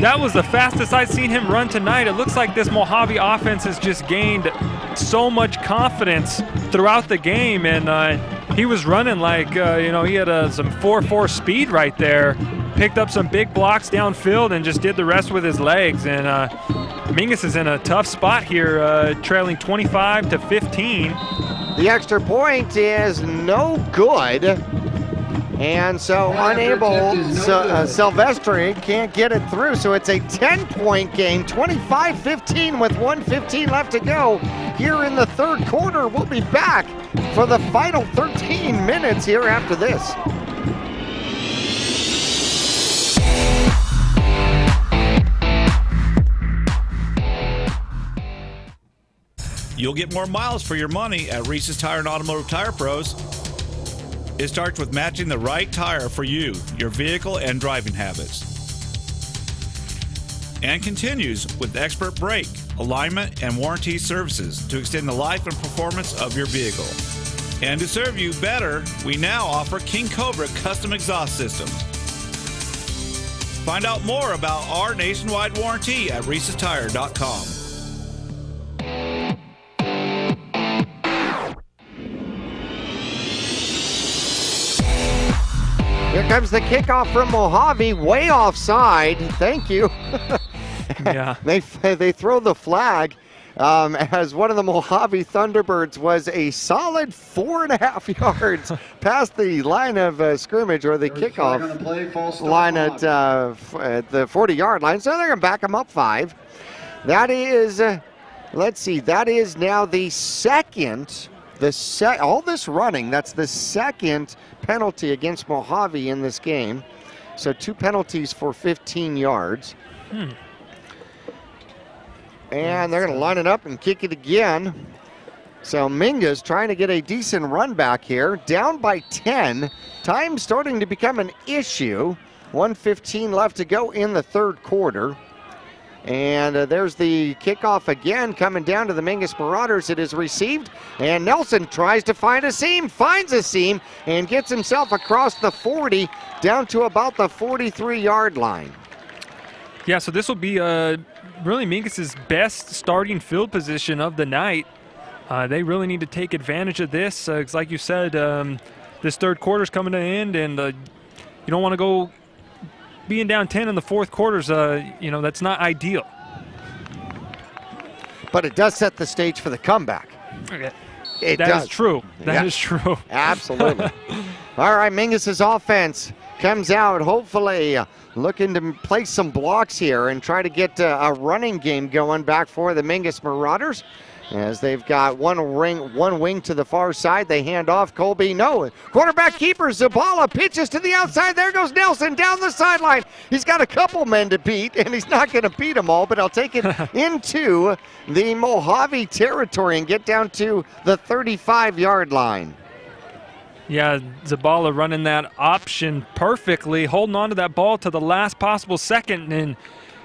that was the fastest I've seen him run tonight. It looks like this Mohave offense has just gained so much confidence throughout the game, and he was running like, he had some 4.4 speed right there. Picked up some big blocks downfield and just did the rest with his legs. And Mingus is in a tough spot here, trailing 25-15. The extra point is no good. And so unable, Silvestri can't get it through. So it's a 10-point game, 25-15 with 1:15 left to go here in the third quarter. We'll be back for the final 13 minutes here after this. You'll get more miles for your money at Reese's Tire and Automotive Tire Pros. It starts with matching the right tire for you, your vehicle, and driving habits. And continues with expert brake, alignment, and warranty services to extend the life and performance of your vehicle. And to serve you better, we now offer King Cobra custom exhaust systems. Find out more about our nationwide warranty at Reese'sTire.com. Here comes the kickoff from Mohave, way offside. Thank you. Yeah. They throw the flag as one of the Mohave Thunderbirds was a solid 4.5 yards past the line of scrimmage, or the kickoff line at the 40-yard line. So they're going to back them up 5. That is, let's see, that is now the second. All this running, that's the second penalty against Mohave in this game. So 2 penalties for 15 yards. And they're going to line it up and kick it again. So Mingus trying to get a decent run back here. Down by 10. Time starting to become an issue. 1:15 left to go in the third quarter. And there's the kickoff again coming down to the Mingus Marauders. It is received, and Nelson tries to find a seam, finds a seam, and gets himself across the 40 down to about the 43-yard line. Yeah, so this will be really Mingus's best starting field position of the night. They really need to take advantage of this. It's like you said, this third quarter's coming to an end, and you don't want to go being down 10 in the fourth quarters, that's not ideal. But it does set the stage for the comeback. Okay. That is true. That is true. Absolutely. All right, Mingus's offense comes out, hopefully looking to place some blocks here and try to get a running game going back for the Mingus Marauders. As they've got one wing to the far side. They hand off. Colby, no. Quarterback keeper, Zabala pitches to the outside. There goes Nelson down the sideline. He's got a couple men to beat, and he's not going to beat them all, but I'll take it into the Mohave territory and get down to the 35-yard line. Yeah, Zabala running that option perfectly, holding on to that ball to the last possible second, and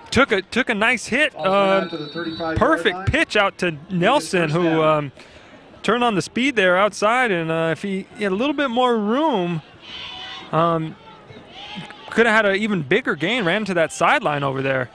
took a nice hit. Perfect pitch out to Nelson, who turned on the speed there outside, and if he had a little bit more room, could have had an even bigger gain, ran to that sideline over there.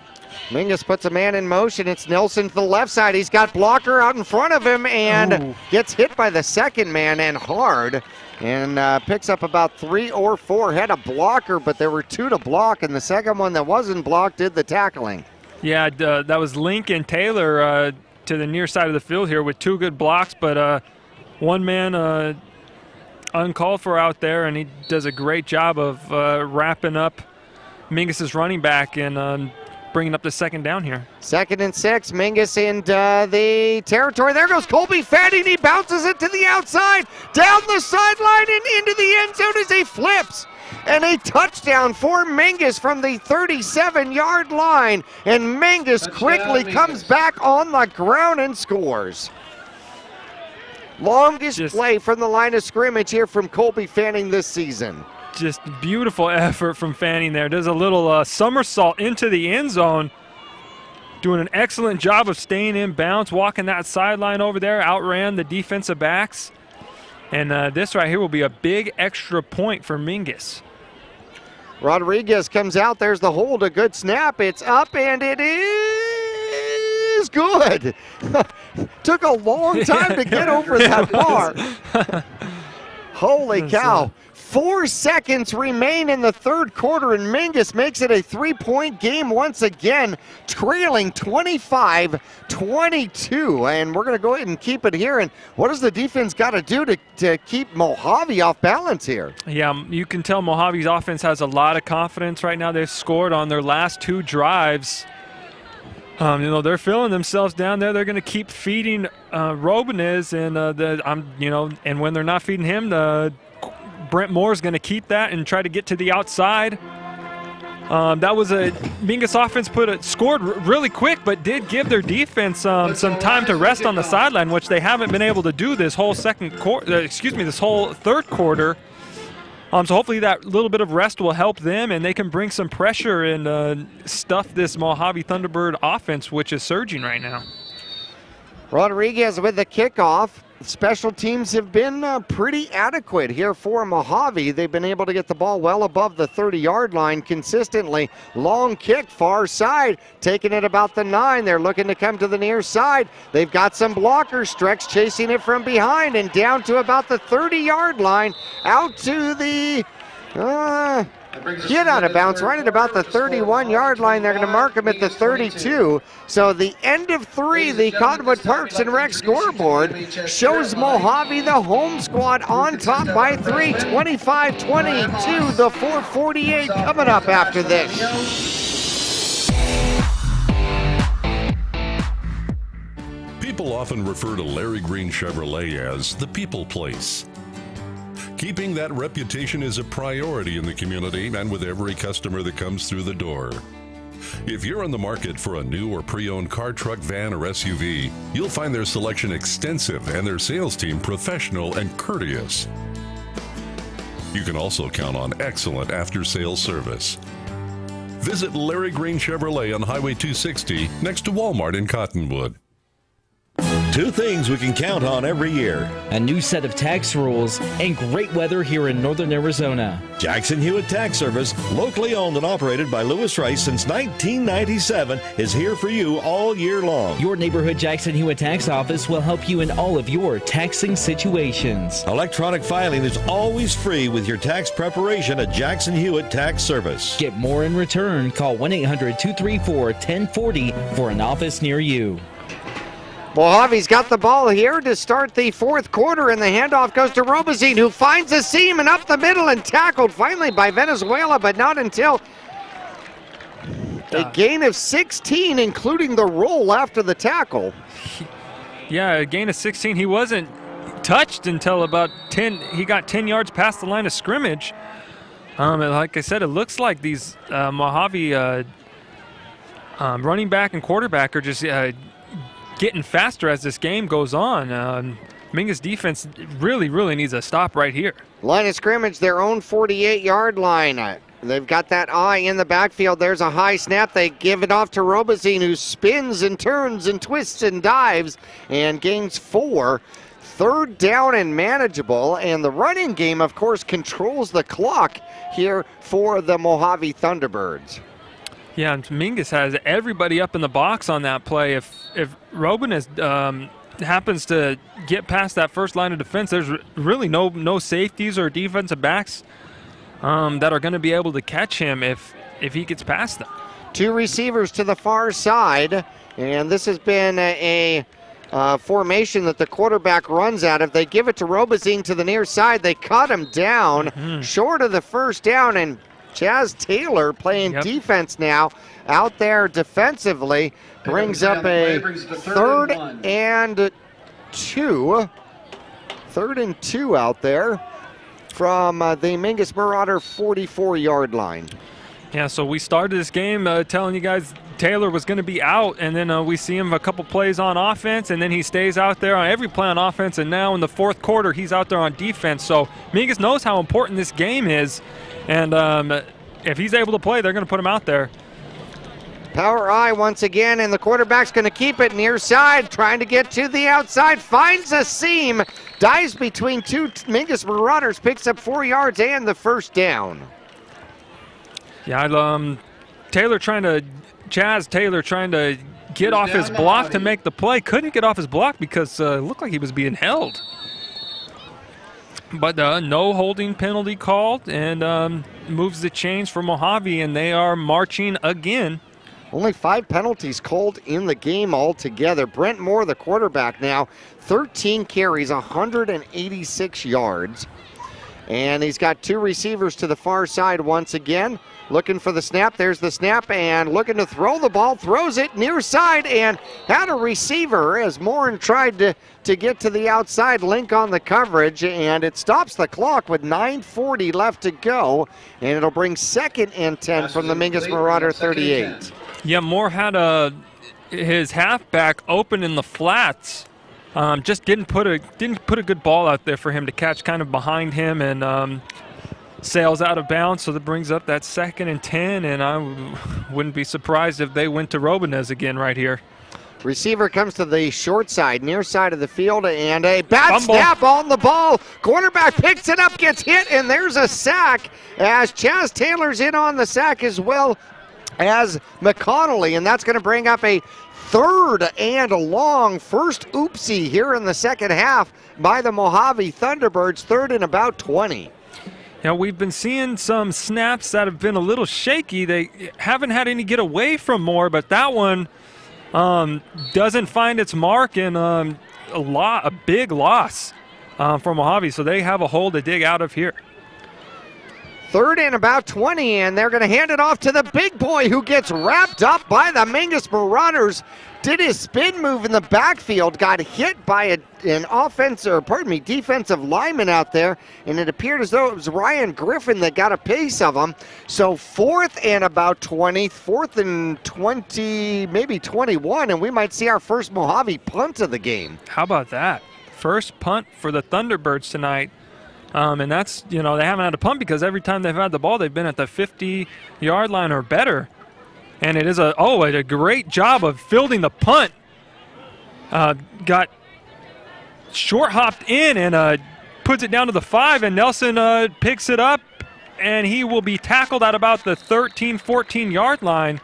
Mingus puts a man in motion. It's Nelson to the left side. He's got blocker out in front of him and gets hit by the second man and hard. And picks up about 3 or 4. Had a blocker, but there were 2 to block, and the second one that wasn't blocked did the tackling. Yeah, that was Lincoln Taylor to the near side of the field here with 2 good blocks, but one man uncalled for out there, and he does a great job of wrapping up Mingus's running back and bringing up the second down here. 2nd and 6, Mingus in the territory. There goes Colby Fanning. He bounces it to the outside, down the sideline and into the end zone as he flips. And a touchdown for Mingus from the 37-yard line. And Mingus quickly comes back on the ground and scores. Longest play from the line of scrimmage here from Colby Fanning this season. Just beautiful effort from Fanning there. Does a little somersault into the end zone. Doing an excellent job of staying in bounds, walking that sideline over there, outran the defensive backs. And this right here will be a big extra point for Mingus. Rodriguez comes out. There's the hold. A good snap. It's up, and it is good. Took a long time to get over that bar. Holy cow. 4 seconds remain in the third quarter, and Mingus makes it a 3-point game once again, trailing 25-22. And we're going to go ahead and keep it here. And what does the defense got to do to keep Mohave off balance here? Yeah, you can tell Mojave's offense has a lot of confidence right now. They've scored on their last 2 drives. They're feeling themselves down there. They're going to keep feeding Robinez, and and when they're not feeding him, Brent Moore's going to keep that and try to get to the outside. That was a Mingus offense scored really quick, but did give their defense some time to rest on the sideline, which they haven't been able to do this whole this whole third quarter. So hopefully that little bit of rest will help them, and they can bring some pressure and stuff this Mohave Thunderbird offense, which is surging right now. Rodriguez with the kickoff. Special teams have been pretty adequate here for Mohave. They've been able to get the ball well above the 30-yard line consistently. Long kick, far side, taking it about the 9. They're looking to come to the near side. They've got some blockers. Strex chasing it from behind and down to about the 30-yard line. Out to the... get out of bounds right at about the 31-yard line. They're going to mark him at the 32. So the end of 3, the Cottonwood Parks and Rec scoreboard shows Mohave, the home squad, on top by 3, 25-22. The 4:48 coming up after this. People often refer to Larry Green Chevrolet as the people place. Keeping that reputation is a priority in the community and with every customer that comes through the door. If you're on the market for a new or pre-owned car, truck, van, or SUV, you'll find their selection extensive and their sales team professional and courteous. You can also count on excellent after-sales service. Visit Larry Green Chevrolet on Highway 260 next to Walmart in Cottonwood. 2 things we can count on every year: a new set of tax rules and great weather here in northern Arizona. Jackson Hewitt Tax Service, locally owned and operated by Lewis Rice since 1997, is here for you all year long. Your neighborhood Jackson Hewitt Tax Office will help you in all of your taxing situations. Electronic filing is always free with your tax preparation at Jackson Hewitt Tax Service. Get more in return. Call 1-800-234-1040 for an office near you. Mojave's got the ball here to start the fourth quarter, and the handoff goes to Robazine, who finds a seam and up the middle and tackled finally by Venezuela, but not until a gain of 16, including the roll after the tackle. Yeah, a gain of 16. He wasn't touched until about 10. He got 10 yards past the line of scrimmage. And like I said, it looks like these Mohave running back and quarterback are just getting faster as this game goes on. Mingus defense really needs a stop right here. Line of scrimmage, their own 48-yard line. They've got that eye in the backfield. There's a high snap. They give it off to Robazine, who spins and turns and twists and dives and gains 4. 3rd down and manageable, and the running game, of course, controls the clock here for the Mohave Thunderbirds. Yeah, and Mingus has everybody up in the box on that play. If Robinez happens to get past that first line of defense, there's really no safeties or defensive backs that are going to be able to catch him if he gets past them. 2 receivers to the far side, and this has been a formation that the quarterback runs out of. They give it to Robazine to the near side. They cut him down short of the first down, and Chaz Taylor playing defense now out there defensively brings up a 3rd and 2. 3rd and 2 out there from the Mingus Marauder 44-yard line. Yeah, so we started this game telling you guys Taylor was going to be out, and then we see him a couple plays on offense, and then he stays out there on every play on offense, and now in the 4th quarter he's out there on defense. So Mingus knows how important this game is, and if he's able to play, they're going to put him out there. Power I once again, and the quarterback's going to keep it near side, trying to get to the outside, finds a seam, dives between 2 Mingus Marauders, picks up 4 yards and the first down. Yeah, Chaz Taylor trying to get off his block to make the play. Couldn't get off his block because it looked like he was being held. But no holding penalty called, and moves the chains for Mohave, and they are marching again. Only 5 penalties called in the game altogether. Brent Moore, the quarterback now, 13 carries, 186 yards. And he's got 2 receivers to the far side once again. Looking for the snap. There's the snap, and looking to throw the ball. Throws it near side and had a receiver as Morin tried to get to the outside. Link on the coverage, and it stops the clock with 9:40 left to go. And it'll bring 2nd and 10 from the Mingus Marauder 38. Yeah, Moore had his halfback open in the flats. Just didn't put a good ball out there for him to catch, kind of behind him, and sails out of bounds. So that brings up that 2nd and 10, and I wouldn't be surprised if they went to Robinez again right here. Receiver comes to the short side, near side of the field, and a bad snap on the ball. Quarterback picks it up, gets hit, and there's a sack as Chaz Taylor's in on the sack as well as McConnelly, and that's going to bring up a 3rd and long. First oopsie here in the second half by the Mohave Thunderbirds, 3rd and about 20. Yeah, we've been seeing some snaps that have been a little shaky. They haven't had any get away from Moore, but that one doesn't find its mark, and a big loss for Mohave, so they have a hole to dig out of here. 3rd and about 20, and they're going to hand it off to the big boy who gets wrapped up by the Mingus Marauders. Did his spin move in the backfield, got hit by an defensive lineman out there, and it appeared as though it was Ryan Griffin that got a piece of him. So 4th and about 20, 4th and 20, maybe 21, and we might see our first Mohave punt of the game. How about that? First punt for the Thunderbirds tonight. And that's, they haven't had a punt because every time they've had the ball, they've been at the 50-yard line or better. And it is a great job of fielding the punt. Got short hopped in and puts it down to the 5, and Nelson picks it up, and he will be tackled at about the 13, 14-yard line.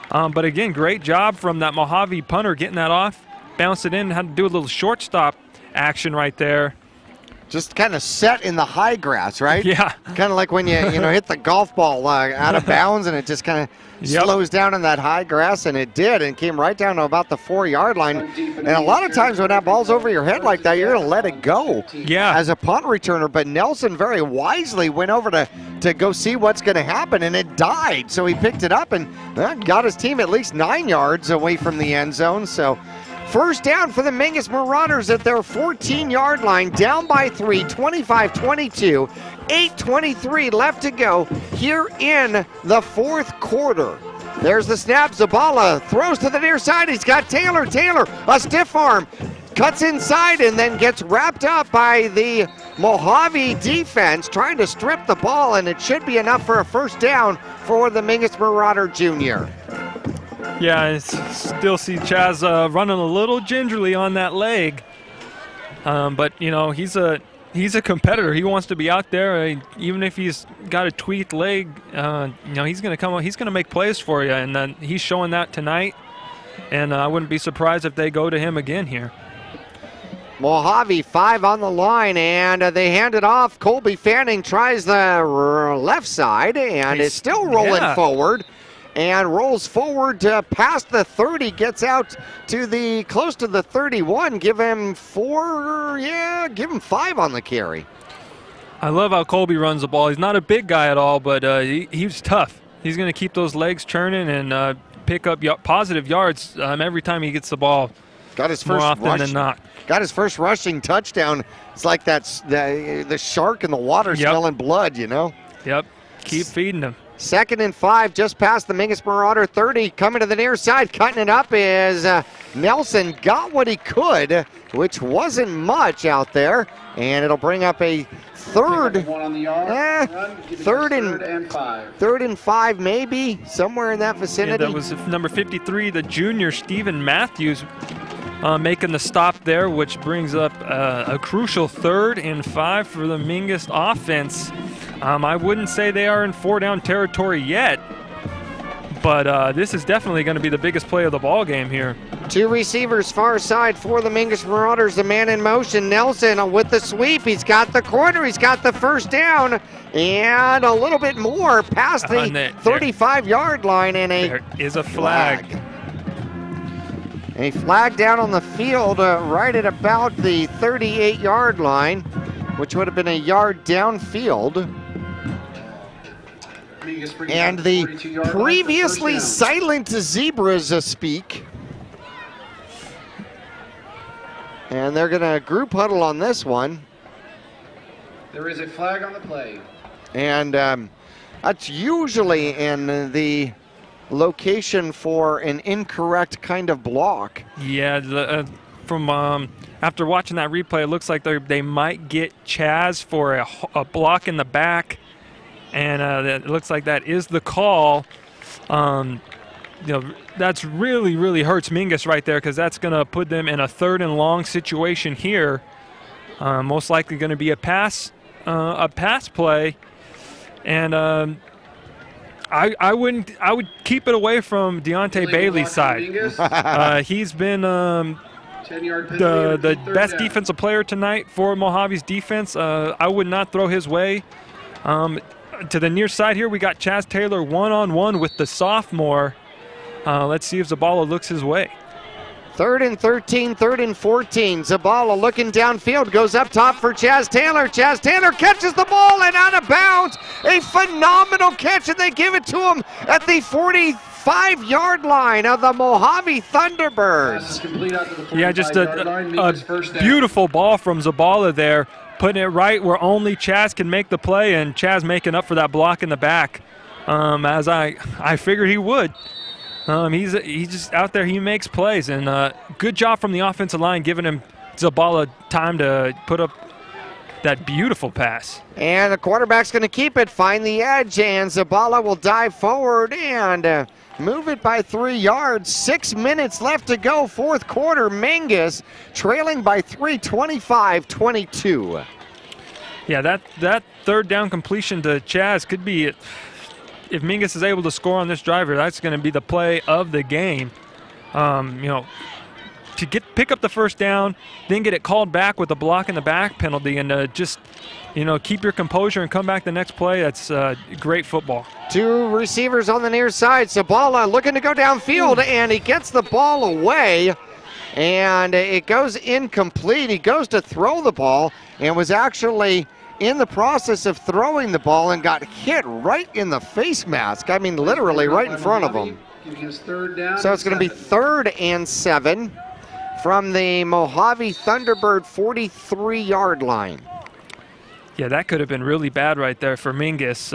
But again, great job from that Mohave punter getting that off, bounced it in, had to do a little shortstop action right there. Just kind of set in the high grass, right? Yeah. Kind of like when you hit the golf ball out of bounds, and it just kind of slows down in that high grass, and it did, and came right down to about the 4-yard line. And a lot of times when that ball's over your head like that, you're going to let it go as a punt returner. But Nelson very wisely went over to go see what's going to happen, and it died. So he picked it up and got his team at least 9 yards away from the end zone. So first down for the Mingus Marauders at their 14-yard line, down by 3, 25-22, 8:23 left to go here in the 4th quarter. There's the snap. Zabala throws to the near side. He's got Taylor. Taylor, a stiff arm, cuts inside and then gets wrapped up by the Mohave defense trying to strip the ball, and it should be enough for a first down for the Mingus Marauder Jr. Yeah, I still see Chaz running a little gingerly on that leg. But you know, he's a competitor. He wants to be out there, even if he's got a tweaked leg. You know, he's going to come. He's going to make plays for you, and then he's showing that tonight. And I wouldn't be surprised if they go to him again here. Mohave 5 on the line, and they hand it off. Colby Fanning tries the left side and is still rolling forward. And rolls forward to past the 30, gets out to the close to the 31. Give him 4, give him 5 on the carry. I love how Colby runs the ball. He's not a big guy at all, but he's tough. He's going to keep those legs churning and pick up positive yards every time he gets the ball. Got his first more often than not. Got his first rushing touchdown. It's like that's the shark in the water smelling blood, you know. Yep. Keep feeding him. 2nd and 5, just past the Mingus Marauder 30. Coming to the near side, cutting it up is Nelson. Got what he could, which wasn't much out there. And it'll bring up a third and 5. Third and 5, maybe, somewhere in that vicinity. Yeah, that was number 53, the junior, Stephen Matthews, making the stop there, which brings up a crucial 3rd and 5 for the Mingus offense. I wouldn't say they are in 4-down territory yet, but this is definitely going to be the biggest play of the ball game here. 2 receivers far side for the Mingus Marauders. The man in motion, Nelson, with the sweep. He's got the corner. He's got the first down, and a little bit more past the 35-yard line, and there is a flag. A flag down on the field right at about the 38-yard line, which would have been a yard downfield. And the previously silent zebras speak. And they're going to group huddle on this one. There is a flag on the play. And that's usually in the location for an incorrect kind of block. Yeah, from after watching that replay, it looks like they might get Chaz for a block in the back. And it looks like that is the call. You know, that's really hurts Mingus right there, because that's going to put them in a 3rd and long situation here. Most likely going to be a pass play, and I would keep it away from Deontay Bailey's side. He's been the best defensive player tonight for Mojave's defense. I would not throw his way. To the near side here, we got Chaz Taylor one-on-one with the sophomore. Let's see if Zabala looks his way. 3rd and 13, 3rd and 14. Zabala looking downfield, goes up top for Chaz Taylor. Chaz Taylor catches the ball and out of bounds. A phenomenal catch, and they give it to him at the 45-yard line of the Mohave Thunderbirds. Yeah, just a beautiful ball from Zabala there, putting it right where only Chaz can make the play, and Chaz making up for that block in the back, as I figured he would. He's just out there. He makes plays, and good job from the offensive line, giving him Zabala time to put up that beautiful pass. And the quarterback's going to keep it, find the edge, and Zabala will dive forward and move it by 3 yards. 6 minutes left to go, 4th quarter. Mingus trailing by 3, 25-22. Yeah, that 3rd down completion to Chaz could be it. If Mingus is able to score on this driver, that's going to be the play of the game. You know, to pick up the 1st down, then get it called back with a block in the back penalty, and just, you know, keep your composure and come back the next play. That's great football. 2 receivers on the near side. Zabala looking to go downfield, and he gets the ball away, and it goes incomplete. He goes to throw the ball and was actually in the process of throwing the ball and got hit right in the face mask. I mean, literally right in front of him. So it's going to be 3rd and 7 from the Mohave Thunderbird 43-yard line. Yeah, that could have been really bad right there for Mingus.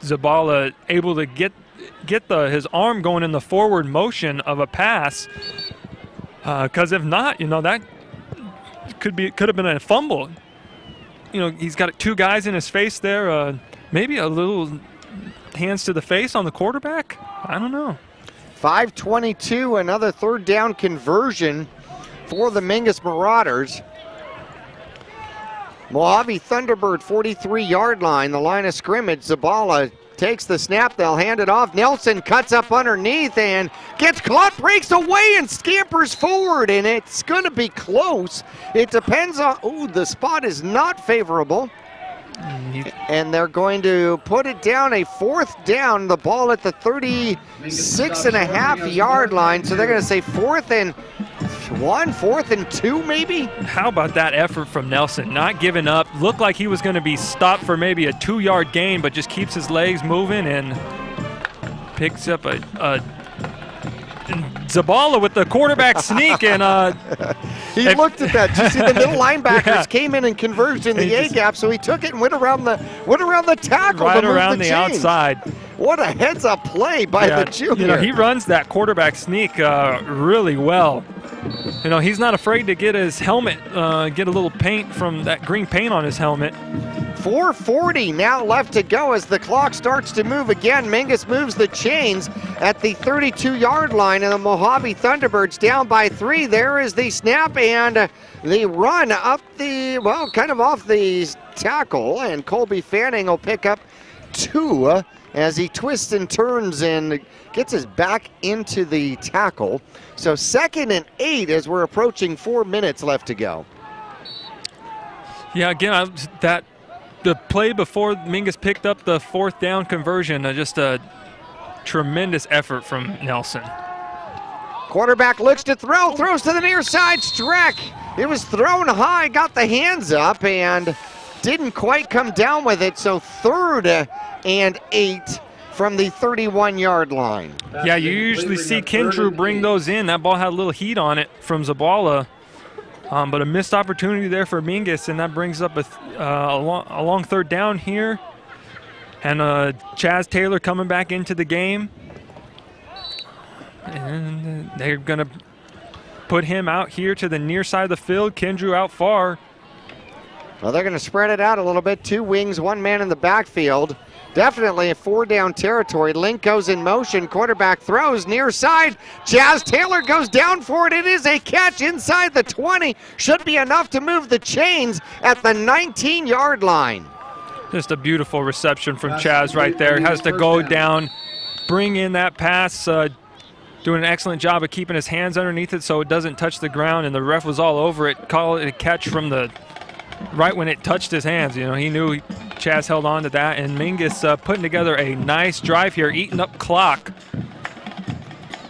Zabala able to get his arm going in the forward motion of a pass, because if not, you know, that could have been a fumble. You know, he's got 2 guys in his face there. Maybe a little hands to the face on the quarterback. I don't know. 5:22, another 3rd down conversion for the Mingus Marauders. Mohave Thunderbird 43-yard line, the line of scrimmage. Zabala takes the snap, they'll hand it off. Nelson cuts up underneath and gets caught, breaks away and scampers forward, and it's going to be close. It depends on, the spot is not favorable. And they're going to put it down, a 4th down, the ball at the 36.5-yard line. So they're going to say 4th and 1, 4th and 2 maybe? How about that effort from Nelson? Not giving up. Looked like he was going to be stopped for maybe a 2-yard gain, but just keeps his legs moving and picks up a Zabala with the quarterback sneak, and he looked at that. You see, the middle linebackers came in and converged in the A gap, so he took it and went around the tackle, right to move around the chains. outside. What a heads-up play by the junior. You know, he runs that quarterback sneak really well. You know, he's not afraid to get his helmet, get a little paint from that green paint on his helmet. 4:40 now left to go as the clock starts to move again. Mingus moves the chains at the 32-yard line, and the Mohave Thunderbirds down by 3. There is the snap and the run up the, kind of off the tackle, and Colby Fanning will pick up 2 as he twists and turns and gets his back into the tackle. So 2nd and 8 as we're approaching 4 minutes left to go. Yeah, again, the play before Mingus picked up the 4th down conversion, just a tremendous effort from Nelson. Quarterback looks to throw, throws to the near side. Streck, it was thrown high, got the hands up, and didn't quite come down with it. So 3rd and 8 from the 31-yard line. Yeah, you usually see Kendrew bring those in. That ball had a little heat on it from Zabala. But a missed opportunity there for Mingus, and that brings up a long 3rd down here. And Chaz Taylor coming back into the game. And they're going to put him out here to the near side of the field. Kendrew out far. Well, they're going to spread it out a little bit. 2 wings, 1 man in the backfield. Definitely a 4-down territory. Link goes in motion. Quarterback throws near side. Chaz Taylor goes down for it. It is a catch inside the 20. Should be enough to move the chains at the 19-yard line. Just a beautiful reception from Chaz right there. Has to go down, bring in that pass. Doing an excellent job of keeping his hands underneath it so it doesn't touch the ground, and the ref was all over it. Call it a catch from the right when it touched his hands. You know, he knew Chaz held on to that, and Mingus putting together a nice drive here, eating up clock.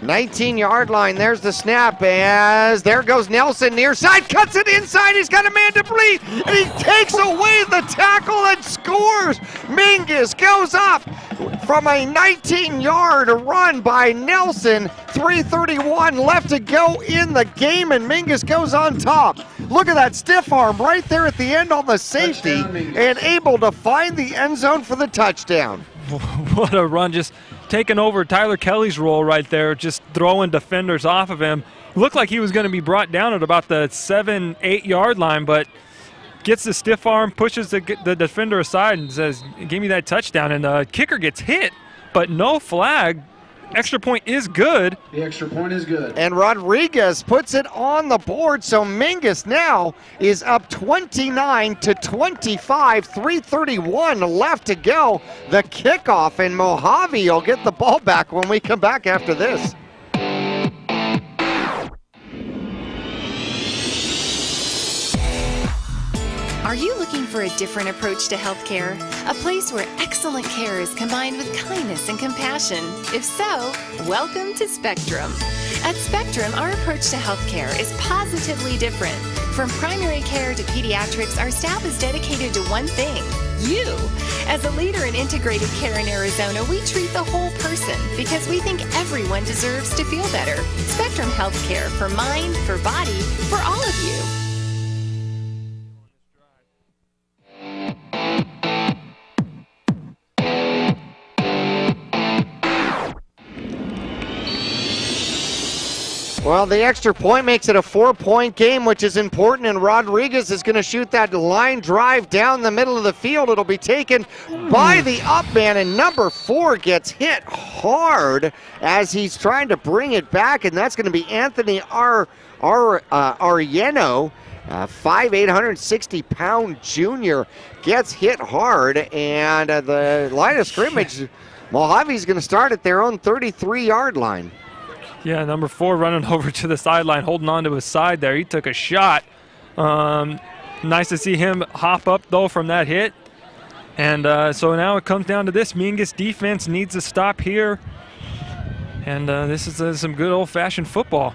19-yard line, there's the snap as there goes Nelson near side, cuts it inside, he's got a man to bleed, and he takes away the tackle and scores. Mingus goes up from a 19-yard run by Nelson, 3:31 left to go in the game, and Mingus goes on top. Look at that stiff arm right there at the end on the safety, and able to find the end zone for the touchdown. What a run, just taking over Tyler Kelly's role right there, just throwing defenders off of him. Looked like he was going to be brought down at about the 7-8 yard line, but gets the stiff arm, pushes the defender aside and says, give me that touchdown. And the kicker gets hit, but no flag. Extra point is good. The extra point is good. And Rodriguez puts it on the board, so Mingus now is up 29-25, 3:31 left to go. The kickoff, and Mohave will get the ball back when we come back after this. Are you looking for a different approach to healthcare? A place where excellent care is combined with kindness and compassion? If so, welcome to Spectrum. At Spectrum, our approach to healthcare is positively different. From primary care to pediatrics, our staff is dedicated to one thing: you. As a leader in integrated care in Arizona, we treat the whole person because we think everyone deserves to feel better. Spectrum Healthcare, for mind, for body, for all of you. Well, the extra point makes it a 4-point game, which is important, and Rodriguez is going to shoot that line drive down the middle of the field. It'll be taken by the up man, and number 4 gets hit hard as he's trying to bring it back, and that's going to be Anthony Arellano. 5'8", 160-pound junior gets hit hard, and the line of scrimmage, Mojave's going to start at their own 33-yard line. Yeah, number 4 running over to the sideline, holding on to his side there. He took a shot. Nice to see him hop up, though, from that hit. And so now it comes down to this. Mingus defense needs to stop here. And this is some good old-fashioned football.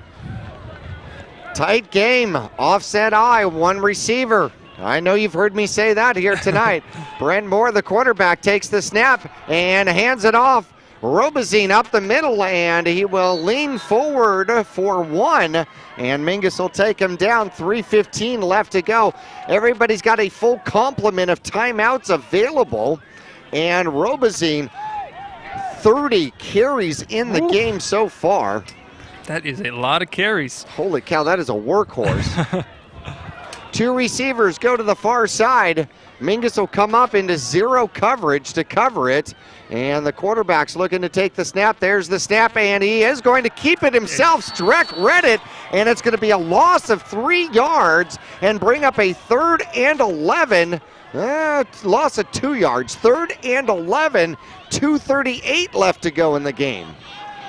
Tight game, offset eye, one receiver. I know you've heard me say that here tonight. Brent Moore, the quarterback, takes the snap and hands it off. Robazine up the middle, and he will lean forward for 1, and Mingus will take him down. 3:15 left to go. Everybody's got a full complement of timeouts available, and Robazine, 30 carries in the game so far. That is a lot of carries. Holy cow, that is a workhorse. 2 receivers go to the far side. Mingus will come up into zero coverage to cover it. And the quarterback's looking to take the snap. There's the snap, and he is going to keep it himself. Streck read it, and it's going to be a loss of 3 yards and bring up a 3rd and 11. Loss of 2 yards. 3rd and 11. 2:38 left to go in the game.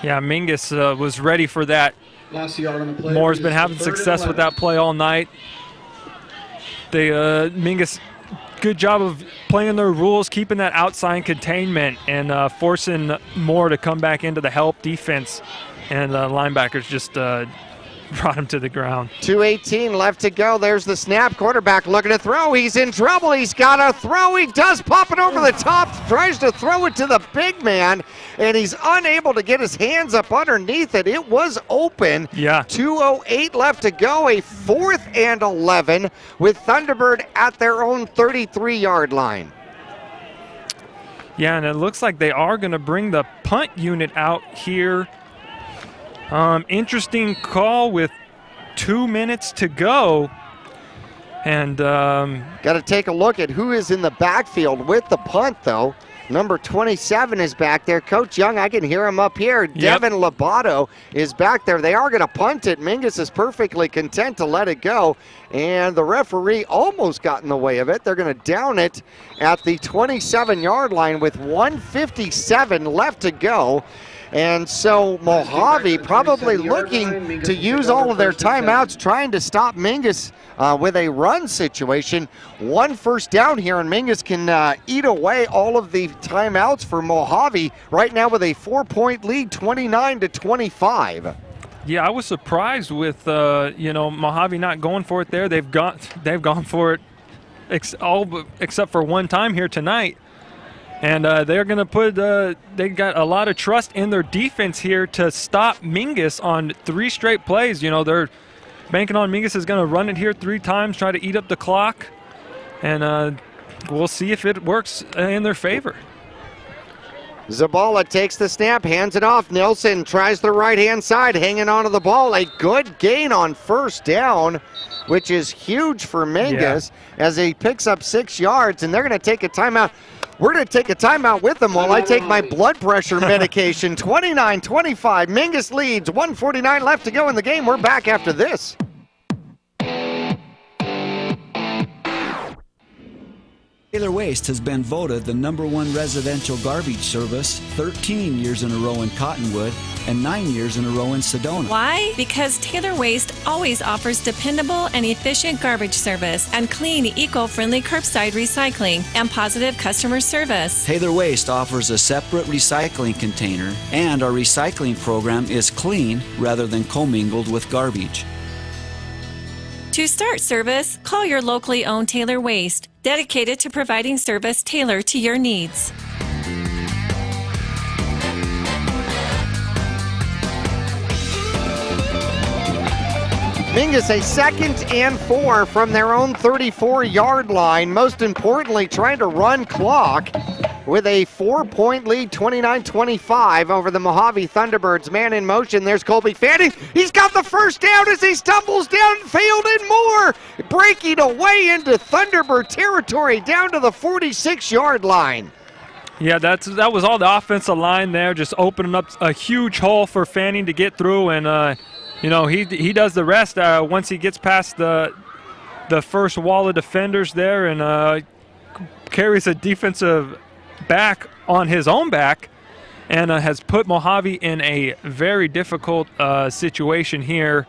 Yeah, Mingus was ready for that. Last yard on the play. Moore's been having success with that play all night. Mingus, good job of playing their rules, keeping that outside containment, and forcing Moore to come back into the help defense. And linebackers just brought him to the ground. 2:18 left to go. There's the snap. Quarterback looking to throw. He's in trouble. He's got to throw. He does pop it over the top. Tries to throw it to the big man, and he's unable to get his hands up underneath it. It was open. Yeah. 2:08 left to go. A 4th and 11 with Thunderbird at their own 33-yard line. Yeah, and it looks like they are going to bring the punt unit out here. Interesting call with 2 minutes to go. And got to take a look at who is in the backfield with the punt, though. Number 27 is back there. Coach Young, I can hear him up here. Yep. Devin Lobato is back there. They are going to punt it. Mingus is perfectly content to let it go. And the referee almost got in the way of it. They're going to down it at the 27-yard line with 1:57 left to go. And so Mohave probably looking to use all of their timeouts, trying to stop Mingus with a run situation. 1 first down here, and Mingus can eat away all of the timeouts for Mohave right now with a 4-point lead, 29-25. Yeah, I was surprised with Mohave not going for it there. They've gone for it except for one time here tonight. And they're going to put they got a lot of trust in their defense here to stop Mingus on 3 straight plays. You know, they're banking on Mingus is going to run it here 3 times, try to eat up the clock. And we'll see if it works in their favor. Zabala takes the snap, hands it off. Nelson tries the right-hand side, hanging onto the ball. A good gain on first down, which is huge for Mingus as he picks up 6 yards, and they're going to take a timeout. We're going to take a timeout with them while I take my blood pressure medication. 29-25, Mingus leads, 1:49 left to go in the game. We're back after this. Taylor Waste has been voted the #1 residential garbage service 13 years in a row in Cottonwood and 9 years in a row in Sedona. Why? Because Taylor Waste always offers dependable and efficient garbage service and clean, eco-friendly curbside recycling and positive customer service. Taylor Waste offers a separate recycling container, and our recycling program is clean rather than commingled with garbage. To start service, call your locally owned Taylor Waste, dedicated to providing service tailored to your needs. Mingus a 2nd and 4 from their own 34-yard line. Most importantly, trying to run clock with a 4-point lead, 29-25 over the Mohave Thunderbirds. Man in motion, there's Colby Fanning. He's got the first down as he stumbles downfield, and Moore breaking away into Thunderbird territory down to the 46-yard line. Yeah, that was all the offensive line there, just opening up a huge hole for Fanning to get through, and he does the rest once he gets past the the first wall of defenders there and carries a defensive back on his own back and has put Mohave in a very difficult situation here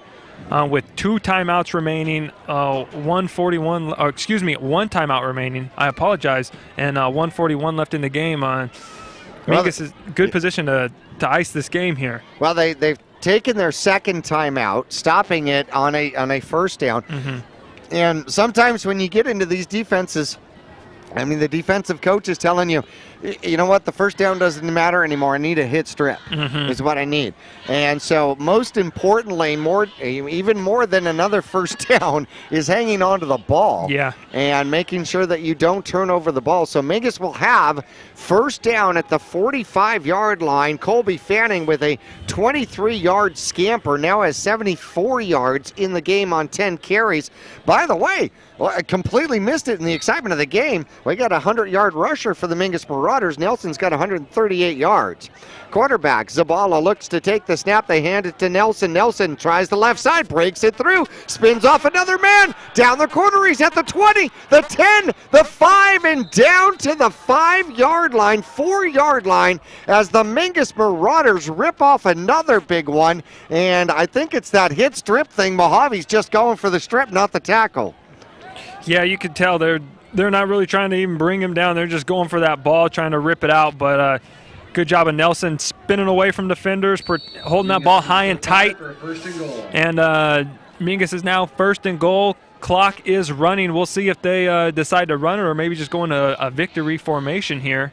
with 2 timeouts remaining, 141, or excuse me, 1 timeout remaining. I apologize, and 141 left in the game. Mingus is good position to ice this game here. Well, they've taken their second timeout, stopping it on a first down. And sometimes when you get into these defenses, I mean, the defensive coach is telling you, you know what, the first down doesn't matter anymore. I need a hit strip is what I need. And so most importantly, even more than another first down, is hanging on to the ball and making sure that you don't turn over the ball. So Mingus will have first down at the 45-yard line. Colby Fanning with a 23-yard scamper now has 74 yards in the game on 10 carries. By the way, I completely missed it in the excitement of the game. We got a 100-yard rusher for the Mingus Marauders. Nelson's got 138 yards. Quarterback Zabala looks to take the snap. They hand it to Nelson. Nelson tries the left side, breaks it through, spins off another man. Down the corner, he's at the 20, the 10, the 5, and down to the 5-yard line, 4-yard line, as the Mingus Marauders rip off another big one. And I think it's that hit strip thing. Mojave's just going for the strip, not the tackle. Yeah, you can tell they're not really trying to even bring him down. They're just going for that ball, trying to rip it out. But good job of Nelson spinning away from defenders, holding that ball high and tight. And Mingus is now 1st and goal. Clock is running. We'll see if they decide to run it or maybe just go into a victory formation here.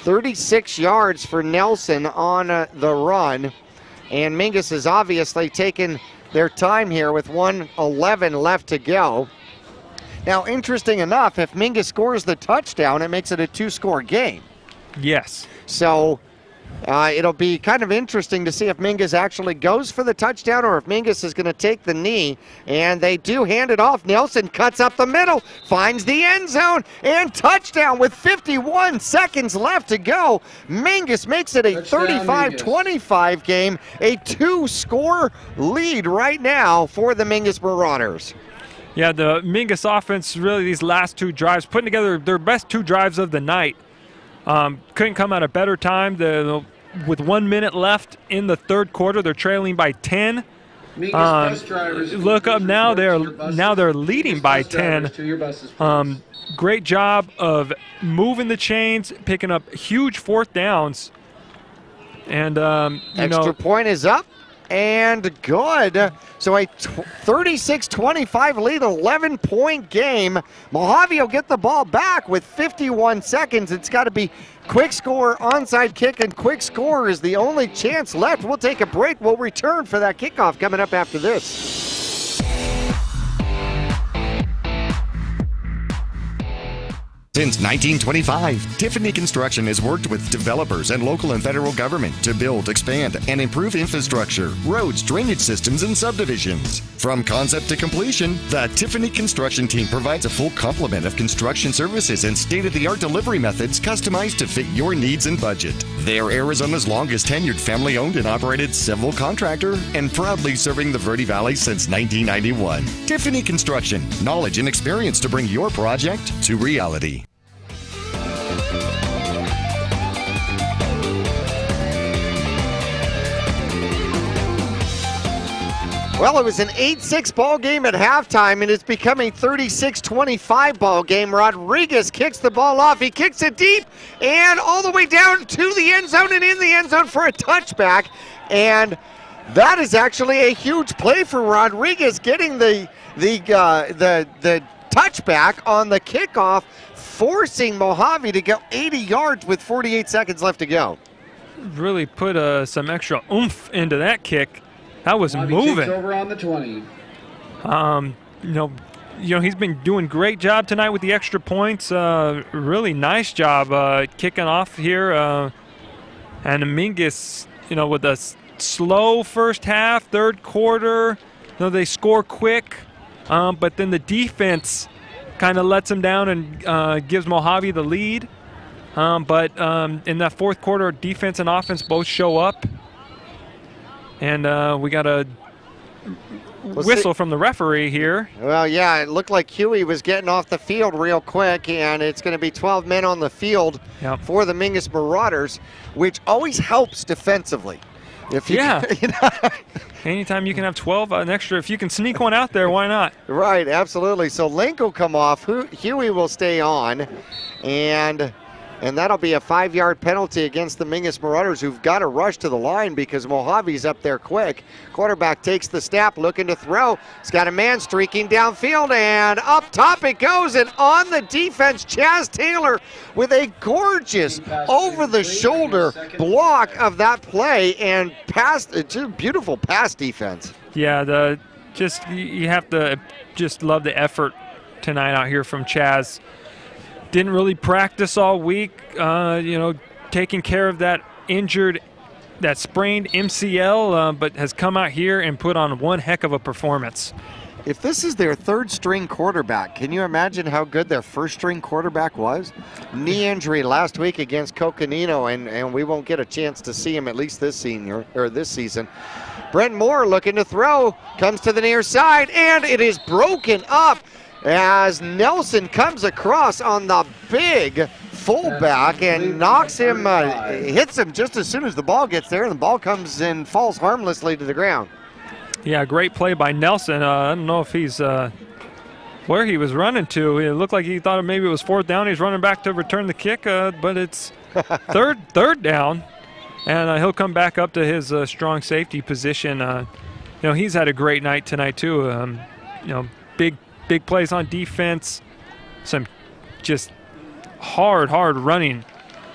36 yards for Nelson on the run. And Mingus has obviously taken their time here with 1:11 left to go. Now, interesting enough, if Mingus scores the touchdown, it makes it a 2-score game. Yes. So it'll be kind of interesting to see if Mingus actually goes for the touchdown or if Mingus is going to take the knee. And they do hand it off. Nelson cuts up the middle, finds the end zone, and touchdown with 51 seconds left to go. Mingus makes it a 35-25 game, a 2-score lead right now for the Mingus Marauders. Yeah, the Mingus offense, really these last 2 drives, putting together their best 2 drives of the night. Couldn't come at a better time. With 1 minute left in the 3rd quarter, they're trailing by 10. Look up now, they're leading by 10. Great job of moving the chains, picking up huge 4th downs. And extra point is up. And good. So a 36-25 lead, 11-point game. Mohave will get the ball back with 51 seconds. It's got to be quick score, onside kick, and quick score is the only chance left. We'll take a break. We'll return for that kickoff coming up after this. Since 1925, Tiffany Construction has worked with developers and local and federal government to build, expand, and improve infrastructure, roads, drainage systems, and subdivisions. From concept to completion, the Tiffany Construction team provides a full complement of construction services and state-of-the-art delivery methods customized to fit your needs and budget. They're Arizona's longest tenured family-owned and operated civil contractor and proudly serving the Verde Valley since 1991. Tiffany Construction, knowledge and experience to bring your project to reality. Well, it was an 8-6 ball game at halftime, and it's become a 36-25 ball game. Rodriguez kicks the ball off. He kicks it deep and all the way down to the end zone and in the end zone for a touchback. And that is actually a huge play for Rodriguez, getting the touchback on the kickoff, forcing Mohave to go 80 yards with 48 seconds left to go. Really put some extra oomph into that kick. That was moving. Over on the 20. He's been doing great job tonight with the extra points. Really nice job kicking off here. And Mingus, with a slow first half, 3rd quarter, they score quick, but then the defense kind of lets them down and gives Mohave the lead. But in that 4th quarter, defense and offense both show up. And we got a whistle from the referee here. Well, yeah, it looked like Huey was getting off the field real quick, and it's going to be 12 men on the field for the Mingus Marauders, which always helps defensively. If you Anytime you can have 12, an extra, if you can sneak one out there, why not? Right, absolutely. So Link will come off. Huey will stay on, and that'll be a 5-yard penalty against the Mingus Marauders, who've got to rush to the line because Mojave's up there quick. Quarterback takes the snap, looking to throw. He's got a man streaking downfield, and up top it goes. And on the defense, Chaz Taylor with a gorgeous over-the-shoulder block of that play and pass. It's a beautiful pass defense. Yeah, you have to just love the effort tonight out here from Chaz. Didn't really practice all week, taking care of that sprained MCL, but has come out here and put on one heck of a performance. If this is their third-string quarterback, can you imagine how good their first-string quarterback was? Knee injury last week against Coconino, and we won't get a chance to see him at least this season. Brent Moore looking to throw, comes to the near side, and it is broken up as Nelson comes across on the big fullback and knocks him, hits him just as soon as the ball gets there, and the ball comes and falls harmlessly to the ground. Yeah, great play by Nelson. I don't know if he's where he was running to. It looked like he thought maybe it was 4th down. He's running back to return the kick, but it's third down, and he'll come back up to his strong safety position. He's had a great night tonight too. Big plays on defense, some just hard running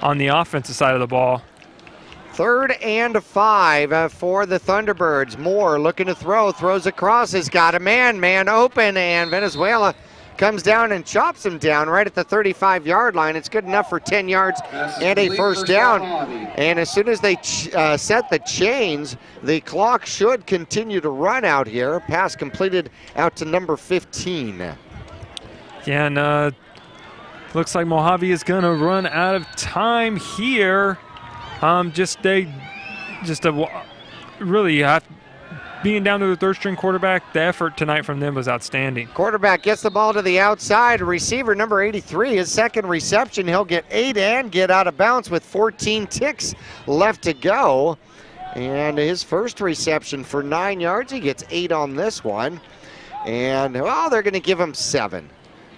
on the offensive side of the ball. 3rd and 5 for the Thunderbirds. Moore looking to throw, throws across, has got a man open, and Venezuela comes down and chops him down right at the 35-yard line. It's good enough for 10 yards and a first down. And as soon as they set the chains, the clock should continue to run out here. Pass completed out to number 15. Yeah, and looks like Mohave is going to run out of time here. Being down to the third-string quarterback, the effort tonight from them was outstanding. Quarterback gets the ball to the outside. Receiver number 83, his second reception. He'll get 8 and get out of bounds with 14 ticks left to go. And his first reception for 9 yards. He gets 8 on this one. And, well, they're going to give him 7.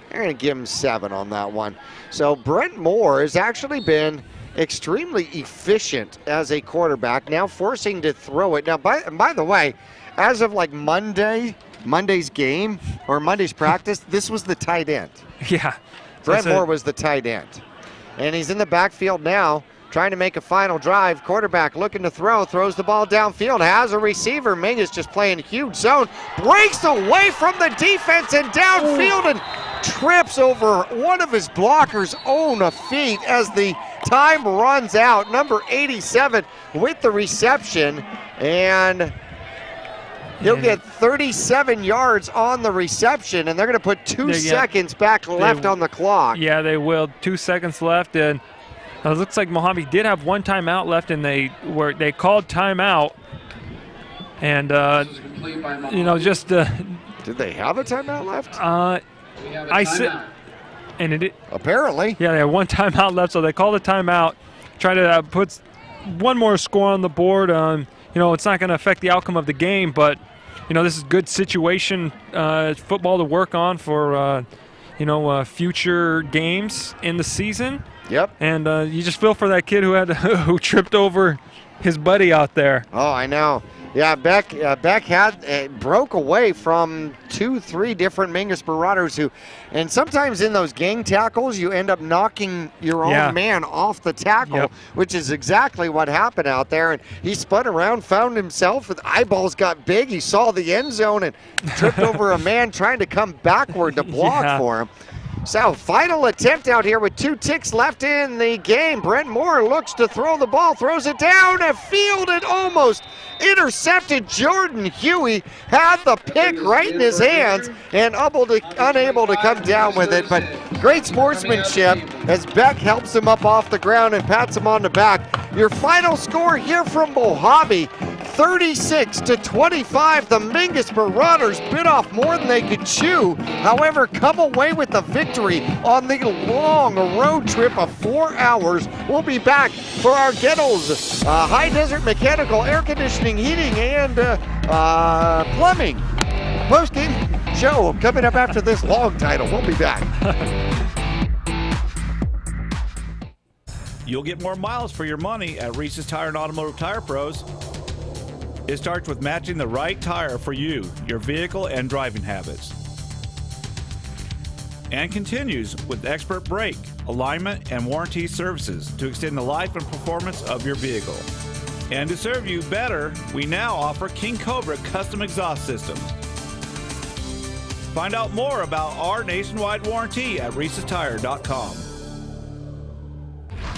They're going to give him 7 on that one. So Brent Moore has actually been extremely efficient as a quarterback, now forcing to throw it. Now, by the way, as of like Monday's game or Monday's practice, this was the tight end. Yeah. Brent Moore was the tight end. And he's in the backfield now, trying to make a final drive. Quarterback looking to throw, throws the ball downfield, has a receiver. Mingus just playing huge zone, breaks away from the defense and downfield and trips over one of his blockers' own feet as the time runs out. Number 87 with the reception, and he'll get 37 yards on the reception, and they're going to put 2 seconds back left on the clock. Yeah, they will. 2 seconds left, and it looks like Mohave did have 1 timeout left, and they called timeout, and did they have a timeout left? Apparently. Yeah, they had 1 timeout left, so they called a timeout, try to put 1 more score on the board. It's not going to affect the outcome of the game, but this is good situation football to work on for future games in the season. Yep. And you just feel for that kid who tripped over his buddy out there. Oh, I know. Yeah, Beck had broke away from 2-3 different Mingus Marauders and sometimes in those gang tackles, you end up knocking your own man off the tackle, which is exactly what happened out there. And he spun around, found himself, with eyeballs got big. He saw the end zone and tripped over a man trying to come backward to block for him. So, final attempt out here with 2 ticks left in the game. Brent Moore looks to throw the ball, throws it down a field and almost intercepted. Jordan Huey had the pick right in his hands and unable to come down with it. But great sportsmanship as Beck helps him up off the ground and pats him on the back. Your final score here from Mohave, 36-25, the Mingus Marauders bit off more than they could chew. However, come away with the victory on the long road trip of 4 hours. We'll be back for our Gettles High Desert Mechanical Air Conditioning, Heating, and Plumbing post-game show coming up after this long title. We'll be back. You'll get more miles for your money at Reese's Tire and Automotive Tire Pros. It starts with matching the right tire for you, your vehicle, and driving habits. And continues with expert brake, alignment, and warranty services to extend the life and performance of your vehicle. And to serve you better, we now offer King Cobra custom exhaust systems. Find out more about our nationwide warranty at Reese'sTire.com.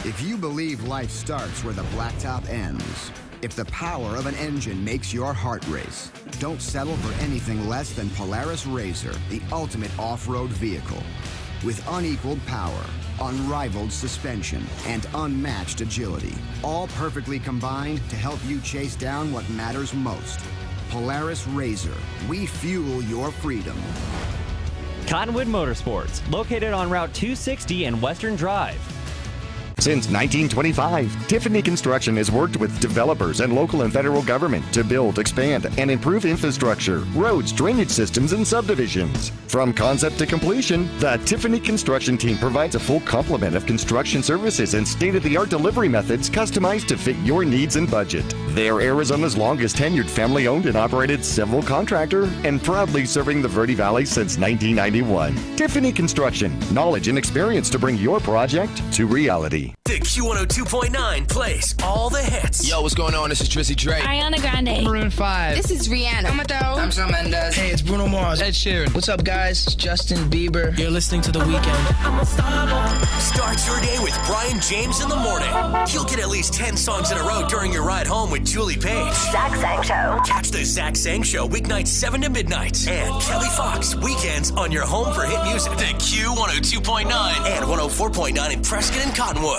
If you believe life starts where the blacktop ends, if the power of an engine makes your heart race, don't settle for anything less than Polaris RZR, the ultimate off-road vehicle. With unequaled power, unrivaled suspension, and unmatched agility, all perfectly combined to help you chase down what matters most. Polaris RZR, we fuel your freedom. Cottonwood Motorsports, located on Route 260 and Western Drive. Since 1925, Tiffany Construction has worked with developers and local and federal government to build, expand, and improve infrastructure, roads, drainage systems, and subdivisions. From concept to completion, the Tiffany Construction team provides a full complement of construction services and state-of-the-art delivery methods customized to fit your needs and budget. They're Arizona's longest tenured family-owned and operated civil contractor and proudly serving the Verde Valley since 1991. Tiffany Construction, knowledge and experience to bring your project to reality. The Q102.9 plays all the hits. Yo, what's going on? This is Drizzy Drake. Ariana Grande. Maroon 5. This is Rihanna. I'm Shawn Mendes. Hey, it's Bruno Mars. Ed Sheeran. What's up, guys? It's Justin Bieber. You're listening to The Weeknd. Start your day with Brian James in the morning. You'll get at least 10 songs in a row during your ride home with Julie Page. Zach Sang Show. Catch the Zach Sang Show weeknights 7 to midnight. And Kelly Fox weekends on your home for hit music. The Q102.9 and 104.9 in Prescott and Cottonwood.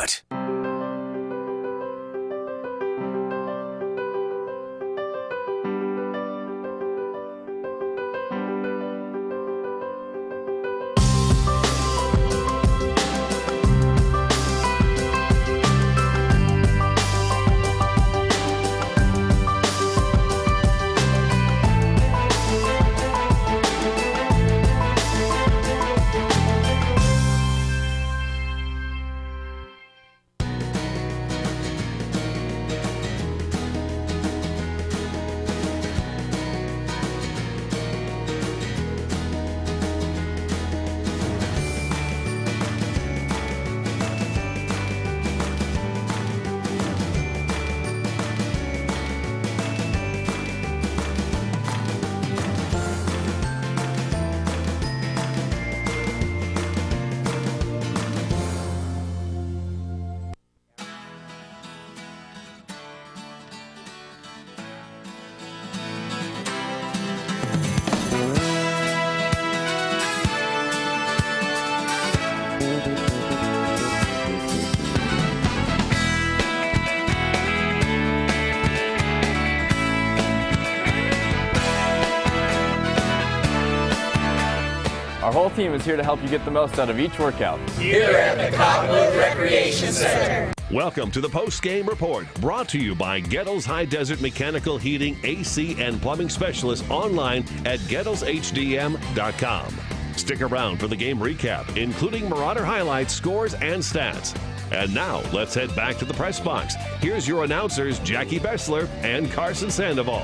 Our whole team is here to help you get the most out of each workout. Here at the Cottonwood Recreation Center. Welcome to the post-game report, brought to you by Gettles High Desert Mechanical Heating, AC, and Plumbing Specialists online at GettlesHDM.com. Stick around for the game recap, including Marauder highlights, scores, and stats. And now, let's head back to the press box. Here's your announcers, Jackie Bessler and Carson Sandoval.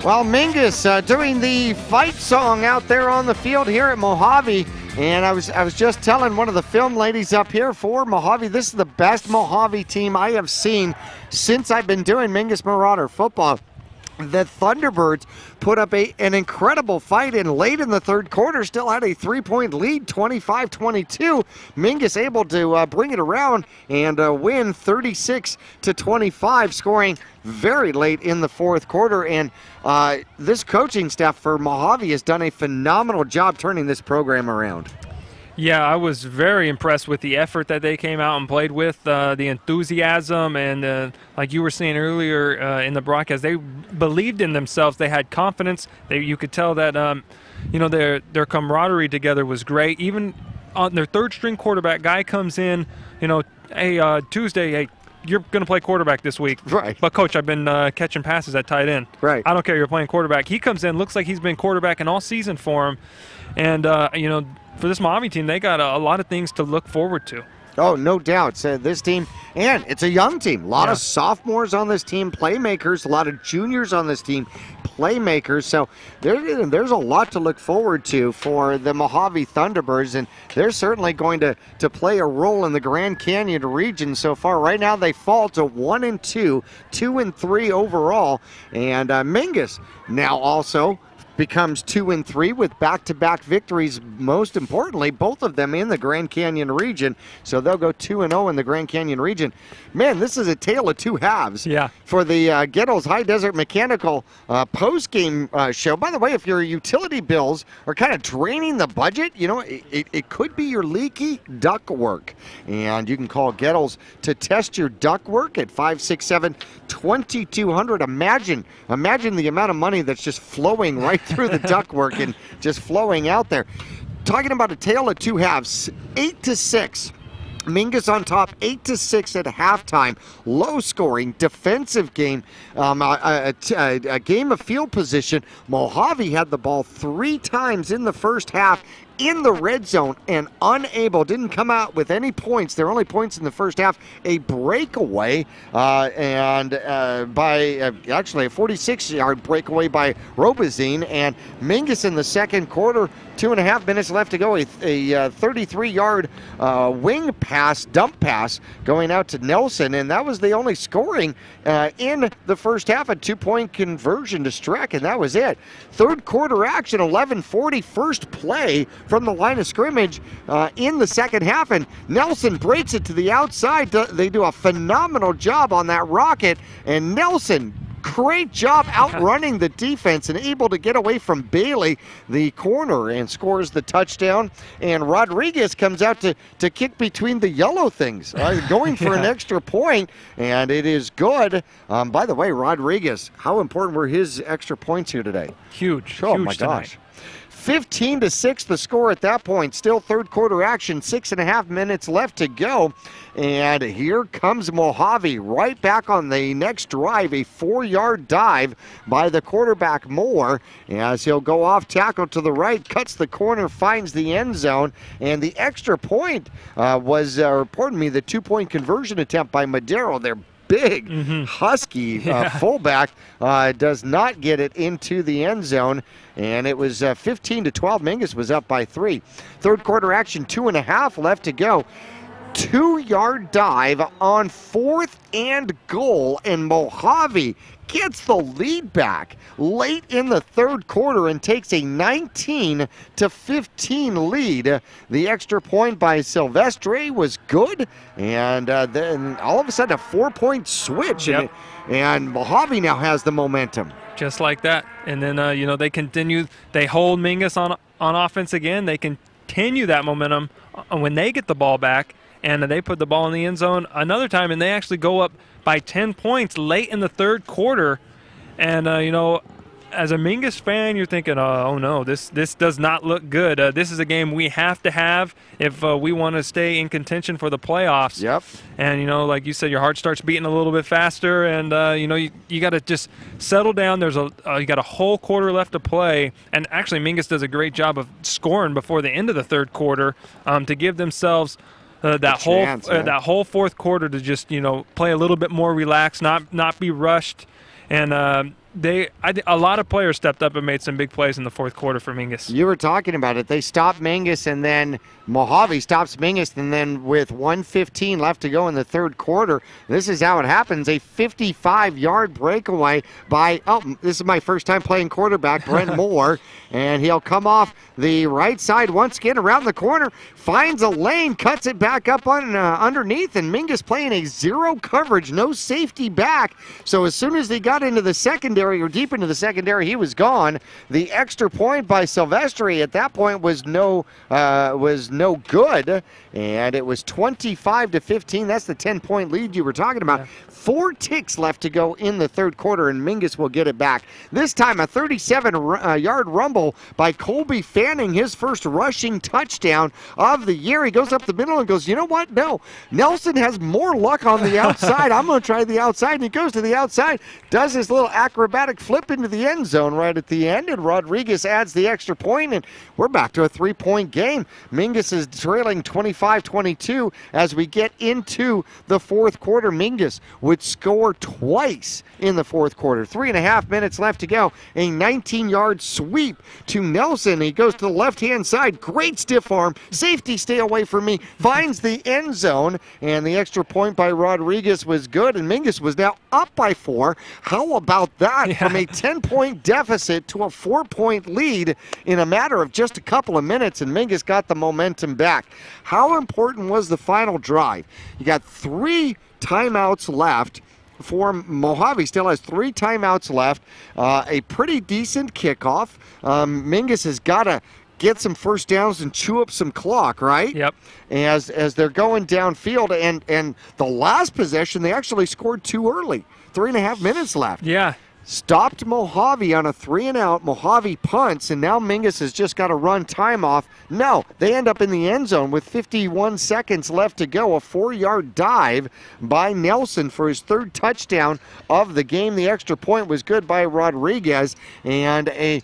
Well, Mingus doing the fight song out there on the field here at Mohave. And I was just telling one of the film ladies up here for Mohave, this is the best Mohave team I have seen since I've been doing Mingus Marauder football. The Thunderbirds put up an incredible fight, and late in the third quarter still had a 3-point lead, 25-22. Mingus able to bring it around and win 36-25, scoring very late in the fourth quarter. And this coaching staff for Mohave has done a phenomenal job turning this program around. Yeah, I was very impressed with the effort that they came out and played with, the enthusiasm, and like you were saying earlier in the broadcast, they believed in themselves. They had confidence. You could tell that their camaraderie together was great. Even on their third-string quarterback guy comes in, hey, Tuesday, hey, you're going to play quarterback this week. Right. But, Coach, I've been catching passes at tight end. Right. I don't care. You're playing quarterback. He comes in, looks like he's been quarterbacking all season for him. And, for this Mohave team, they got a lot of things to look forward to. Oh, no doubt. So this team, and it's a young team. A lot of sophomores on this team, playmakers, a lot of juniors on this team, playmakers. So there's a lot to look forward to for the Mohave Thunderbirds, and they're certainly going to play a role in the Grand Canyon region so far. Right now they fall to 1-2, 2-3 overall, and Mingus now also becomes 2-3 with back-to-back victories, most importantly, both of them in the Grand Canyon region. So they'll go 2-0 in the Grand Canyon region. Man, this is a tale of two halves for the Gettles High Desert Mechanical post-game show. By the way, if your utility bills are kind of draining the budget, it could be your leaky ductwork. And you can call Gettles to test your ductwork at 567-2200. Imagine the amount of money that's just flowing right through the ductwork and just flowing out there. Talking about a tale of two halves, 8-6. Mingus on top, 8-6 at halftime. Low scoring, defensive game, a game of field position. Mohave had the ball 3 times in the first half in the red zone and didn't come out with any points. Their only points in the first half, a breakaway, and by actually a 46-yard breakaway by Robazine. And Mingus in the second quarter, 2.5 minutes left to go, a 33-yard wing pass, dump pass going out to Nelson, and that was the only scoring in the first half, a 2-point conversion to Streck, and that was it. Third quarter action, 11:40, first play from the line of scrimmage in the second half, and Nelson breaks it to the outside. They do a phenomenal job on that rocket, and Nelson, great job outrunning the defense and able to get away from Bailey, the corner, and scores the touchdown. And Rodriguez comes out to kick between the yellow things, going for an extra point, and it is good. By the way, Rodriguez, how important were his extra points here today? Huge. Oh, huge my tonight. gosh. 15-6 the score at that point. Still third quarter action, 6.5 minutes left to go. And here comes Mohave right back on the next drive, a 4-yard dive by the quarterback Moore, as he'll go off tackle to the right, cuts the corner, finds the end zone. And the extra point was, the 2-point conversion attempt by Madero. Their big, husky fullback does not get it into the end zone. And it was 15-12. Mingus was up by 3. Third quarter action, 2.5 left to go. 2-yard dive on 4th and goal, and Mohave gets the lead back late in the third quarter and takes a 19-15 lead. The extra point by Silvestre was good, and then all of a sudden a 4-point switch, and Mohave now has the momentum. Just like that. And then, they continue. They hold Mingus on offense again. They continue that momentum when they get the ball back, and they put the ball in the end zone another time, and they actually go up by 10 points late in the third quarter. And, as a Mingus fan, you're thinking, oh no, this does not look good. This is a game we have to have if we want to stay in contention for the playoffs. Yep. And, like you said, your heart starts beating a little bit faster, and, you got to just settle down. There's you got a whole quarter left to play, and actually Mingus does a great job of scoring before the end of the third quarter to give themselves that whole fourth quarter to just play a little bit more relaxed, not be rushed, and a lot of players stepped up and made some big plays in the fourth quarter for Mingus. You were talking about it. They stopped Mingus, and then Mohave stops Mingus, and then with 1:15 left to go in the third quarter, this is how it happens. A 55-yard breakaway by, this is my first time playing quarterback, Brent Moore, and he'll come off the right side once again around the corner, finds a lane, cuts it back up on underneath, and Mingus playing a zero coverage, no safety back. So as soon as they got into the secondary, secondary, or deep into the secondary. He was gone. The extra point by Silvestri at that point was no good, and it was 25-15. That's the 10-point lead you were talking about. 4 ticks left to go in the third quarter, and Mingus will get it back. This time, a 37-yard rumble by Colby Fanning, his first rushing touchdown of the year. He goes up the middle and goes, you know what? No, Nelson has more luck on the outside. I'm going to try the outside. And he goes to the outside, does his little acrobatic flip into the end zone right at the end, and Rodriguez adds the extra point, and we're back to a 3-point game. Mingus is trailing 25-22 as we get into the fourth quarter. Mingus would score twice in the fourth quarter. 3.5 minutes left to go. A 19-yard sweep to Nelson. He goes to the left-hand side. Great stiff arm. Safety, stay away from me. Finds the end zone, and the extra point by Rodriguez was good, and Mingus was now up by 4. How about that? From a 10-point deficit to a 4-point lead in a matter of just a couple of minutes, and Mingus got the momentum back. How important was the final drive? You got 3 timeouts left for Mohave. Still has 3 timeouts left. A pretty decent kickoff. Mingus has got to get some first downs and chew up some clock, right? Yep. As they're going downfield, and the last possession, they actually scored too early. 3.5 minutes left. Yeah. Stopped Mohave on a 3-and-out. Mohave punts, and now Mingus has just got to run time off. No, they end up in the end zone with 51 seconds left to go. A 4-yard dive by Nelson for his 3rd touchdown of the game. The extra point was good by Rodriguez, and a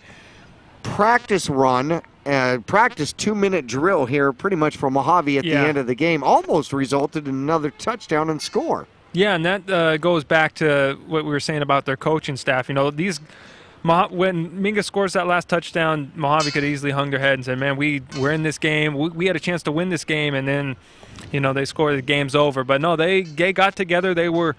practice run. Practice 2-minute drill here pretty much for Mohave at the end of the game almost resulted in another touchdown and score. Yeah, and that goes back to what we were saying about their coaching staff. You know, when Mingus scores that last touchdown, Mohave could easily hung their head and said, man, we're in this game. We had a chance to win this game, and then, you know, they score, the game's over. But no, they got together. They were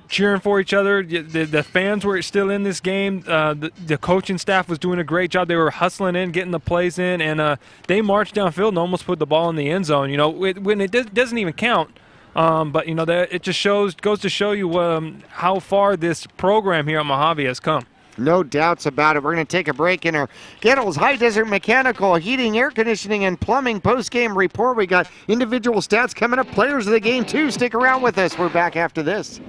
cheering for each other. The fans were still in this game. The coaching staff was doing a great job. They were hustling in, getting the plays in, and they marched downfield and almost put the ball in the end zone. You know, when it doesn't even count. But, you know, it just goes to show you how far this program here at Mohave has come. No doubts about it. We're going to take a break in our Gettles High Desert Mechanical Heating, Air Conditioning, and Plumbing post-game report. We got individual stats coming up, players of the game, too. Stick around with us. We're back after this.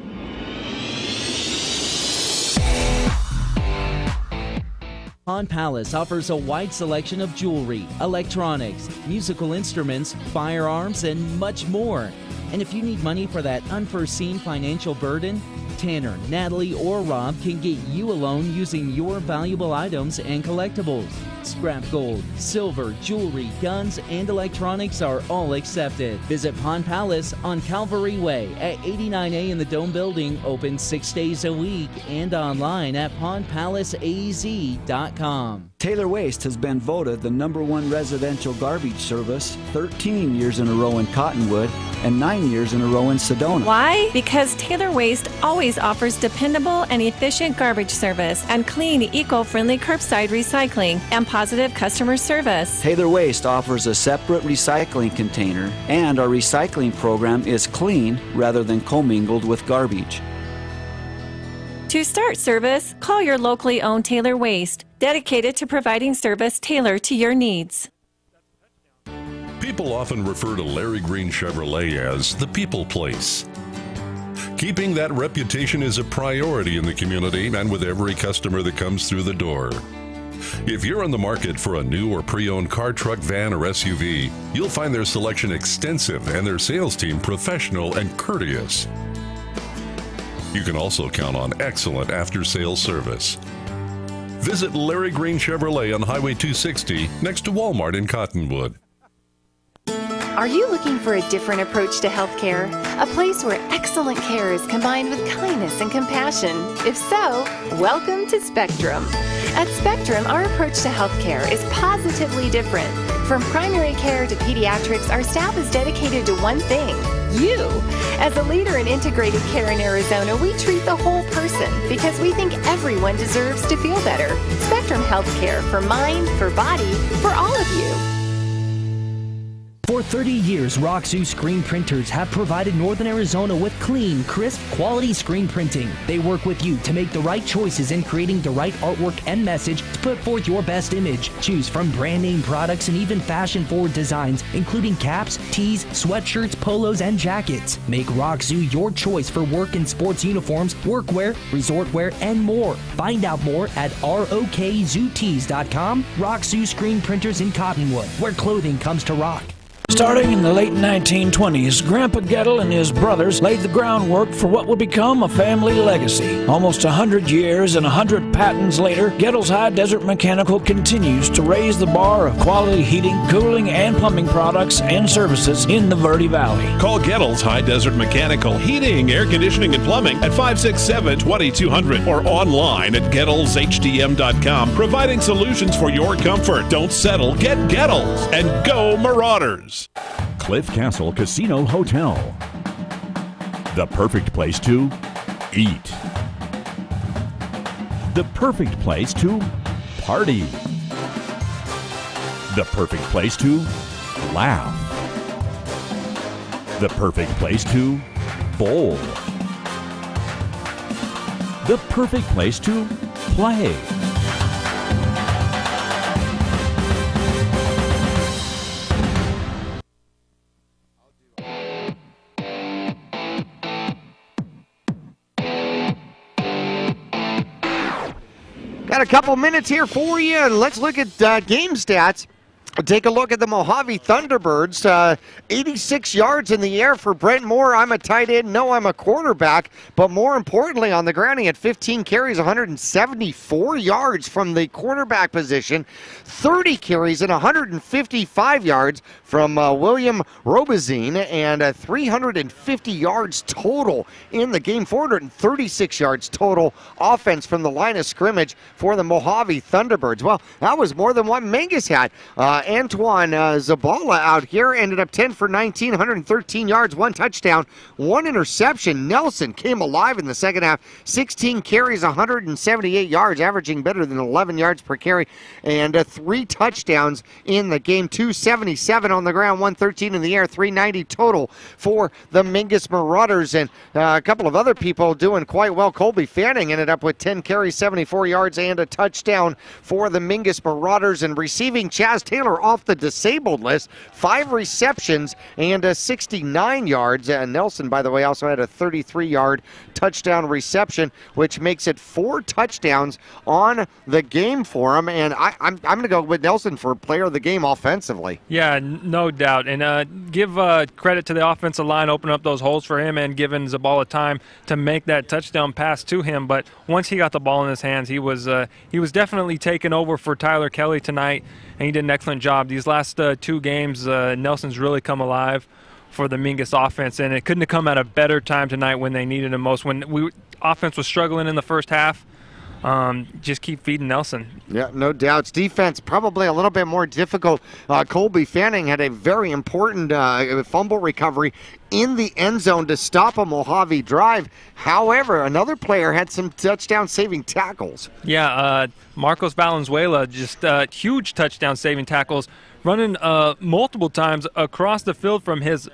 Pond Palace offers a wide selection of jewelry, electronics, musical instruments, firearms, and much more. And if you need money for that unforeseen financial burden, Tanner, Natalie, or Rob can get you a loan using your valuable items and collectibles. Scrap gold, silver, jewelry, guns, and electronics are all accepted. Visit Pond Palace on Calvary Way at 89A in the Dome Building, open 6 days a week, and online at pondpalaceaz.com. Taylor Waste has been voted the #1 residential garbage service 13 years in a row in Cottonwood and 9 years in a row in Sedona. Why? Because Taylor Waste always offers dependable and efficient garbage service and clean, eco-friendly curbside recycling and positive customer service. Taylor Waste offers a separate recycling container, and our recycling program is clean rather than commingled with garbage. To start service, call your locally owned Taylor Waste, dedicated to providing service tailored to your needs. People often refer to Larry Green Chevrolet as the people place. Keeping that reputation is a priority in the community and with every customer that comes through the door. If you're on the market for a new or pre-owned car, truck, van, or SUV, you'll find their selection extensive and their sales team professional and courteous. You can also count on excellent after-sales service. Visit Larry Green Chevrolet on Highway 260 next to Walmart in Cottonwood. Are you looking for a different approach to healthcare? A place where excellent care is combined with kindness and compassion? If so, welcome to Spectrum. At Spectrum, our approach to healthcare is positively different. From primary care to pediatrics, our staff is dedicated to one thing: you. As a leader in integrated care in Arizona, we treat the whole person because we think everyone deserves to feel better. Spectrum Healthcare, for mind, for body, for all of you. For 30 years, Roxu screen printers have provided Northern Arizona with clean, crisp, quality screen printing. They work with you to make the right choices in creating the right artwork and message to put forth your best image. Choose from brand name products and even fashion-forward designs, including caps, tees, sweatshirts, polos, and jackets. Make Roxu your choice for work and sports uniforms, workwear, resort wear, and more. Find out more at rokzootees.com. Roxu screen printers in Cottonwood, where clothing comes to rock. Starting in the late 1920s, Grandpa Gettle and his brothers laid the groundwork for what would become a family legacy. Almost 100 years and 100 patents later, Gettle's High Desert Mechanical continues to raise the bar of quality heating, cooling, and plumbing products and services in the Verde Valley. Call Gettle's High Desert Mechanical Heating, Air Conditioning, and Plumbing at 567-2200 or online at GettlesHDM.com, providing solutions for your comfort. Don't settle, get Gettles, and go Marauders! Cliff Castle Casino Hotel. The perfect place to eat. The perfect place to party. The perfect place to laugh. The perfect place to bowl. The perfect place to play. Got a couple minutes here for you. Let's look at game stats. Take a look at the Mohave Thunderbirds. 86 yards in the air for Brent Moore. I'm a tight end. No, I'm a quarterback. But more importantly, on the ground, he had 15 carries, 174 yards from the quarterback position, 30 carries and 155 yards from William Robazine, and 350 yards total in the game, 436 yards total offense from the line of scrimmage for the Mohave Thunderbirds. Well, that was more than what Mingus had. Antoine Zabala out here ended up 10 for 19, 113 yards, 1 touchdown, 1 interception. Nelson came alive in the second half, 16 carries, 178 yards, averaging better than 11 yards per carry, and 3 touchdowns in the game. 277 on the ground, 113 in the air, 390 total for the Mingus Marauders. And a couple of other people doing quite well. Colby Fanning ended up with 10 carries, 74 yards, and a touchdown for the Mingus Marauders. And receiving, Chaz Taylor off the disabled list, 5 receptions and 69 yards. Nelson, by the way, also had a 33-yard touchdown reception, which makes it 4 touchdowns on the game for him. And I'm going to go with Nelson for player of the game offensively. Yeah, no doubt. And give credit to the offensive line, opening up those holes for him and giving Zabala time to make that touchdown pass to him. But once he got the ball in his hands, he was definitely taking over for Tyler Kelly tonight, and he did an excellent job. These last 2 games, Nelson's really come alive for the Mingus offense, and it couldn't have come at a better time tonight when they needed him most. When offense was struggling in the first half, just keep feeding Nelson. Yeah, no doubts. Defense probably a little bit more difficult. Colby Fanning had a very important fumble recovery in the end zone to stop a Mohave drive. However, another player had some touchdown-saving tackles. Yeah, Marcos Valenzuela, just huge touchdown-saving tackles, running multiple times across the field from his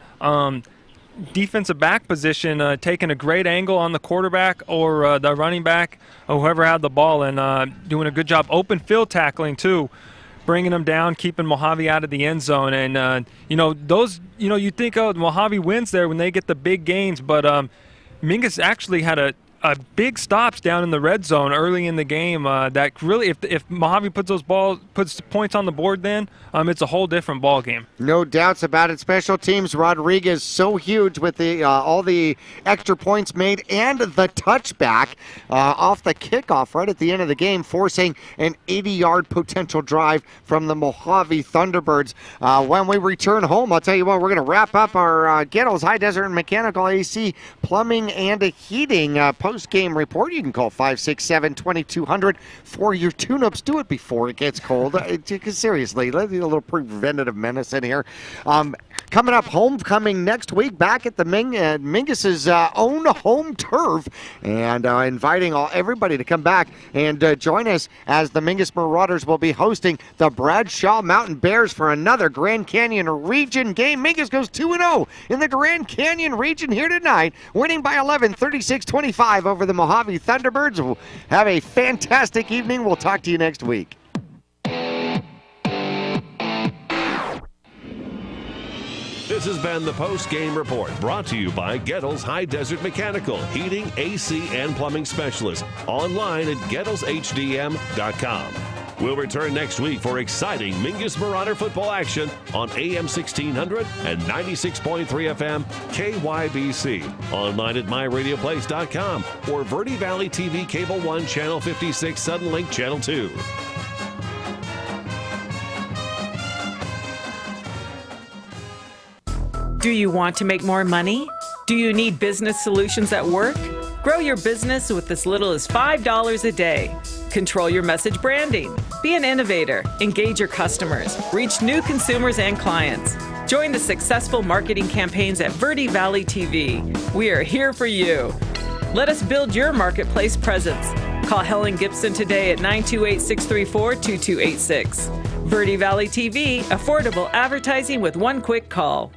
defensive back position, taking a great angle on the quarterback or the running back, or whoever had the ball, and doing a good job open field tackling too, bringing them down, keeping Mohave out of the end zone. And you think, oh, Mohave wins there when they get the big gains, but Mingus actually had a big stops down in the red zone early in the game. That really, if Mohave puts points on the board, then it's a whole different ball game. No doubts about it. Special teams, Rodriguez so huge with the all the extra points made and the touchback off the kickoff right at the end of the game, forcing an 80-yard potential drive from the Mohave Thunderbirds. When we return home, I'll tell you what, we're going to wrap up our Gettles High Desert Mechanical AC Plumbing and Heating post-game report. You can call 567-2200 for your tune-ups. Do it before it gets cold. Seriously, let's do a little preventative medicine here. Coming up, homecoming next week back at the Mingus's own home turf, and inviting everybody to come back and join us as the Mingus Marauders will be hosting the Bradshaw Mountain Bears for another Grand Canyon region game. Mingus goes 2-0 in the Grand Canyon region here tonight, winning by 11, 36-25 over the Mohave Thunderbirds. We'll have a fantastic evening. We'll talk to you next week. This has been the post-game report brought to you by Gettles High Desert Mechanical, heating, AC, and plumbing specialists. Online at GettlesHDM.com. We'll return next week for exciting Mingus Marauder football action on AM 1600 and 96.3 FM KYBC. Online at MyRadioPlace.com or Verde Valley TV Cable 1 Channel 56 Suddenlink Channel 2. Do you want to make more money? Do you need business solutions at work? Grow your business with as little as $5 a day. Control your message branding. Be an innovator. Engage your customers. Reach new consumers and clients. Join the successful marketing campaigns at Verde Valley TV. We are here for you. Let us build your marketplace presence. Call Helen Gibson today at 928-634-2286. Verde Valley TV, affordable advertising with one quick call.